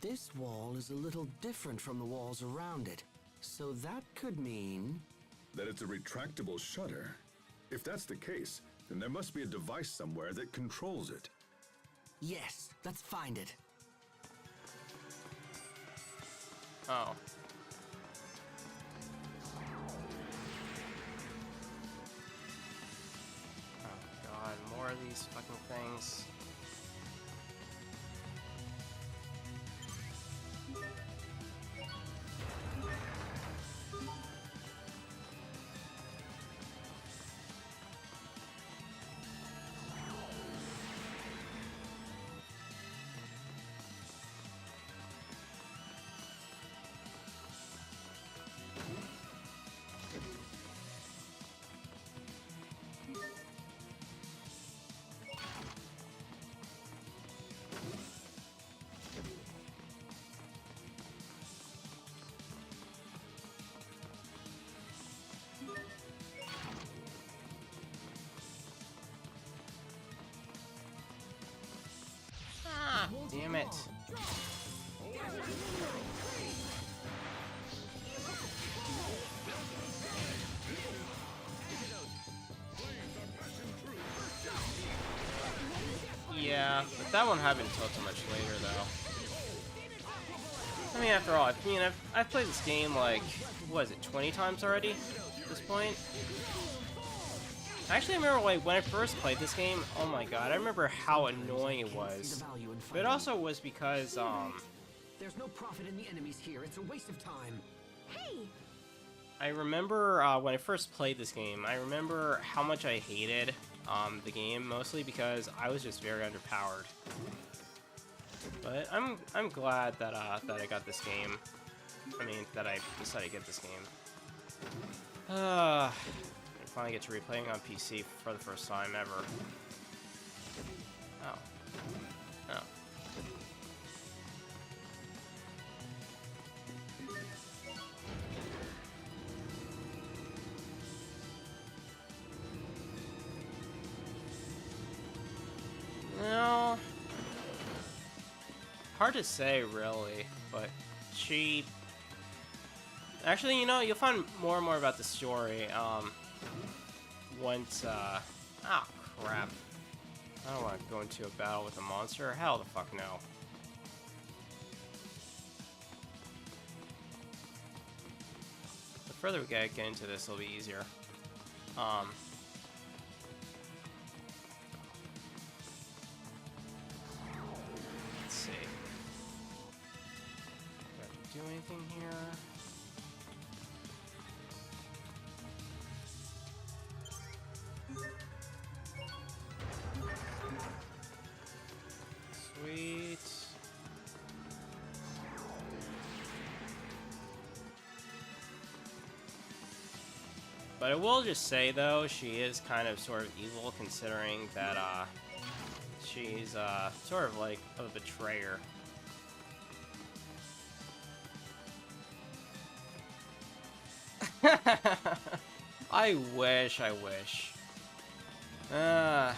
This wall is a little different from the walls around it, so that could mean... That it's a retractable shutter. If that's the case, then there must be a device somewhere that controls it. Yes, let's find it. Oh. Oh god, more of these fucking things. Damn it. Yeah, but that won't happen until so much later, though. I mean, after all, I've played this game like, what is it, 20 times already at this point? Actually, I remember like when I first played this game, oh my god, I remember how annoying it was. But it also was because, There's no profit in the enemies here. It's a waste of time. Hey! I remember when I first played this game, I remember how much I hated the game, mostly because I was just very underpowered. But I'm glad that that I got this game. I mean, that I decided to get this game. I finally get to replaying on PC for the first time ever. Oh. Oh. No. Hard to say, really, but she... Actually, you know, you'll find more and more about the story, once, oh, crap. I don't want to go into a battle with a monster. Hell the fuck no. The further we get into this, it'll be easier. Let's see. Do I have to do anything here? But I will just say, though, she is kind of sort of evil, considering that, she's, sort of like a betrayer. I wish. Oh,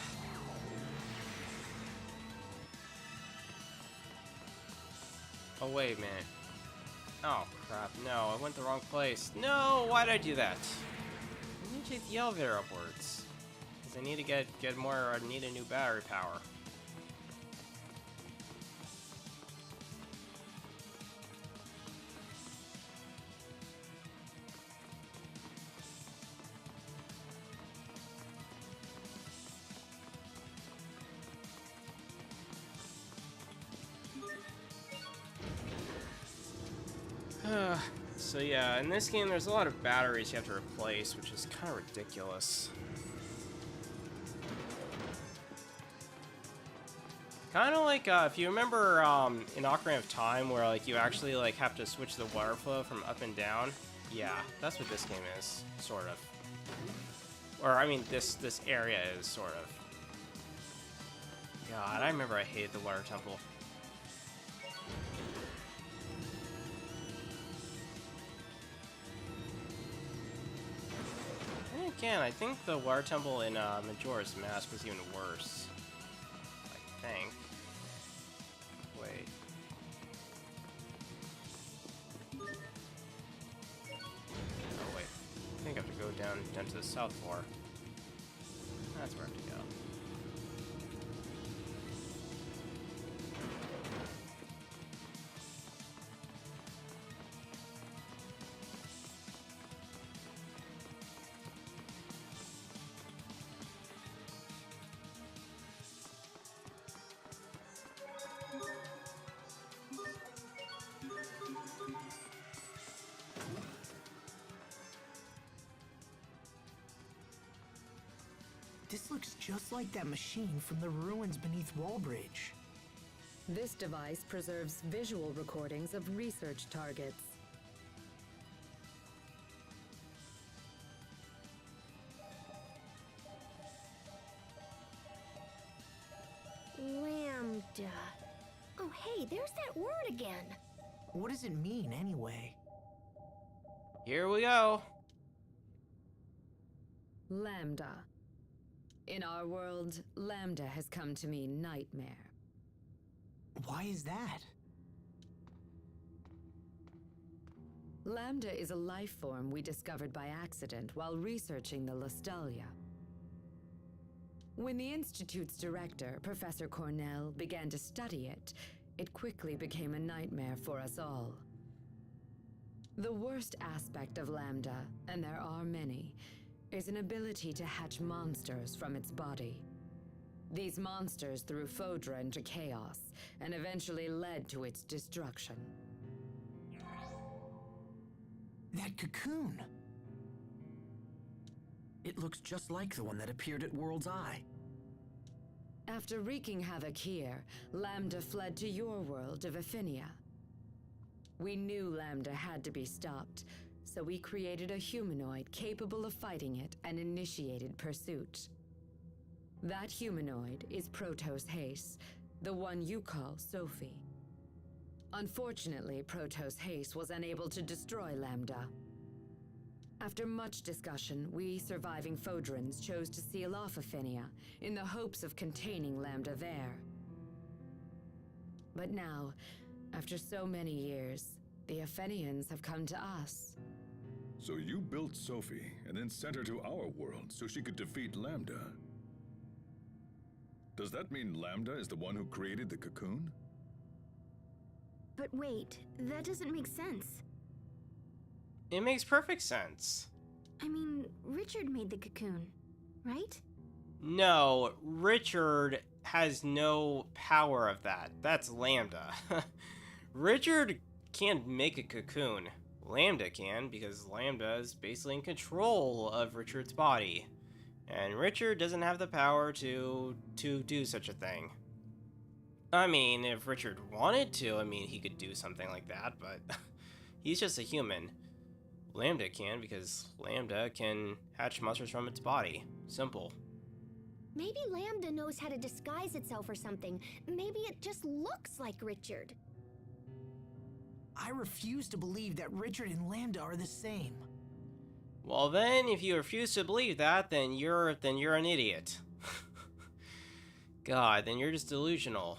wait a minute. Oh, crap. No, I went the wrong place. No, why did I do that? I need to take the elevator upwards. Because I need to get more, I need a new battery power. So yeah, in this game there's a lot of batteries you have to replace, which is kind of ridiculous. Kind of like, if you remember in Ocarina of Time, where like you actually like have to switch the water flow from up and down. Yeah, that's what this game is, sort of. Or I mean, this area is sort of. God, I remember I hated the water temple. And again, I think the water temple in Majora's Mask was even worse. I think. Wait. Oh wait. I think I have to go down to the south floor. That's where I have to go. This looks just like that machine from the ruins beneath Wallbridge. This device preserves visual recordings of research targets. Lambda. Oh, hey, there's that word again. What does it mean, anyway? Here we go. Lambda. In our world, Lambda has come to mean nightmare. Why is that? Lambda is a life form we discovered by accident while researching the Lustalia. When the Institute's director, Professor Cornell, began to study it, it quickly became a nightmare for us all. The worst aspect of Lambda, and there are many, is an ability to hatch monsters from its body. These monsters threw Fodra into chaos, and eventually led to its destruction. That cocoon! It looks just like the one that appeared at World's Eye. After wreaking havoc here, Lambda fled to your world of Aphinia. We knew Lambda had to be stopped, so we created a humanoid capable of fighting it and initiated pursuit. That humanoid is Protos Haste, the one you call Sophi. Unfortunately, Protos Haste was unable to destroy Lambda. After much discussion, we surviving Fodrans chose to seal off Aphinia in the hopes of containing Lambda there. But now, after so many years, the Aphenians have come to us. So you built Sophi and then sent her to our world so she could defeat Lambda. Does that mean Lambda is the one who created the cocoon? But wait, that doesn't make sense. It makes perfect sense. I mean, Richard made the cocoon, right? No, Richard has no power of that. That's Lambda. Richard can't make a cocoon. Lambda can, because Lambda is basically in control of Richard's body. And Richard doesn't have the power to do such a thing. I mean, if Richard wanted to, I mean, he could do something like that, but he's just a human. Lambda can, because Lambda can hatch monsters from its body. Simple. Maybe Lambda knows how to disguise itself or something. Maybe it just looks like Richard. I refuse to believe that Richard and Lambda are the same. Well then, if you refuse to believe that, then you're an idiot. God, then you're just delusional.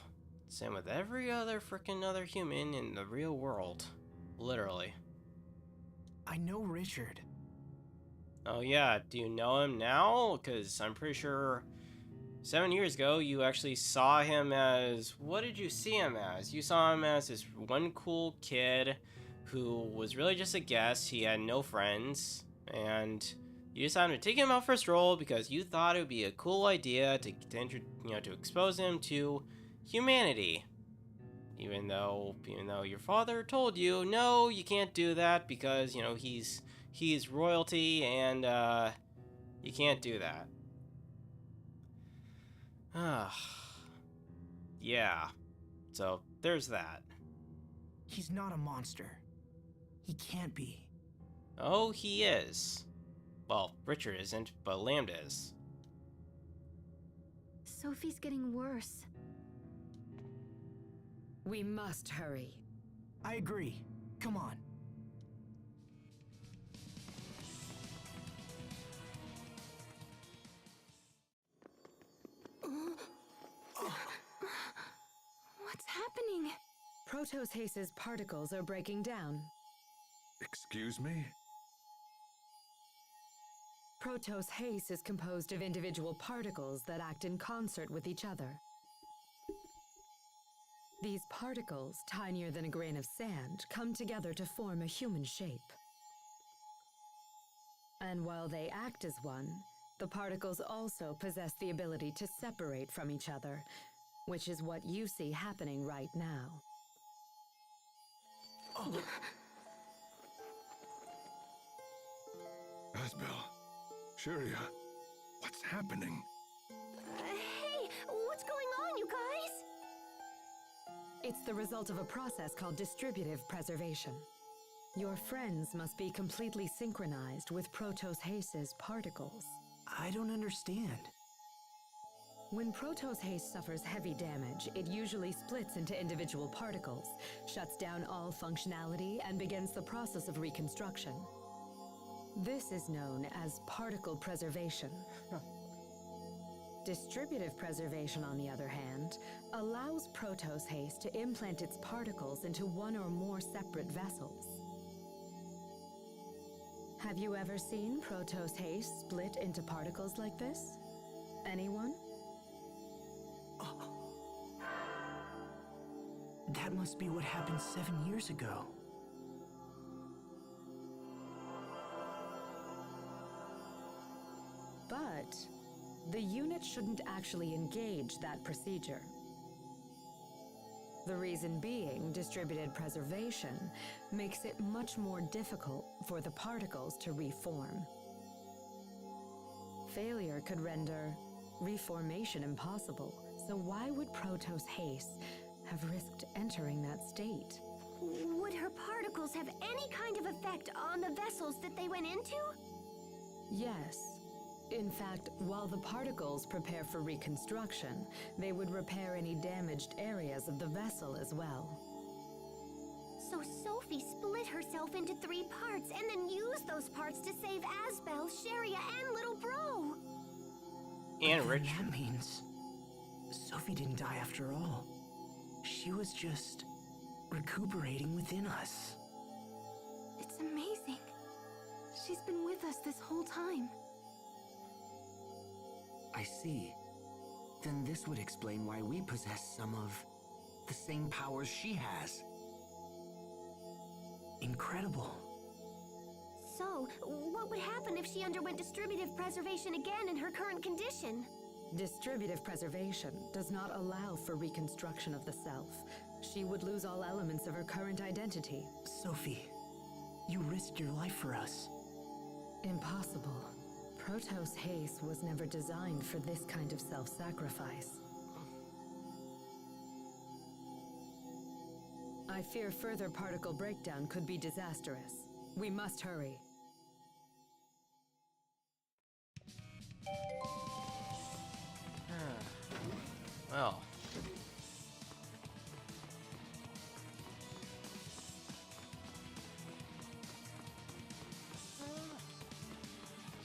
Same with every other frickin' other human in the real world. Literally. I know Richard. Oh yeah, do you know him now? Because I'm pretty sure 7 years ago you actually saw him as... What did you see him as? You saw him as this one cool kid who was really just a guest. He had no friends. And you decided to take him out for a stroll because you thought it would be a cool idea to expose him to humanity. Even though your father told you, no, you can't do that because, he's royalty and you can't do that. Yeah. So there's that. He's not a monster. He can't be. Oh, he is. Well, Richard isn't, but Lambda is. Sophie's getting worse. We must hurry. I agree. Come on. What's happening? Protos Hace's particles are breaking down. Excuse me? Protos Hace is composed of individual particles that act in concert with each other. These particles, tinier than a grain of sand, come together to form a human shape. And while they act as one, the particles also possess the ability to separate from each other, which is what you see happening right now. Asbel, Sharia, what's happening? Hey, what's going on, you guys? It's the result of a process called distributive preservation. Your friends must be completely synchronized with Protos Hace's particles. I don't understand. When Protos Hace suffers heavy damage, it usually splits into individual particles, shuts down all functionality, and begins the process of reconstruction. This is known as particle preservation. Distributive preservation, on the other hand, allows Protos Hace to implant its particles into one or more separate vessels. Have you ever seen Protos Hace split into particles like this? Anyone? That must be what happened 7 years ago. But the unit shouldn't actually engage that procedure. The reason being, distributed preservation makes it much more difficult for the particles to reform. Failure could render reformation impossible, so why would Protos Hace have risked entering that state? Would her particles have any kind of effect on the vessels that they went into? Yes. In fact, while the particles prepare for reconstruction, they would repair any damaged areas of the vessel as well. So Sophi split herself into 3 parts and then used those parts to save Asbel, Sharia, and Little Bro. And Richard. That means Sophi didn't die after all. She was just recuperating within us. It's amazing. She's been with us this whole time. I see. Then this would explain why we possess some of the same powers she has. Incredible. So, what would happen if she underwent distributive preservation again in her current condition? Distributive preservation does not allow for reconstruction of the self. She would lose all elements of her current identity. Sophi, you risked your life for us. Impossible. Protos Hace was never designed for this kind of self-sacrifice. I fear further particle breakdown could be disastrous. We must hurry.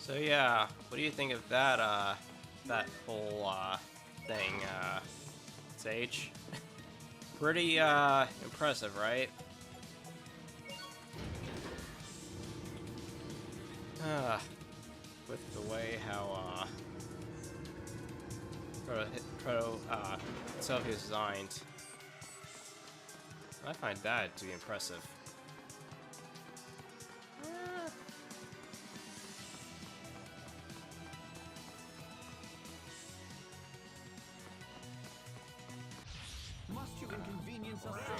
So yeah, what do you think of that, that whole, thing, Sage? Pretty, impressive, right? With the way how, Sophi is designed. I find that to be impressive. Must you inconvenience us so?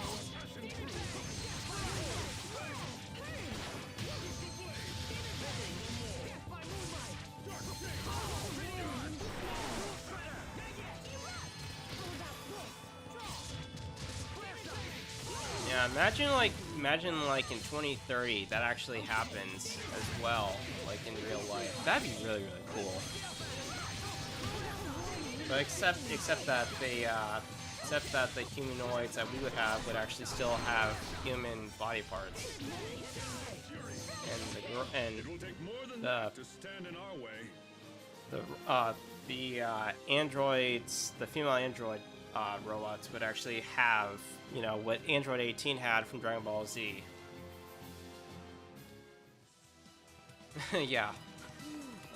Yeah, imagine like in 2030 that actually happens as well, like in real life. That'd be really, really cool. But except that the humanoids that we would have would actually still have human body parts. The androids, the female android robots would actually have, you know, what Android 18 had from Dragon Ball Z. Yeah.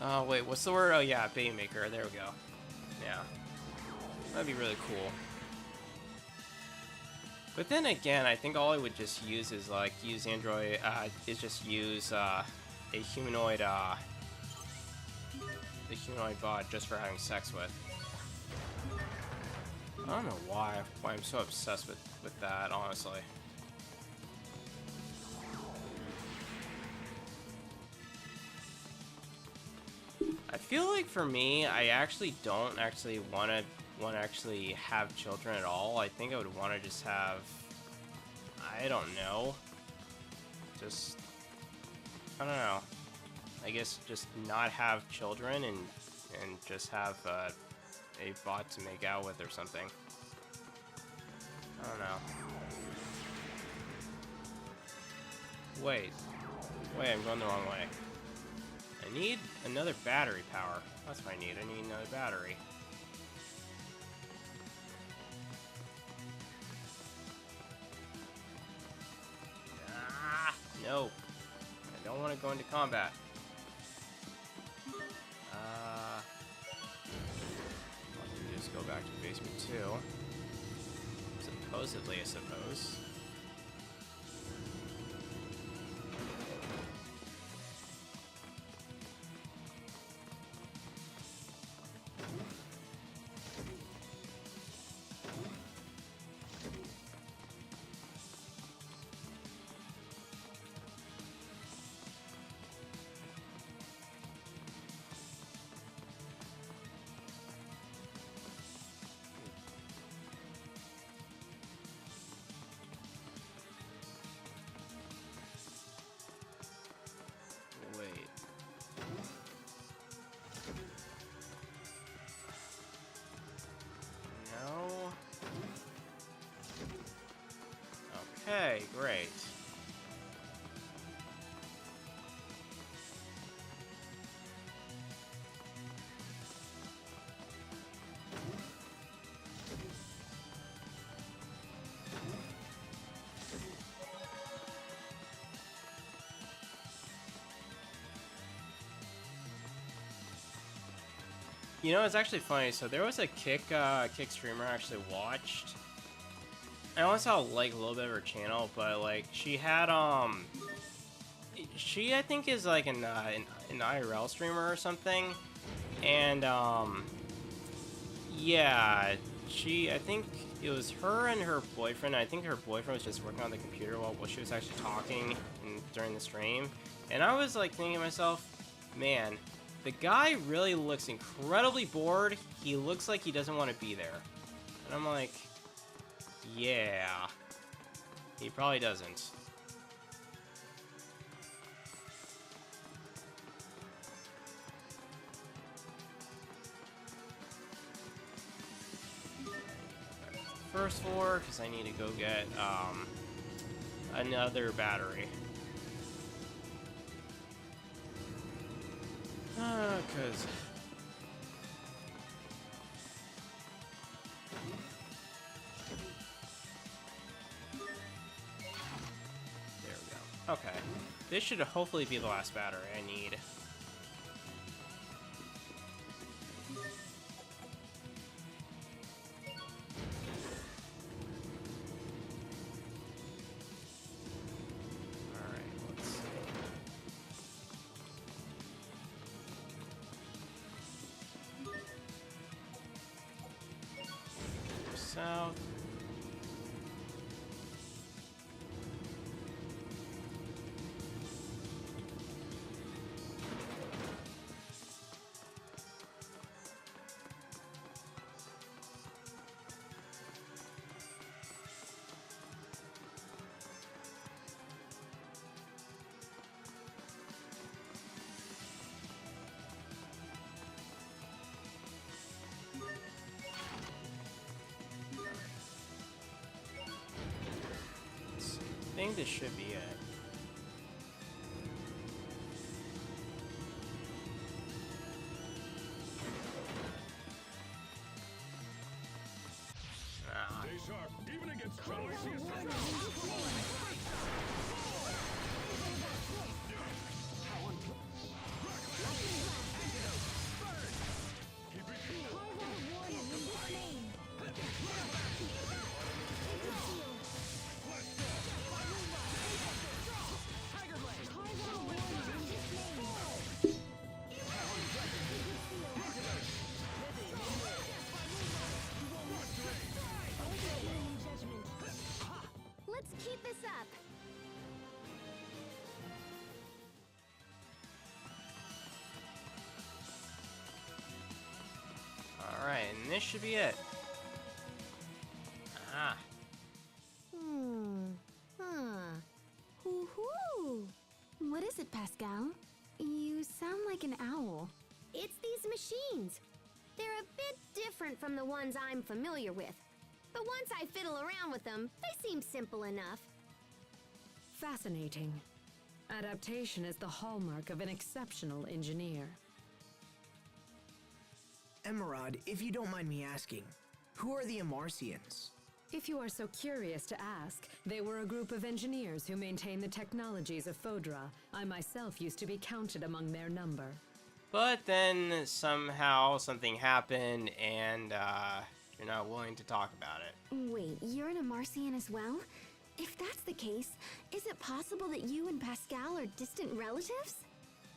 Oh wait, what's the word? Oh yeah, baby maker. There we go. Yeah. That'd be really cool. But then again, I think all I would just use is like use Android. Is just use a humanoid bot just for having sex with. I don't know why I'm so obsessed with that, honestly. I feel like for me, I actually don't actually want to have children at all. I think I would want to just have, I don't know, just, I don't know. I guess just not have children and just have a bot to make out with or something. I don't know. Wait, I'm going the wrong way. I need another battery power. That's what I need. I need another battery. Ah, no. I don't want to go into combat. I'll just go back to the basement too. Supposedly, I suppose. Okay, great. You know, it's actually funny. So there was a kick streamer I actually watched. I only saw like a little bit of her channel, but like she had she I think is like an IRL streamer or something, and yeah, I think it was her and her boyfriend. I think her boyfriend was just working on the computer while she was actually talking during the stream, and I was like thinking to myself, man, the guy really looks incredibly bored. He looks like he doesn't want to be there, and I'm like, yeah, he probably doesn't. First floor, because I need to go get another battery. Cause there we go. Okay, this should hopefully be the last battery I need. South. I think this should be it. Stay sharp, even against trouble. Let's keep this up. Alright, and this should be it. Ah. Hoo-hoo. What is it, Pascal? You sound like an owl. It's these machines. They're a bit different from the ones I'm familiar with. But once I fiddle around with them, they seem simple enough. Fascinating. Adaptation is the hallmark of an exceptional engineer. Emerald, if you don't mind me asking, who are the Amarcians? If you are so curious to ask, they were a group of engineers who maintain the technologies of Fodra. I myself used to be counted among their number. But then somehow something happened and you're not willing to talk about it. Wait, you're an Amarcian as well? If that's the case, is it possible that you and Pascal are distant relatives?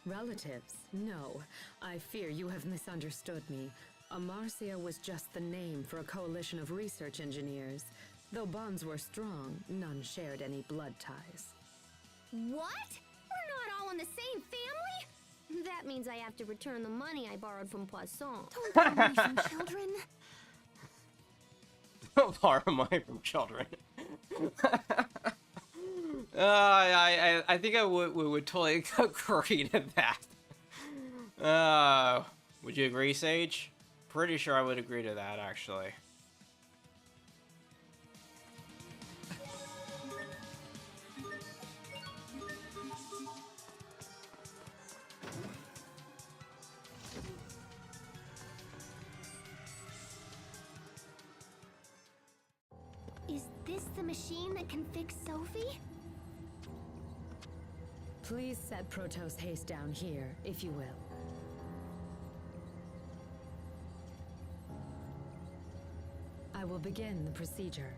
Relatives? No. I fear you have misunderstood me. Amarcia was just the name for a coalition of research engineers. Though bonds were strong, none shared any blood ties. What? We're not all in the same family? That means I have to return the money I borrowed from Poisson. Don't borrow money from children. Don't borrow money from children. I think I would totally agree to that. Would you agree, Sage? Pretty sure I would agree to that, actually. Is this the machine that can fix Sophi? Please set Protos Haste down here, if you will. I will begin the procedure.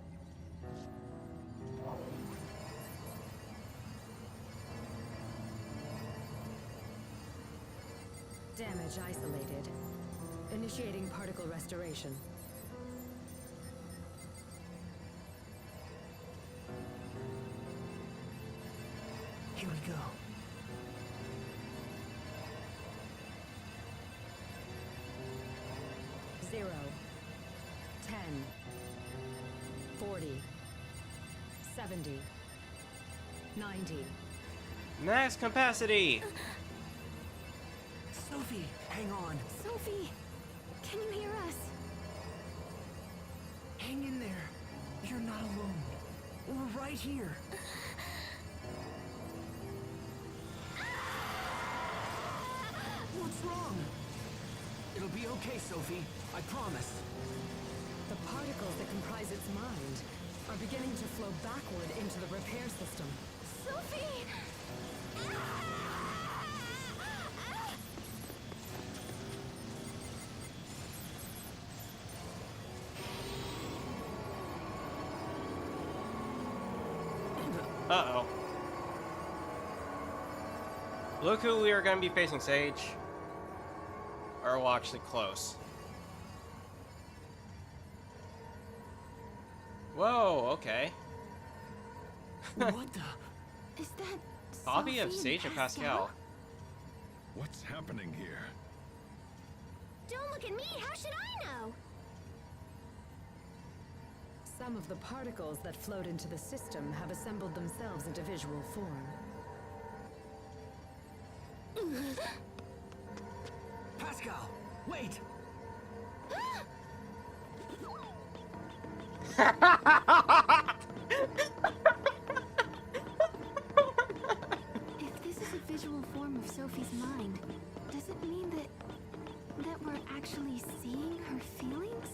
Damage isolated. Initiating particle restoration. Here we go. Zero. 10. 40. 70. 90. Max capacity! Sophi, hang on. Sophi, can you hear us? Hang in there. You're not alone. We're right here. What What's wrong? It'll be okay, Sophi. I promise. The particles that comprise its mind are beginning to flow backward into the repair system. Sophie! Uh-oh. Look who we are going to be facing, Sage. Or, well, actually close. Whoa, okay. What the? Is that Copy of Sophi Sage and Pascal. What's happening here? Don't look at me! How should I know? Some of the particles that flowed into the system have assembled themselves into visual form. Pascal, wait! If this is a visual form of Sophie's mind, does it mean that we're actually seeing her feelings?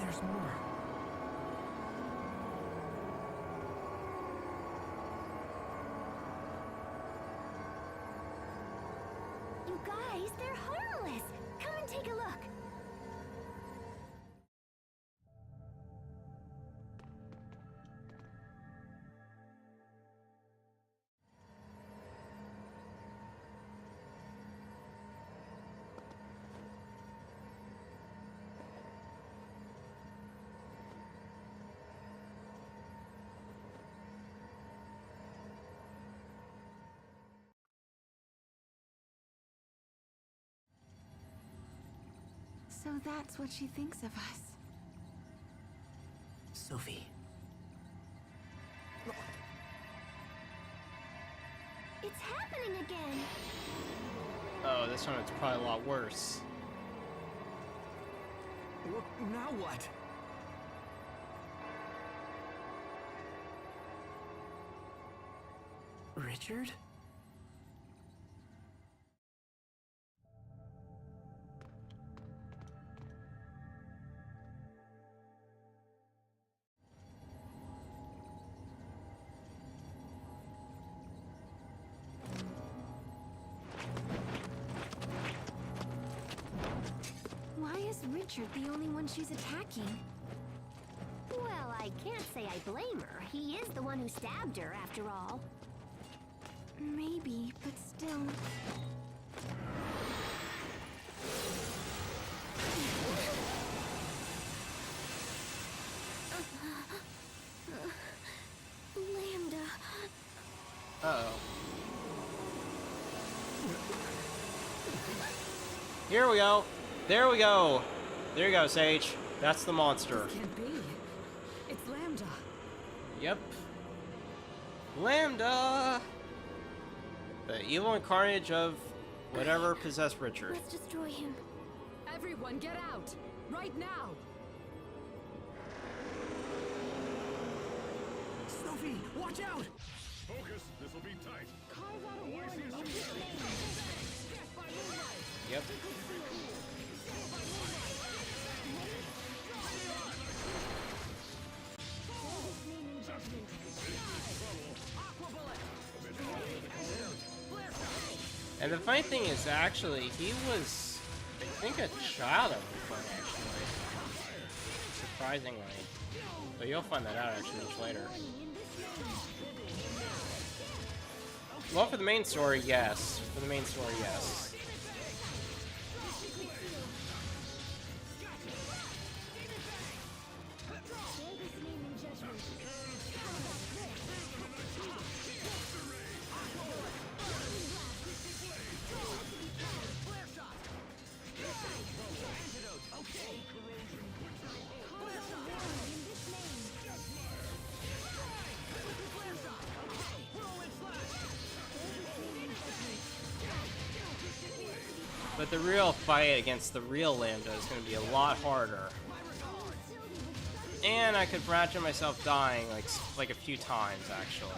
There's more. You guys, they're harmless! Come and take a look! So that's what she thinks of us. Sophi. It's happening again! Oh, this one it's probably a lot worse. Now what? Richard? Why is Richard the only one she's attacking? Well, I can't say I blame her. He is the one who stabbed her, after all. Maybe, but still. Lambda. Uh-oh. Here we go. There we go. There you go, Sage. That's the monster. This can't be. It's Lambda. Yep. Lambda! The evil incarnate of whatever possessed Richard. Let's destroy him. Everyone, get out! Right now! Sophi, watch out! Focus, this'll be tight. Carve out a Voice warning. is Yep. And the funny thing is, actually, he was, I think, a child at one point, actually. Surprisingly. But you'll find that out, actually, much later. Well, for the main story, yes. For the main story, yes. But the real fight against the real Lambda is going to be a lot harder. And I could imagine myself dying like a few times, actually.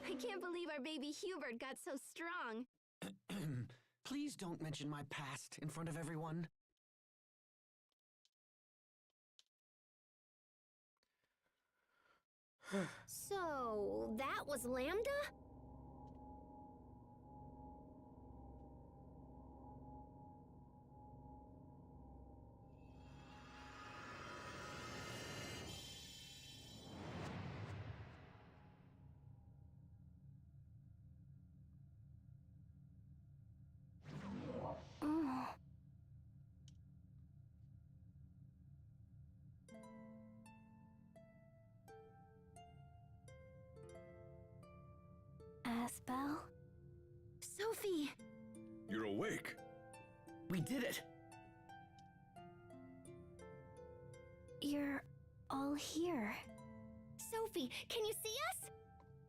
I can't believe our baby Hubert got so strong. Please don't mention my past in front of everyone. So, that was Lambda? Oh. Asbel? Sophi! You're awake. We did it! You're all here. Sophi, can you see us?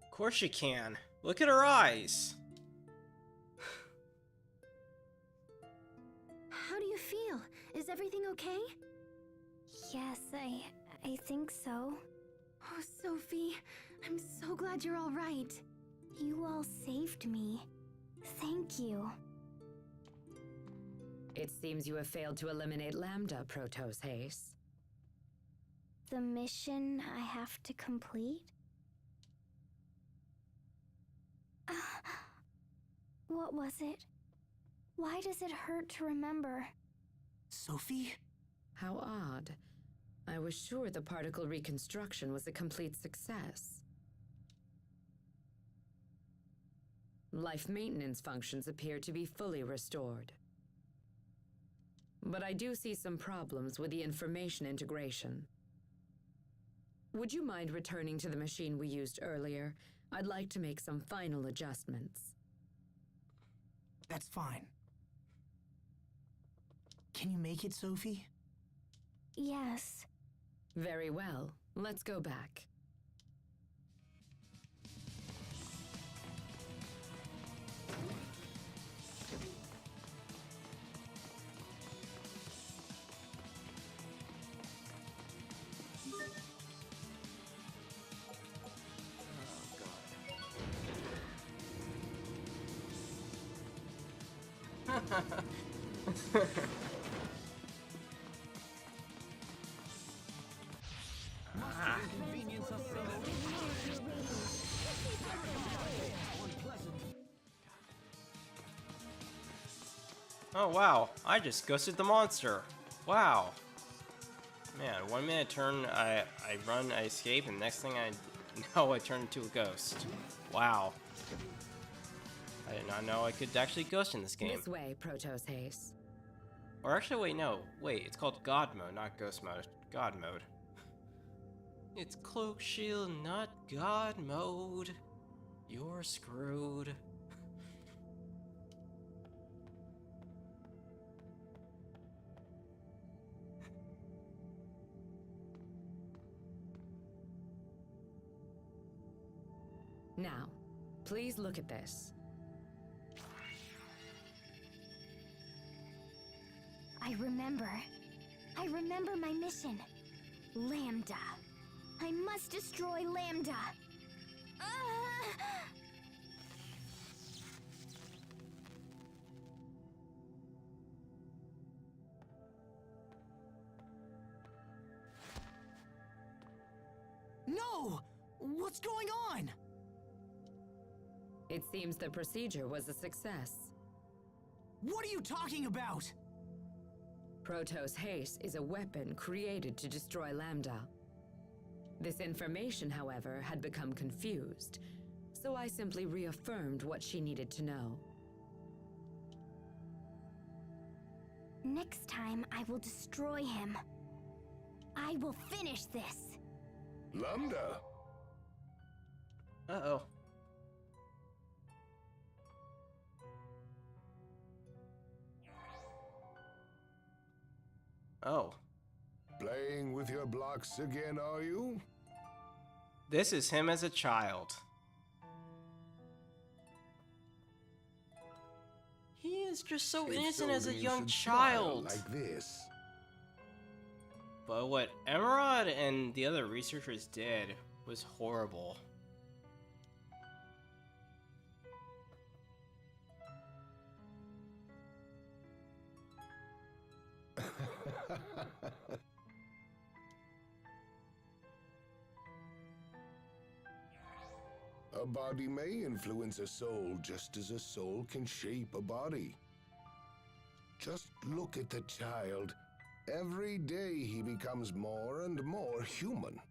Of course you can. Look at her eyes. How do you feel? Is everything okay? Yes, I think so. Oh, Sophi, I'm so glad you're all right. You all saved me. Thank you. It seems you have failed to eliminate Lambda, Protos Haze. The mission I have to complete? What was it? Why does it hurt to remember? Sophi? How odd. I was sure the particle reconstruction was a complete success. Life maintenance functions appear to be fully restored. But I do see some problems with the information integration. Would you mind returning to the machine we used earlier? I'd like to make some final adjustments. That's fine. Can you make it, Sophi? Yes. Very well. Let's go back. Oh wow, I just ghosted the monster. Wow. Man, 1 minute turn, I run, I escape, and next thing I know, I turn into a ghost. Wow. I did not know I could actually ghost in this game. This way, Protos Haze. Or actually, wait, no. Wait, it's called God mode, not ghost mode. God mode. It's cloak shield, not God mode. You're screwed. Now, please look at this. I remember. I remember my mission. Lambda. I must destroy Lambda. No! What's going on? It seems the procedure was a success. What are you talking about? Protos Haste is a weapon created to destroy Lambda. This information, however, had become confused, so I simply reaffirmed what she needed to know. Next time, I will destroy him. I will finish this. Lambda! Uh-oh. Oh. Playing with your blocks again, are you? This is him as a child. He is just so innocent as a young child. Like this. But what Emerald and the other researchers did was horrible. A body may influence a soul just as a soul can shape a body. Just look at the child. Every day he becomes more and more human.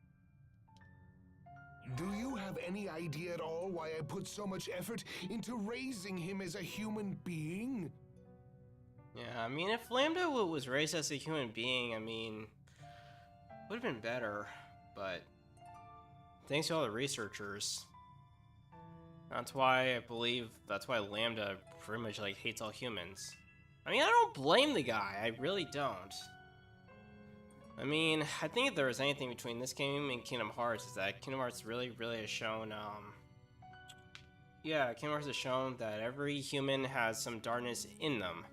Do you have any idea at all why I put so much effort into raising him as a human being? Yeah, I mean, if Lambda was raised as a human being, I mean, would have been better, but thanks to all the researchers, that's why I believe that's why Lambda pretty much like hates all humans. I mean, I don't blame the guy, I really don't. I mean, I think if there was anything between this game and Kingdom Hearts is that Kingdom Hearts really has shown, yeah, Kingdom Hearts has shown that every human has some darkness in them.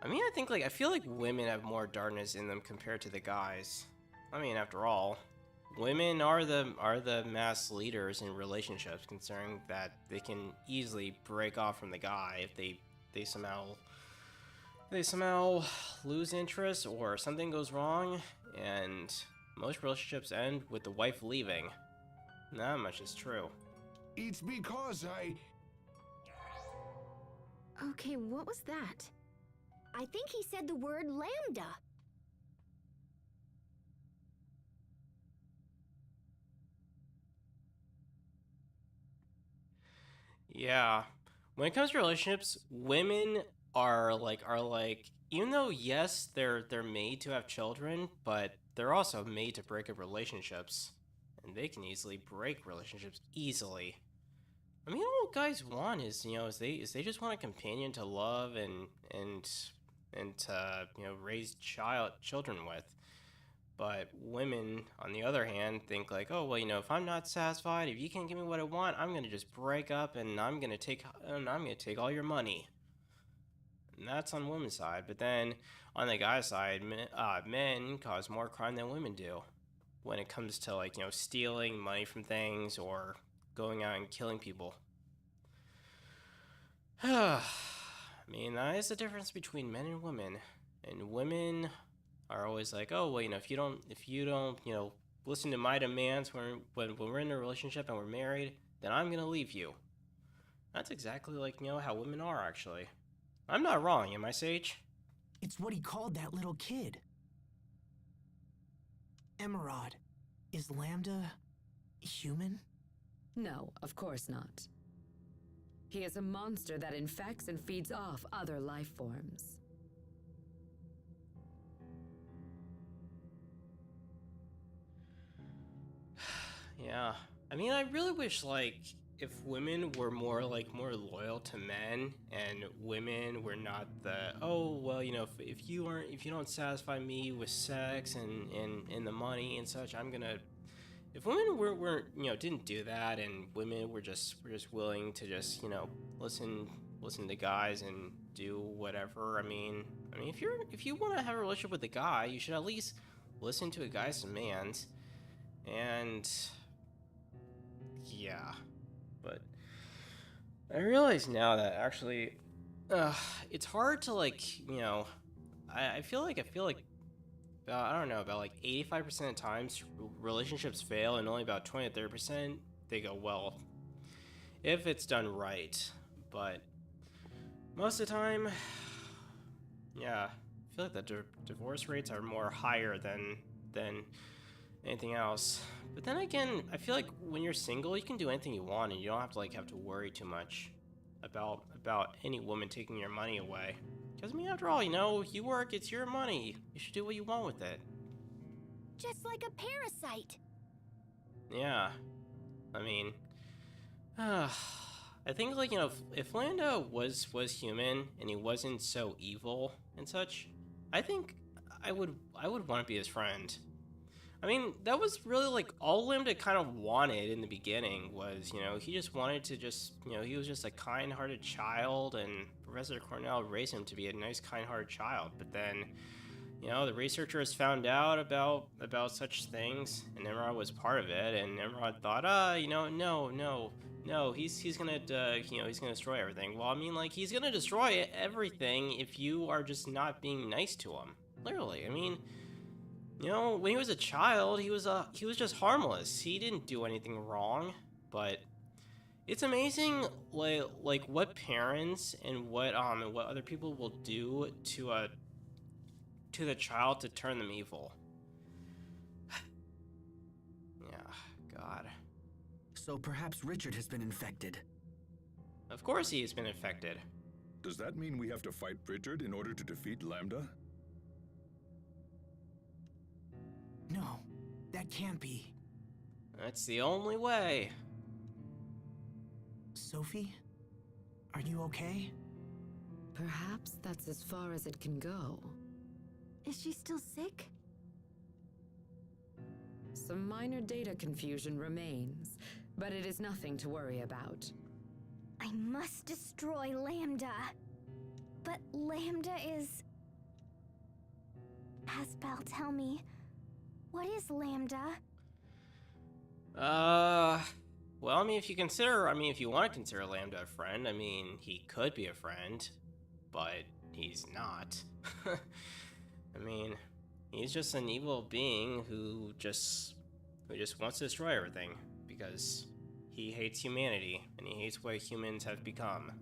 I mean, I feel like women have more darkness in them compared to the guys. I mean, after all, women are the mass leaders in relationships, considering that they can easily break off from the guy if they somehow lose interest or something goes wrong, and most relationships end with the wife leaving. That much is true. It's because I... Okay, what was that? I think he said the word Lambda. Yeah. When it comes to relationships, women are like even though yes, they're made to have children, but they're also made to break up relationships. And they can easily break relationships easily. I mean, all guys want is, is they just want a companion to love and to, raise children with. But women, on the other hand, think like, oh, well, if I'm not satisfied, if you can't give me what I want, I'm gonna just break up and I'm gonna take all your money. And that's on women's side. But then on the guy's side, men cause more crime than women do when it comes to stealing money from things or going out and killing people. I mean, that is the difference between men and women. And women are always like, oh, well, if you don't, listen to my demands when we're in a relationship and we're married, then I'm gonna leave you. That's exactly like, how women are, actually. I'm not wrong, am I, Sage? It's what he called that little kid. Emerald, is Lambda human? No, of course not. He is a monster that infects and feeds off other life forms. Yeah. I mean, I really wish, if women were more loyal to men, and women were not oh, well, if you don't satisfy me with sex and the money and such, I'm gonna... If women weren't didn't do that, and women were just willing to just, listen to guys and do whatever, I mean, if you want to have a relationship with a guy, you should at least listen to a guy's demands. And yeah, but I realize now that actually it's hard to I feel like about, I don't know, about like 85% of times relationships fail, and only about 20 to 30% they go well if it's done right. But most of the time, yeah, I feel like the divorce rates are more higher than anything else. But then again, I feel like when you're single, you can do anything you want, and you don't have to worry too much about any woman taking your money away. Because, I mean, after all, you know, you work, it's your money. You should do what you want with it. Just like a parasite. Yeah. I mean, I think, like, you know, if Lando was human and he wasn't so evil and such, I think I would want to be his friend. I mean, that was really, like, all Lambda kind of wanted in the beginning was, you know, he just wanted to just, you know, he was just a kind-hearted child, and Professor Cornell raised him to be a nice, kind-hearted child. But then, you know, the researchers found out about such things, and Nimrod was part of it, and Nimrod thought, you know, no, he's gonna, you know, he's gonna destroy everything. Well, I mean, like, he's gonna destroy everything if you are just not being nice to him. Literally, I mean, you know, when he was a child, he was just harmless. He didn't do anything wrong. But it's amazing, like what parents and what other people will do to the child to turn them evil. Yeah, God. So perhaps Richard has been infected. Of course he has been infected. Does that mean we have to fight Richard in order to defeat Lambda? No, that can't be. That's the only way. Sophi? Are you okay? Perhaps that's as far as it can go. Is she still sick? Some minor data confusion remains, but it is nothing to worry about. I must destroy Lambda. But Lambda is... Asbel, tell me, what is Lambda? Well, I mean, if you want to consider Lambda a friend, I mean, he could be a friend, but he's not. I mean, he's just an evil being who just wants to destroy everything because he hates humanity and he hates what humans have become.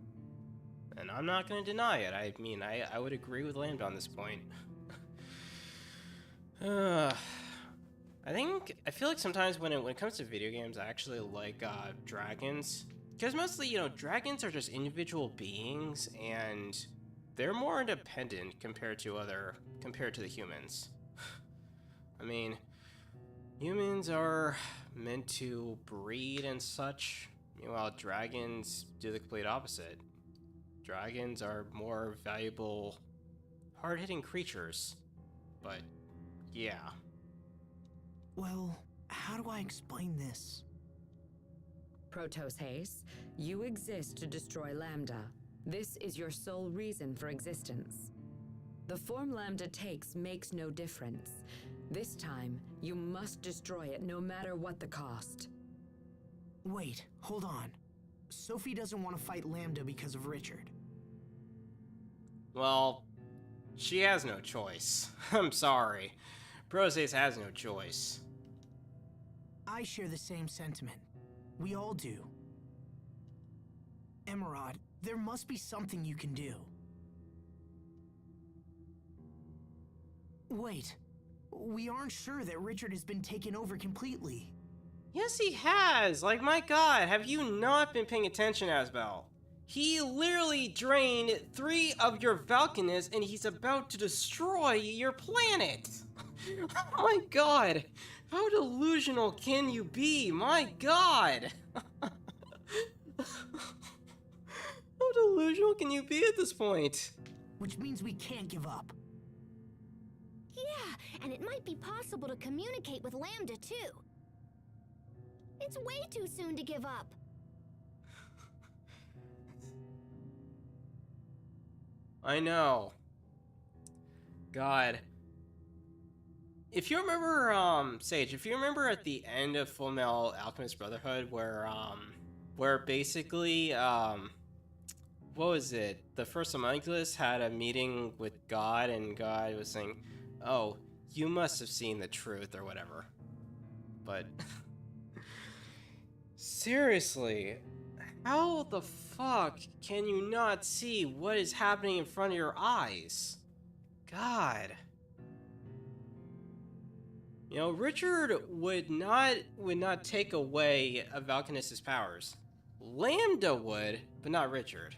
And I'm not going to deny it. I mean, I would agree with Lambda on this point. I feel like sometimes when it comes to video games, I actually like dragons, because mostly, you know, dragons are just individual beings and they're more independent compared to the humans. I mean, humans are meant to breed and such, meanwhile dragons do the complete opposite. Dragons are more valuable, hard-hitting creatures. But yeah. Well, how do I explain this? Protos Haze, you exist to destroy Lambda. This is your sole reason for existence. The form Lambda takes makes no difference. This time, you must destroy it no matter what the cost. Wait, hold on. Sophi doesn't want to fight Lambda because of Richard. Well, she has no choice. I'm sorry. Protos has no choice. I share the same sentiment. We all do. Emerald, there must be something you can do. Wait, we aren't sure that Richard has been taken over completely. Yes, he has! Like, my god, have you not been paying attention, Asbel? He literally drained 3 of your Valkanists and he's about to destroy your planet! Oh my god! How delusional can you be? My god! How delusional can you be at this point? Which means we can't give up. Yeah, and it might be possible to communicate with Lambda too. It's way too soon to give up. I know. God. If you remember, Sage, if you remember at the end of Fullmetal Alchemist Brotherhood where basically, what was it? The first homunculus had a meeting with God and God was saying, oh, you must have seen the truth or whatever. But seriously, how the fuck can you not see what is happening in front of your eyes? God. You know, Richard would not take away a Valkanist's powers. Lambda would, but not Richard.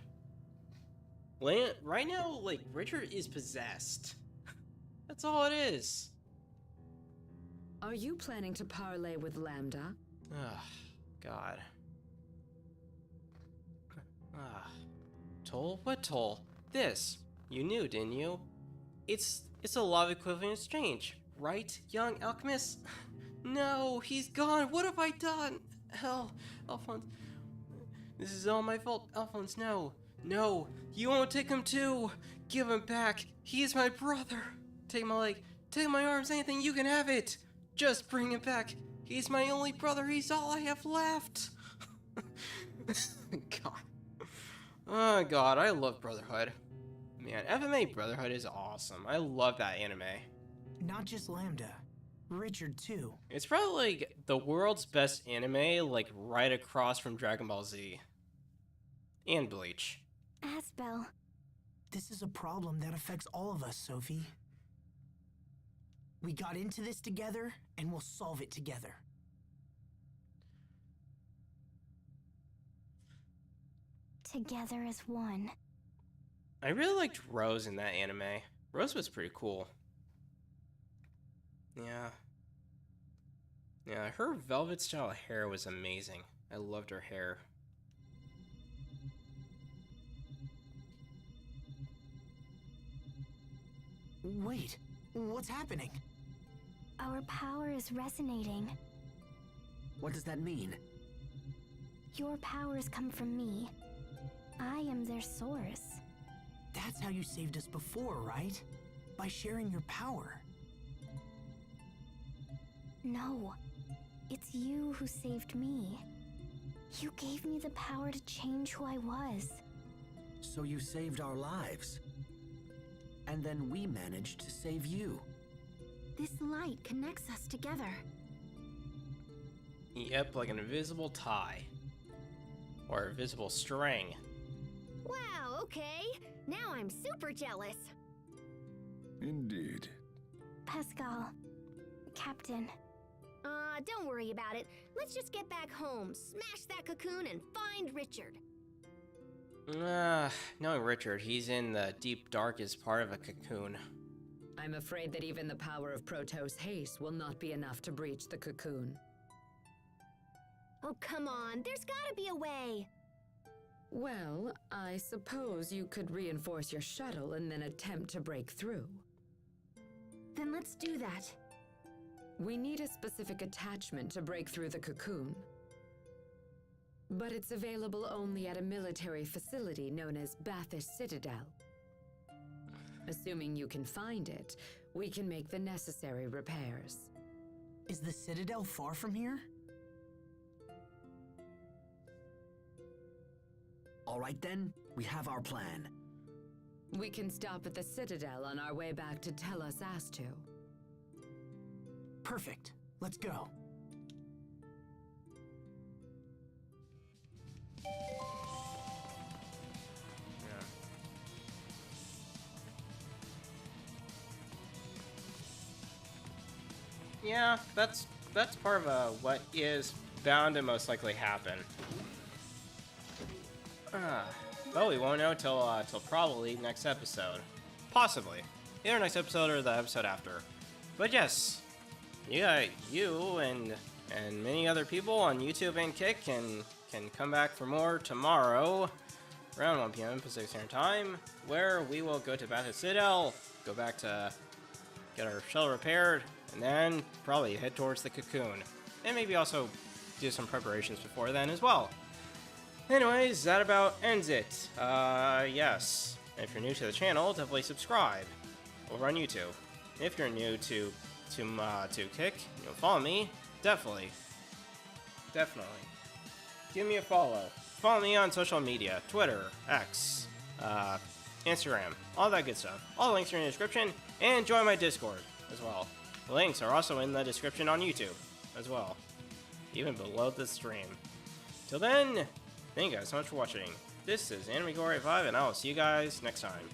Right now, like, Richard is possessed. That's all it is. Are you planning to parlay with Lambda? Ugh, God. Toll? What toll? This. You knew, didn't you? It's a love equivalent exchange, right, young alchemist? No, he's gone. What have I done? Hell, Alphonse. This is all my fault. Alphonse, no. No, you won't take him too. Give him back. He is my brother. Take my leg. Take my arms. Anything, you can have it. Just bring him back. He's my only brother. He's all I have left. God. Oh, God, I love Brotherhood. Man, FMA Brotherhood is awesome. I love that anime. Not just Lambda. Richard, too. It's probably like the world's best anime, like right across from Dragon Ball Z. And Bleach. Asbel. This is a problem that affects all of us, Sophie. We got into this together, and we'll solve it together. Together as one. I really liked Rose in that anime. Rose was pretty cool. Yeah. Yeah, her velvet style hair was amazing. I loved her hair. Wait, what's happening? Our power is resonating. What does that mean? Your powers come from me. I am their source. That's how you saved us before, right? By sharing your power. No, it's you who saved me. You gave me the power to change who I was. So you saved our lives. And then we managed to save you. This light connects us together. Yep, like an invisible tie. Or invisible string. Wow, okay. Now I'm super jealous. Indeed. Pascal, Captain. Don't worry about it. Let's just get back home, smash that cocoon, and find Richard. Knowing Richard, he's in the deep, darkest part of a cocoon. I'm afraid that even the power of Protos haste will not be enough to breach the cocoon. Oh, come on. There's gotta be a way. Well, I suppose you could reinforce your shuttle and then attempt to break through. Then let's do that. We need a specific attachment to break through the cocoon. But it's available only at a military facility known as Bathys Citadel. Assuming you can find it, we can make the necessary repairs. Is the Citadel far from here? All right then, we have our plan. We can stop at the Citadel on our way back to Tell Us Astu. Perfect. Let's go. Yeah, that's part of what is bound to most likely happen. But we won't know till probably next episode, possibly either next episode or the episode after. But yes, you and many other people on YouTube and Kick can come back for more tomorrow around 1 p.m. Pacific Standard Time, where we will go to Bathys Citadel, go back to get our shell repaired, and then probably head towards the cocoon, and maybe also do some preparations before then as well. Anyways, that about ends it. Yes, if you're new to the channel, definitely subscribe over on YouTube. If you're new to Kick, follow me. Definitely. Give me a follow. Follow me on social media, Twitter, X, Instagram, all that good stuff. All the links are in the description, and join my Discord as well. Links are also in the description on YouTube as well, even below the stream. Till then, thank you guys so much for watching. This is AnimeGore5, and I will see you guys next time.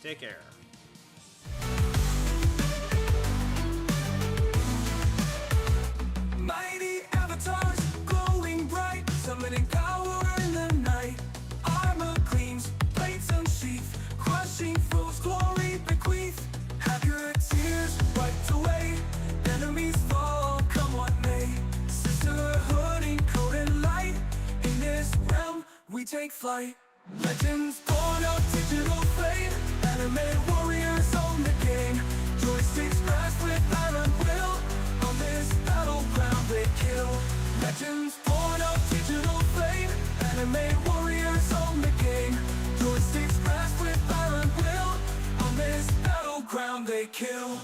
Take care. Mighty avatars, glowing bright, summoning power in the night. Armor gleams, blades unsheath, crushing foes, glory bequeath. Have your tears wiped away, enemies fall, come what may. Sisterhood encoded light, in this realm we take flight. Legends born of digital flame, anime warriors on the game. Joysticks grasp with iron will, on this battleground they kill. Legends born of digital flame, anime warriors on the game. Joysticks grasp with iron will, on this battleground they kill.